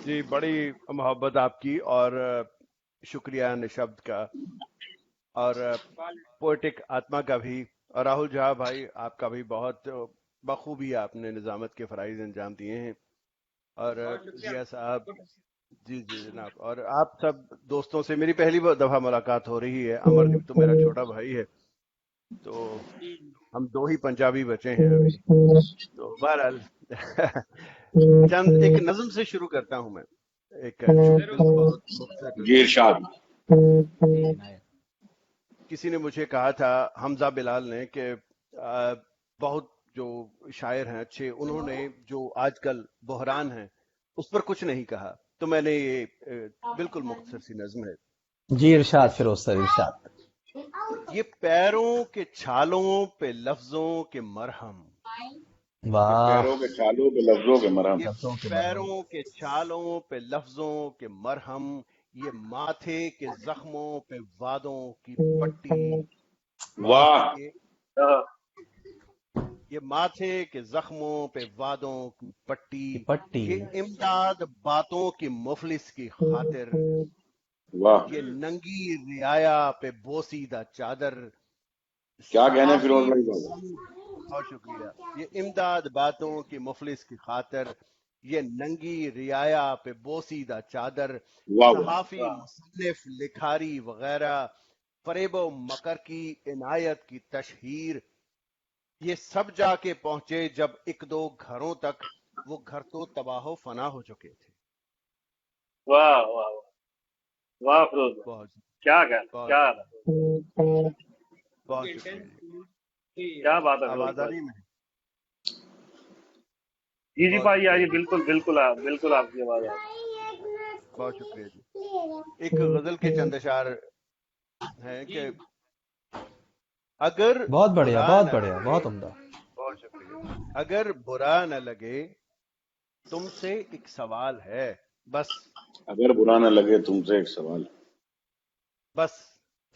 जी बड़ी मोहब्बत आपकी, और शुक्रिया निशब्द का, और पोएटिक आत्मा का भी, और राहुल झा भाई आपका भी बहुत बखूबी आपने निजामत के फराइज अंजाम दिए हैं। और जिया साहब जी जी जनाब, और आप सब दोस्तों से मेरी पहली दफा मुलाकात हो रही है। अमरदीप तो मेरा छोटा भाई है, तो हम दो ही पंजाबी बचे हैं अभी। तो बहरहाल चंद एक नज्म से शुरू करता हूं मैं, एक बहुत मुख्तसर जी इरशाद। किसी ने मुझे कहा था, हमजा बिलाल ने, कि बहुत जो शायर हैं अच्छे, उन्होंने जो आजकल बहरान है उस पर कुछ नहीं कहा, तो मैंने ये बिल्कुल मुख्तसर सी नज्म है। जी इरशाद फिरोज सर, इरशाद। ये पैरों के छालों पे लफ्जों के मरहम, वाह। पैरों के छालों पे लफ्जों के मरहम, ये पैरों के छालों पे लफ्जों के मरहम, ये माथे के जख्मों पे वादों की पट्टी। वाह ये माथे के जख्मों पे वादों की पट्टी, पट्टी। ये इमदाद बातों की मुफलिस की खातिर, वाह। ये नंगी रियाया पे बोसीदा चादर। क्या कहने फिरोज भाई सहाफी, साहब। बहुत शुक्रिया। ये इमदाद बातों की मुफलिस की खातिर, ये नंगी रियाया पे बोसीदा चादर। वाह सहाफी, मुसन्निफ, लिखारी वगैरह, फरेबो मकर की इनायत की तशहीर, ये सब जाके पहुंचे जब एक दो घरों तक, वो घर तो तबाह फना हो चुके थे। वाह वाह वाह फिरोज भाई, बहुत क्या कहना, क्या बहुत शुक्रिया जी। क्या बात है फिरोज आवाज आ भाई। रही है मेरी? जी जी बहुत भाई शुक्रिया आइए, जी, बिल्कुल बिल्कुल बिल्कुल आपकी आवाज आ रही है। बहुत शुक्रिया जी। एक गजल के चंद अशार हैं कि अगर बहुत बढ़िया, बुरा बहुत न बढ़िया, लगे, बहुत उम्दा। बहुत शुक्रिया। अगर बुरा न लगे तुमसे एक सवाल है, बस अगर बुरा न लगे तुमसे एक सवाल, बस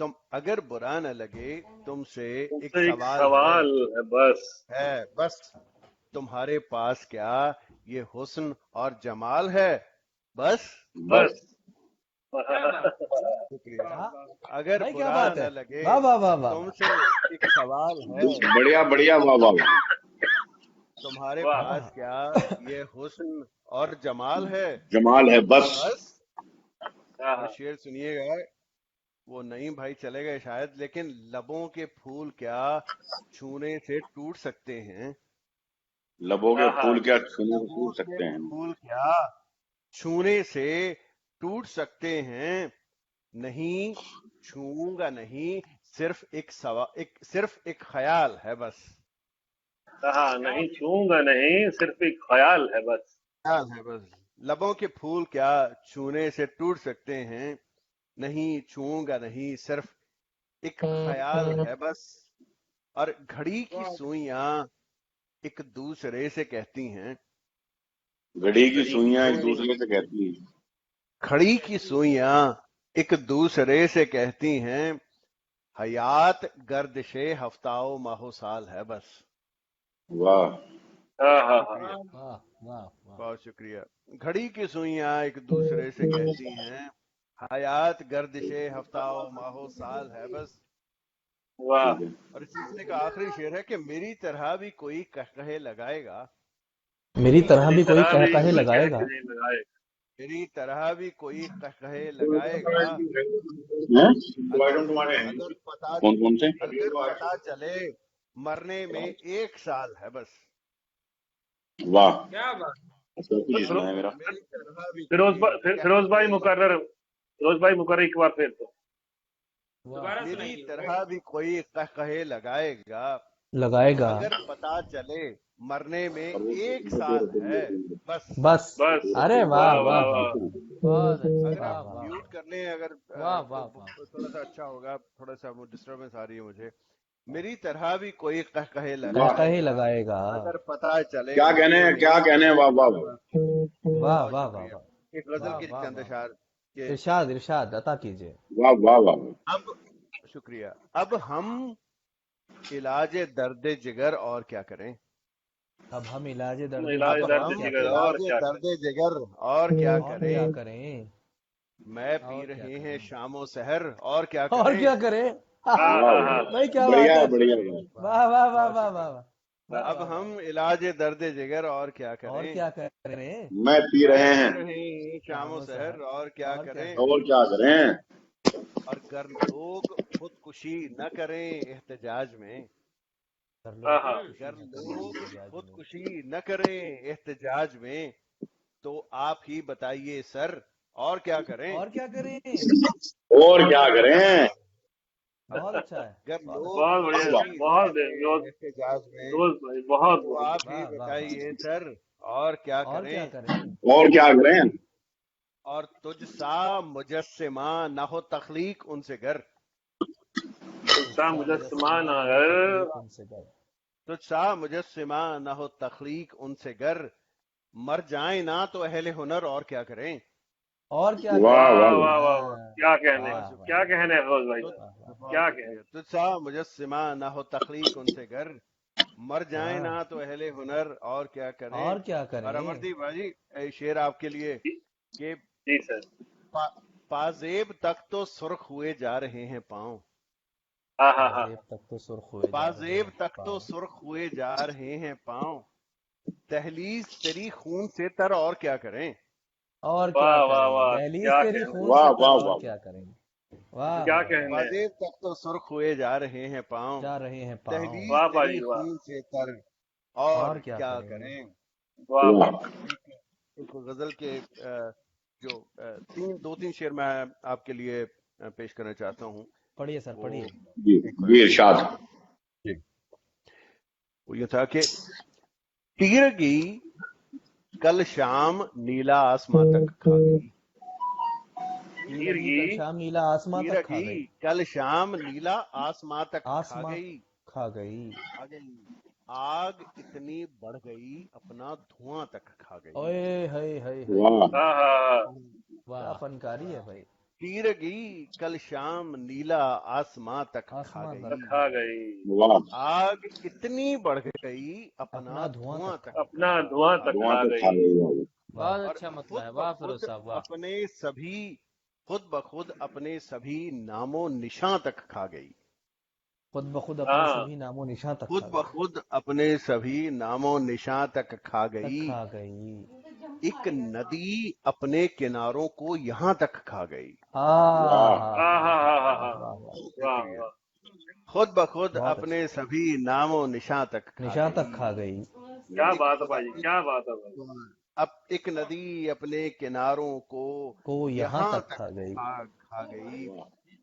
तुम, अगर बुरा न लगे तुमसे एक तुमसे एक सवाल सवाल है, बस है बस, तुम्हारे पास क्या ये हुस्न और जमाल है, बस बस। शुक्रिया। अगर भाई क्या बुरा बात न है, लगे वाह वाह वाह वाह। तुमसे एक सवाल है, बढ़िया बढ़िया, वाह वाह वाह। तुम्हारे वाह। पास क्या ये हुस्न और जमाल है, जमाल है बस। बस। और शेर सुनिएगा, वो नईम भाई चले गए शायद, लेकिन लबों के फूल क्या छूने से टूट सकते हैं? लबों के हाँ फूल क्या छूने से लबों टूट के सकते हैं? फूल क्या छूने से टूट सकते हैं? नहीं छूऊंगा नहीं, सिर्फ एक ख्याल है बस। हाँ, नहीं छूऊंगा नहीं, सिर्फ एक ख्याल है बस। ख्याल है बस। लबों के फूल क्या छूने से टूट सकते हैं? नहीं छूऊंगा नहीं, सिर्फ एक ख्याल है बस। और घड़ी की सुइयां एक दूसरे से कहती हैं, घड़ी की सुइयां एक दूसरे से कहती हैं, घड़ी की सुइयां एक दूसरे से कहती हैं, हयात गर्दिशे हफ्ताओ माहो साल है बस। वाह हाँ हाँ हाँ। शुक्रिया, वाह वाह वाह। बहुत शुक्रिया। घड़ी की सुइयां एक दूसरे से कहती हैं, हयात गर्दिशे हफ्ताओ माहो साल है बस। वाह। ठीक है। और इस सिलसिले का आखिरी शेर है कि मेरी तरह भी कोई कहकहे लगाएगा, मेरी तरह मेरी भी कोई तरह भी कहकहे कोई लगाएगा, कहकहे लगाएगा, मेरी तरह भी कोई कहकहे लगाएगा। हैं? अगर पता कौन कौन से? अगर पता चले मरने में 1 साल है बस। वाह, क्या बात। सुना है मेरा। मेरी तरह भी फिरोज कोई फिरोज भाई मुकर्रर, फिरोज भाई मुकर्रर एक बार फिर तो। दोबारा मेरी सुनाइए। तरह भी कोई कहकहे लगाएगा, लगाएगा अगर पता चले मरने में 1 साल है बस। बस। बस। अरे वाह वाह वाह वाह वाह, वाह। बहुत अच्छा, अगर वाह आप वाह म्यूट कर लें, अगर वाह तो वाह वाह। थोड़ा सा अच्छा होगा। थोड़ा सा डिस्टर्बेंस आ रही है मुझे। मेरी तरह भी कोई कहकहे कहकहे लगाएगा, लगाएगा। अगर पता चले क्या कहने हैं, क्या कहने हैं? वाह वाह वाह। वाह बहुत वाह वाह शुक्रिया। वाह। एक गजल वाह के वाह चंद वाह। अशार के इरशाद इरशाद अता कीजिए। वाह वाह वाह। अब शुक्रिया। अब हम इलाज दर्द जिगर और क्या करें? अब हम इलाज दर्द इलाज अब जिगर दर्द और हम क्या जिगर करें? और इलाज क्या दर्द करें? जिगर और क्या और क्या करें? करें? मैं पी और क्या रहे हैं करें? शामो सहर और क्या और करें? क्या करें? हाँ वाह हाँ वाह, हाँ। भाई क्या बात बढ़िया है। है, बढ़िया है। वाह वाह वाह बहुत वाह वाह शुक्रिया। वाह। अब हम इलाज दर्द जिगर और क्या और करें? क्या करें? मैं पी रहे मैं हैं पी रहे हैं शामो शामो सहर सहर और क्या और क्या करें? और क्या करें? और गर लोग खुदकुशी न करें एहतजाज में, कर हाँ लो हाँ। खुदकुशी अगर न करें लोग एहतजाज में। खुदकुशी न करें एहतजाज में, तो आप ही बताइए सर और क्या करें? और क्या करें? और क्या करें? बहुत अच्छा है, अगर बहुत लोग बहुत बढ़िया, खुदकुशी न बहुत करें एहतजाज में, फिरोज भाई, बहुत तो बहुत। आप ही वाह वाह वाह। बताइए सर और क्या और क्या करें? करें? और क्या करें? और तुझ सा मुजस्सिमा न हो तख्लीक उनसे गर, तुझसा मुजस्समा न अगर, तकलीफ उनसे गर। तुझ सा मुजस्सिमा न हो तख्लीक उनसे गर, मर जाए ना तो अहले हुनर और क्या करें? और क्या वाह करें? वाह वाह वाह वाह वाह। हाँ, क्या कहने, वाह वाह क्या कहने फिरोज भाई, तुझ वाह वाह। बहुत क्या शुक्रिया। कहने। तुझ सा मुजस्सिमा न हो तख्लीक उनसे गर, मर जाए हाँ, ना तो अहले हुनर और क्या करें? और क्या और करें? अमरदीप भाई शेर आपके लिए कि जी सर। पा, पाजेब तक तो सुर्ख हुए जा रहे हैं पाँव, हाँ हाँ हाँ। पाजेब तक तो सुर्ख हुए जा रहे पाजेब हैं तक तो पाँव। सुर्ख हुए जा रहे हैं पाँव, दहलीज तेरी खून से तर और क्या करें? और क्या वाह वाह करें? वाह। दहलीज क्या तेरी कहने, खून वाह से तर वाह और वाह। क्या करें? वाह क्या वाह कहने। पाजेब तक तो सुर्ख हुए जा रहे हैं पाँव, जा रहे हैं पाँव। दहलीज वाह तेरी भाई वाह। खून से तर और और क्या क्या करें? करें? वाह वाह। वाह। एक गजल के जो दो तीन शेर मैं आपके लिए पेश करना चाहता हूँ। पढ़िए सर, वो पढ़िए। जी इरशाद। वो ये था कि टीरगी कल शाम नीला आसमां तक खा गई, टीरगी कल शाम नीला आसमां तक खा टीरगी गई, कल शाम नीला आसमां तक खा आसमां गई, खा गई। आग इतनी बढ़ गई अपना धुआं तक खा गई। ओए हाय हाय हाय, वाह हाँ हाँ हाँ। क्या वाह फनकारी है भाई। टीरगी कल शाम नीला आसमां तक खा आसमां तक गई, खा गई, वाह। आग इतनी बढ़ गई अपना अपना धुआं धुआं तक तक खा अपना धुआं तक धुआं खा तो खा गई। गई। वाह। बहुत और अच्छा मतला है, खुद वाह ब फिरोज खुद साहब वाह। खुद ब खुद अपने सभी नामो निशां तक खा गई, खुद ब खुद अपने हाँ सभी नामो निशां तक खुद खा ब गई, खुद अपने सभी नामो निशां तक खा तक गई, खा गई। एक नदी अपने किनारों को यहाँ तक खा गई। वाह खुद बखुद बहुत अपने सभी नामों निशां तक खा निशान तक गई। खा गई। क्या बात है भाई, क्या बात है भाई। अब एक नदी अपने किनारों को यहाँ यहाँ तक खा गई। खा गई।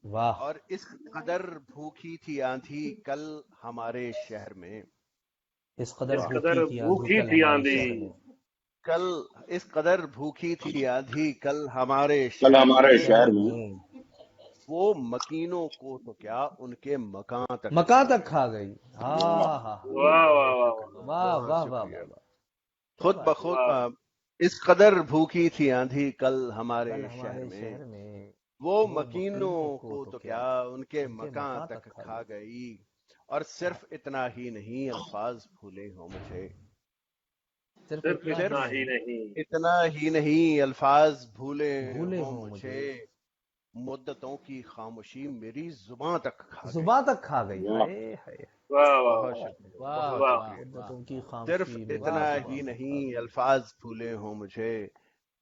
वाह और इस कदर भूखी थी आंधी कल हमारे शहर में। इस कदर इस कदर भूखी थी आंधी कल हमारे शहर में। कल इस कदर भूखी थी आंधी कल हमारे कल शहर हमारे में। शहर में वो मकीनों को तो क्या उनके मकान तक मकान तक खा गई। हाँ हाँ वाह वाह वाह वाह वाह वाह शुक्रिया। वाह। खुद क्या बखुद वाह। इस कदर भूखी थी आंधी कल हमारे कल शहर हमारे में। शहर में वो वो मकीनों को तो क्या उनके उनके मकान मकान तक खा गई। और सिर्फ इतना ही नहीं अल्फाज भूले हो मुझे। सिर्फ सिर्फ इतना इतना ही ही नहीं। इतना ही नहीं अल्फाज भूले भूले हो हो मुझे। मुद्दतों की खामोशी मेरी जुबान तक खा गई। जुबान तक खा गई। वाह। हाय हाय वाह वाह बहुत वाह। शुक्रिया, वाह बहुत वाह। शुक्रिया। मुद्दतों की सिर्फ खामोशी मेरी इतना जुबान ही तक नहीं अल्फाज भूले हो मुझे।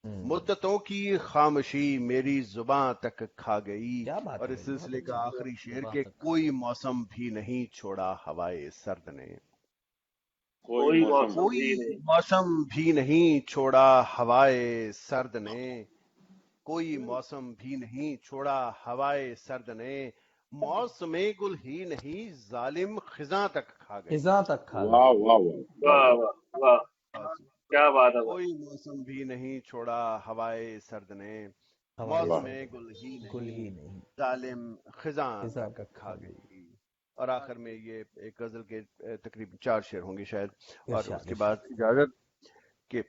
हम्म, मुद्दतों की खामोशी मेरी जुबान तक खा गई। क्या बात और है इस भाई, बहुत सिलसिले का अच्छा। आखिरी शेर जुबान के तक खा कोई मौसम भी नहीं छोड़ा हवाए सर्द ने। कोई मौसम कोई भी नहीं। मौसम भी नहीं छोड़ा हवाए सर्द ने। कोई मौसम भी नहीं छोड़ा हवाए सर्द ने। मौसमे गुल ही नहीं जालिम खिजा तक खा गई। खिजा तक खा वाह गई। वाह वाह वाह वाह वाह। क्या बात है भाई। कोई मौसम भी नहीं छोड़ा हवाए सर्द ने। हवाए मौसमे सर्द गुल ही गुल नहीं ही नहीं जालिम खिजा खिजा तक तक खा खा गई। और आखिर में ये एक गजल के तकरीबन 4 शेर होंगे शायद। और इरशाद उसके इरशाद। बाद इजाजत कि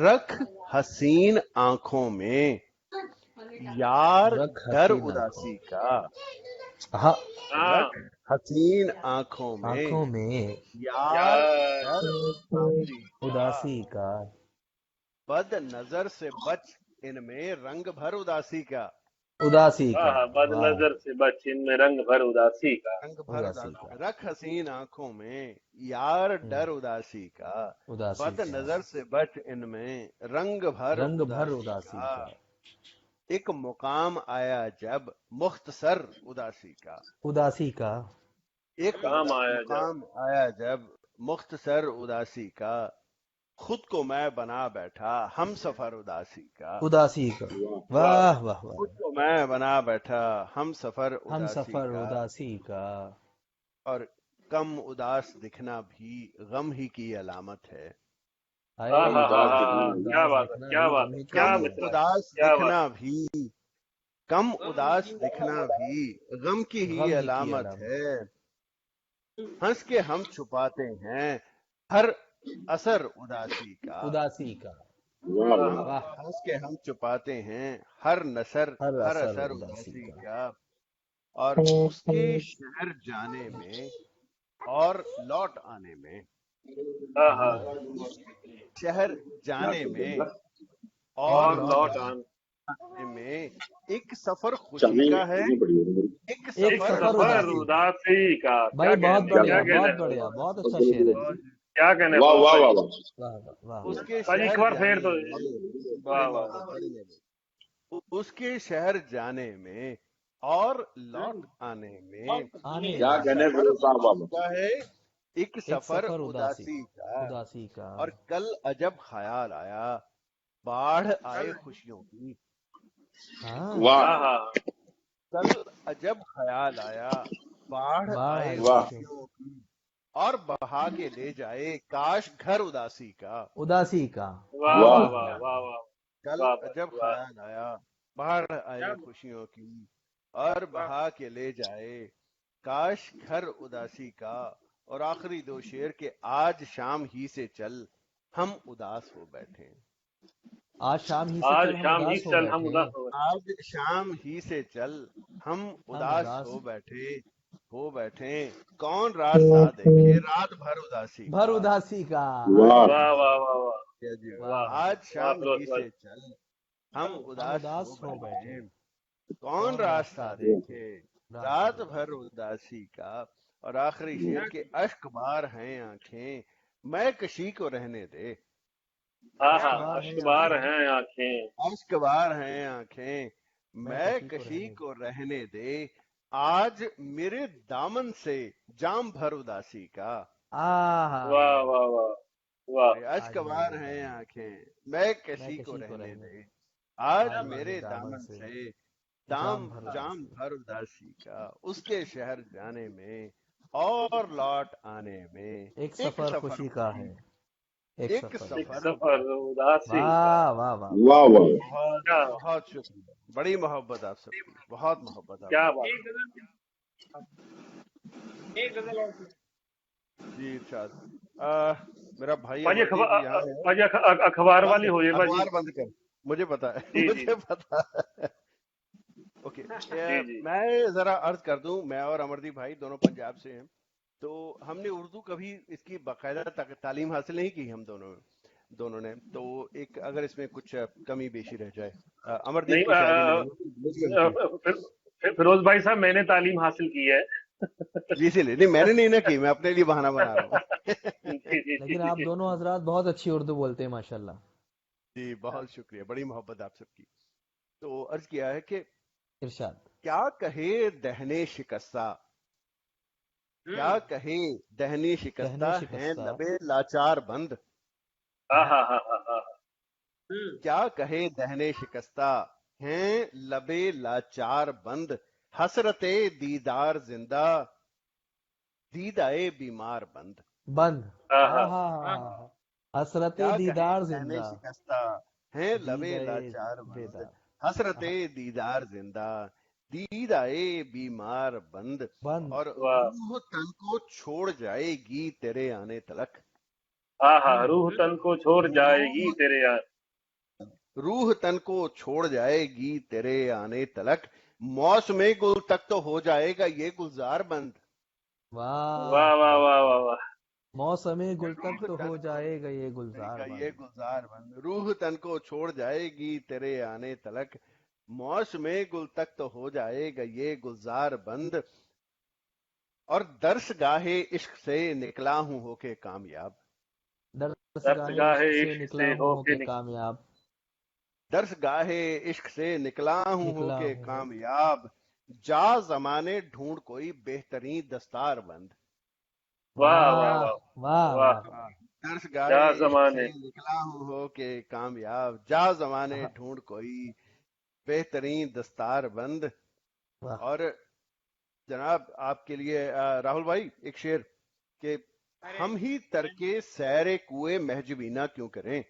रख हसीन आंखों में यार रख डर हसीन उदासी का। हाँ हाँ रख हसीन आंखों में आंखों में यार यार। डर उदासी का। उदासी का। बद नजर से बच इनमें रंग भर उदासी का। उदासी का। हाँ, बद वाह नजर से बच इनमें रंग भर उदासी का। रंग भर उदासी उदासी का। का। रख हसीन आंखों में यार डर उदासी का। उदासी बद का। नजर से बच इनमें रंग भर रंग भर उदासी उदासी का। का। एक मुकाम आया जब मुख्तसर उदासी का। उदासी का। एक काम आया जब। मुकाम आया जब मुख्तसर उदासी का। खुद को मैं बना बैठा हम सफर उदासी का। उदासी का। वाह वाह वाह वाह। खुद को मैं बना बैठा हम सफर हम उदासी सफर का। उदासी का। और कम उदास दिखना भी गम ही की अलामत है। हाय हाँ हाँ हाँ उदास हाँ। दिखना क्या बात है, दिखना क्या भी बात गम है, ही की क्या कम अलामत मित्र, है। उदास क्या बात दिखना है। भी कम उदास दिखना भी गम की ही गम ही की अलामत अलामत। है। हंस के हम छुपाते हैं हर असर उदासी का। उदासी का। वाह हम वाह वाह। हंस के हम छुपाते हैं हर हर हर असर असर उदासी उदासी का। का। और उसके शहर जाने में और लौट आने में। हाँ हाँ। शहर जाने में और और लौट लौट आने। आने आने में एक सफर खुशी चाबी का है। कहाँ पड़ी है? एक एक एक सफर सफर सफर उदासी। उदासी का। भाई क्या बहुत कहने, क्या क्या बढ़िया, बात कहने बहुत बढ़िया, बहुत अच्छा है? शेर है। और क्या कहने वाह पवन वाह भाई। वाह वाह वाह वाह वाह। उसके भाई एक शहर बार फिर जाने तो। में वाह बड़ी वाह मोहब्बत बड़ी मोहब्बत। उसके शहर जाने में और लौट आने में आने एक क्या में कहने सफर फिर साहब खुशी बाबा का है। एक एक सफर सफर उदासी उदासी का। उदासी का। और कल अजब ख्याल आया बाढ़ आए खुशियों की। हाँ वाह हाँ हाँ। कल अजब ख्याल आया बाढ़ बाढ़ आए आए वाह खुशियों। खुशियों की। और बहा के ले जाए काश घर उदासी का। उदासी का। वाह वाह वाह वाह वाह वाह। कल वाह अजब वाह। ख्याल आया बाढ़ आए क्या खुशियों की। और वाह। बहा के ले जाए काश घर उदासी का। और आखिरी 2 शेर के आज शाम ही से चल हम उदास हो बैठे। आज शाम ही से आज चल हम शाम ही उदास हो चल हम बैठे। उदास हो गए। आज शाम ही से चल हम हम उदास उदास हो बैठे। कौन रात सा देखे रात भर उदासी भर का। उदासी का। वाह वाह वाह वाह वाह। क्या जी वाह वाह। आज वाह शाम फिरोज ही भाई। से चल हम हम उदास उदास हो हो बैठे। बैठे। कौन कौन रास्ता रास्ता देखे रात रात भर उदासी का। और आखिरी शेर के अश्क बार हैं आंखें मैं कशी को रहने दे। हाँ क्या हाँ, बात अश्कबार हैं आंखें, अश्कबार हैं आंखें, मैं मैं कशी को कशी रहने को रहने दे, आज मेरे दामन से जाम भर उदासी का। आहा वाह वाह वाह वाह। अरे अश्कबार हैं आंखें, मैं कशी को रहने दे, आज आज मेरे मेरे दामन दामन से से जाम दाम भर जाम उदासी। भर उदासी का, उसके शहर जाने में और लौट आने में एक एक सफर सफर खुशी का है, खुशी, एक एक सफर एक सफर सफर उदासी का। वाह वाह वाह वाह वाह। बहुत क्या बहुत शुक्रिया, बड़ी मोहब्बत आप सबकी, बहुत मोहब्बत क्या आपकी। बात। एक गजल, एक गजल और सुना। जी इरशाद। मेरा भाई पाजी अमरदीप यहाँ है। पाजी अखबार बंद वाली कर, हो जाए पाजी। अखबार बंद कर, मुझे पता है, जी जी मुझे पता है। ओके, जी जी। मैं जरा अर्ज कर दूं, मैं और अमरदीप भाई दोनों पंजाब से हैं, तो हमने उर्दू कभी इसकी बाकायदा तालीम हासिल नहीं की, हम दोनों ने, तो एक अगर इसमें कुछ कमी बेशी रह जाए, अमरदीप नहीं की शायरी नहीं है, मुस्लिम की। फिरोज भाई साहब, मैंने तालीम हासिल की है। जी इसीलिए नहीं, मैंने नहीं ना की, मैं अपने लिए बहाना बना रहा हूँ। जी जी लेकिन जी आप जी। दोनों हजरात बहुत अच्छी उर्दू बोलते हैं माशाल्लाह। जी बहुत शुक्रिया, बड़ी मोहब्बत आप सबकी। तो अर्ज किया है कि इरशाद। क्या कहे दहने शिकस्ता, क्या कहे दहने शिकस्ता, कहने हैं शिकस्ता लबे लाचार बंद। हाँ हाँ हाँ हाँ हाँ। क्या कहे दहने शिकस्ता, हैं लबे लाचार बंद, हसरते दीदार जिंदा, दीदाए बीमार बंद। बंद हाँ हाँ आहा हसरते क्या कहे दीदार दहने जिंदा शिकस्ता, हैं लबे दीदाए लाचार बंद, बेदार हसरते दीदार जिंदा, दीदाए बीमार बंद। बंद और वाह। रूह तन को छोड़ जाएगी तेरे आने तलक, हाँ हाँ, रूह तन को छोड़ जाएगी रूह तेरे यार। रूह तन को छोड़ जाएगी तेरे आने तलक, मौसम गुल तक तो हो जाएगा ये गुलजार बंद। वाह वाह वाह वाह वाह वाह। मौसमे गुल तक रूह तो तन हो को जाएगा ये गुलजार जाएगा ये बंद। गुलजार बंद, रूह तन को छोड़ जाएगी तेरे आने तलक, मौसम गुल तक तो हो जाएगा ये गुलजार बंद। और दर्श गाहे इश्क से निकला हूं होके कामयाब, दरसगाहे दरसगाहे इश्क से इश्क निकला से हूँ होके होके कामयाब, दर्श गाहे इश्क से निकला हूं निकला होके हूँ कामयाब, जा जमाने ढूंढ कोई बेहतरीन दस्तार बंद। वाह वाह वाह वाह वाह वाह। वाह दर्श जा गाहे इश्क जमाने। से निकला हूं होके कामयाब, जा जमाने वाह ढूंढ कोई बेहतरीन दस्तार बंद। वाह और जनाब आपके लिए राहुल भाई एक शेर कि अरे हम ही तरके सैरे कुएं महजबीना क्यों करें,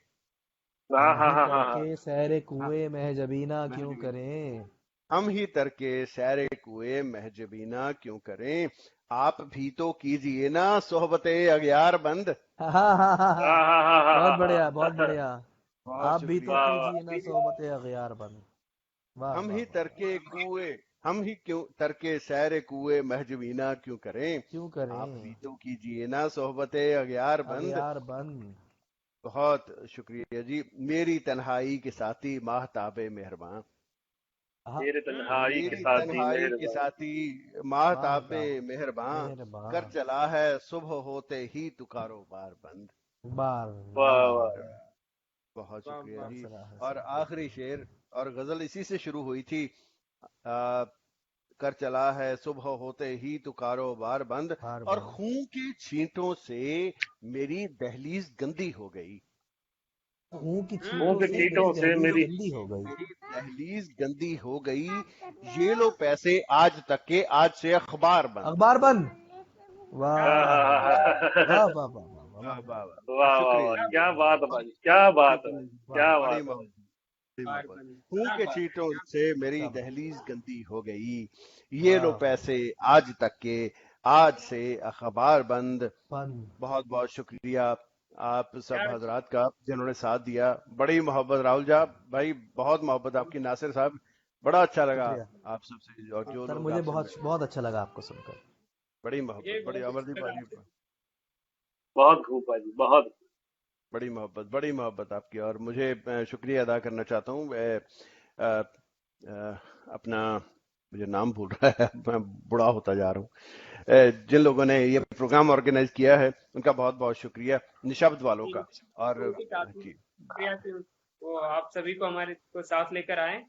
हाँ हम हाँ ही हाँ हाँ हाँ। तड़के सैरे कुएं महजबीना क्यों महजबीना, करें। हम ही तरके सैरे कुएं महजबीना क्यों करें, आप भी तो कीजिए ना सोहबते अगियार बंद। हाँ हाँ हाँ हाँ हाँ, हाँ हाँ हाँ हाँ बहुत हाँ बढ़िया हाँ। बहुत बढ़िया। बहुत आप भी तो शुक्रिया। वाह वाह। कीजिए ना सोबत अगियार बंद। वाह हम वाह ही वाह तरके कुएं, हम ही क्यों तरके सैरे कुएं महजबीना क्यों करें, क्यों आप भी करें तो कीजिए ना सोहबते अगियार बंद। अगियार बंद। बहुत शुक्रिया जी, मेरी तन्हाई के साथी माहताबे मेहरबान, हाँ मेरे तन्हाई के मेरी साथी तन्हाई के मेहरबान। साथी माहताबे माहताब मेहरबान, कर मेहरबान। चला है सुबह होते ही तू कारोबार बंद। बार वाह वाह वाह। वाह बहुत वाह शुक्रिया वाह। जी। हसना और हसना आखिरी शेर और गजल इसी से शुरू हुई थी, आ, कर चला है सुबह होते ही तू कारोबार बंद, बार और बंद। खून के छींटों से मेरी दहलीज गंदी हो गई, खून की मुंह छींटों के से चीटों मेरी से दहलीज मेरी। गंदी हो गई। मेरी दहलीज गंदी हो गई, ये लो पैसे आज तक के, आज से अखबार बंद। अखबार बंद। वाह हाँ हाँ हाँ वाह हाँ। वाह वाह वाह वाह वाह वाह वाह वाह वाह वाह, वाह शुक्रिया वाह, जी। क्या बात है और भाई, क्या बात है भाई, शुक्रिया, क्या बड़ी बात है। मोहब्बत, बड़ी बार मोहब्बत। बंद, खून क्या के बात। छींटों से मेरी क्या बात दहलीज गंदी हो गई, ये लो वाह पैसे आज तक के, आज से अखबार बंद। बंद। बहुत बहुत शुक्रिया आप सब यार हजरात का जिन्होंने साथ दिया, बड़ी मोहब्बत। राहुल जा भाई बहुत मोहब्बत आपकी, नासिर साहब बड़ा अच्छा लगा शुक्रिया आप सबसे, और जो सर, लोग मुझे आपसे बहुत मिले, बहुत अच्छा लगा आपको सुनकर। बड़ी मुझे मोहब्बत, बड़ी बहुत अच्छा अमरदीप लगा भाई आपसे। बहुत खूब भाई, बहुत। बड़ी मोहब्बत, बड़ी मोहब्बत आपकी। और मुझे शुक्रिया अदा करना चाहता हूँ, अपना मुझे नाम भूल रहा है, मैं बूढ़ा होता जा रहा हूँ, जिन लोगों ने ये प्रोग्राम ऑर्गेनाइज किया है उनका बहुत बहुत शुक्रिया, निशब्द वालों का। और पोएटिक आत्मा, जी शुक्रिया कि वो आप सभी को हमारे को साथ लेकर आए।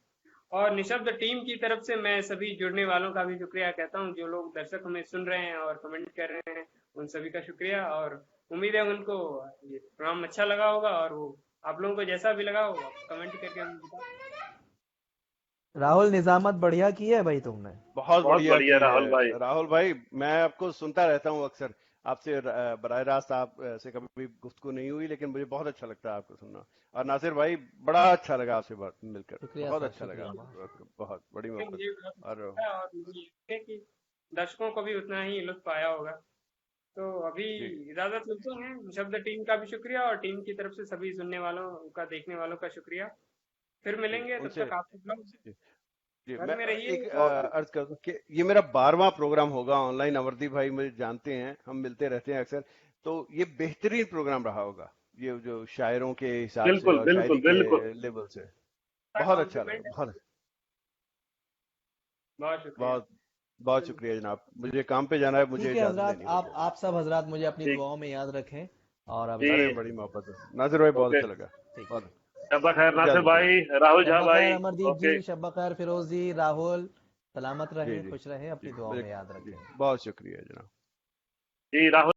और निशब्द टीम की तरफ से मैं सभी जुड़ने वालों का भी शुक्रिया कहता हूँ, जो लोग दर्शक हमें सुन रहे हैं और कमेंट कर रहे हैं, उन सभी का शुक्रिया। और उम्मीद है उनको ये प्रोग्राम अच्छा लगा होगा, और वो आप लोगों को जैसा भी लगा होगा कमेंट करके हमें बताओ। राहुल, निजामत बढ़िया की है भाई तुमने। बहुत बहुत बढ़िया बढ़िया की राहुल भाई। है राहुल भाई। मैं आपको सुनता रहता हूँ अक्सर, आपसे बराह रास्त आप से कभी गुफ्तगू नहीं हुई, लेकिन मुझे बहुत अच्छा लगता है आपको सुनना। और नासिर भाई, बड़ा अच्छा लगा आपसे बात मिलकर, शुक्रिया बहुत सर, अच्छा लगा, शुक्रिया। बहुत बड़ी मोहब्बत। मुझे बहुत अच्छा और लगा, और मुझे यकीन है कि दर्शकों को भी उतना ही लुत्फ आया होगा। तो अभी जी इजाजत लेते हैं। शब्द टीम का भी शुक्रिया, और टीम की तरफ से सभी सुनने वालों का, देखने वालों का शुक्रिया। फिर जी मिलेंगे, तब उनसे तक आप सब लोग जी जी घर मैं में रहिए। एक और अर्ज कर दूं कि ये मेरा 12वां प्रोग्राम होगा ऑनलाइन। अमरदीप भाई मुझे जानते हैं, हम मिलते रहते हैं अक्सर, तो ये बेहतरीन प्रोग्राम रहा होगा, ये जो शायरों के हिसाब से बिल्कुल और बिल्कुल शायरी के बिल्कुल। लेवल से बहुत अच्छा लगा। कॉम्प्लीमेंट है। बहुत बहुत शुक्रिया। बहुत बहुत शुक्रिया जनाब, मुझे काम पे जाना है, मुझे ठीक है इजाजत हजरात, लेनी होगी। आप सब हजरात मुझे अपनी ठीक। दुआओं में याद रखें। और अभी अरे जी बड़ी मोहब्बत है नासिर भाई, बहुत ओके। अच्छा लगा, ठीक बहुत शब्बा खैर नासिर इजाजत भाई, दीजिए। राहुल झा शब्बा खैर भाई। अमरदीप ओके जी, शब्बा खैर फिरोज जी, राहुल, सलामत जी रहें, जी खुश रहें, जी अपनी दुआओं मुझे में याद जी रखें। बहुत शुक्रिया जनाब। जी राहुल।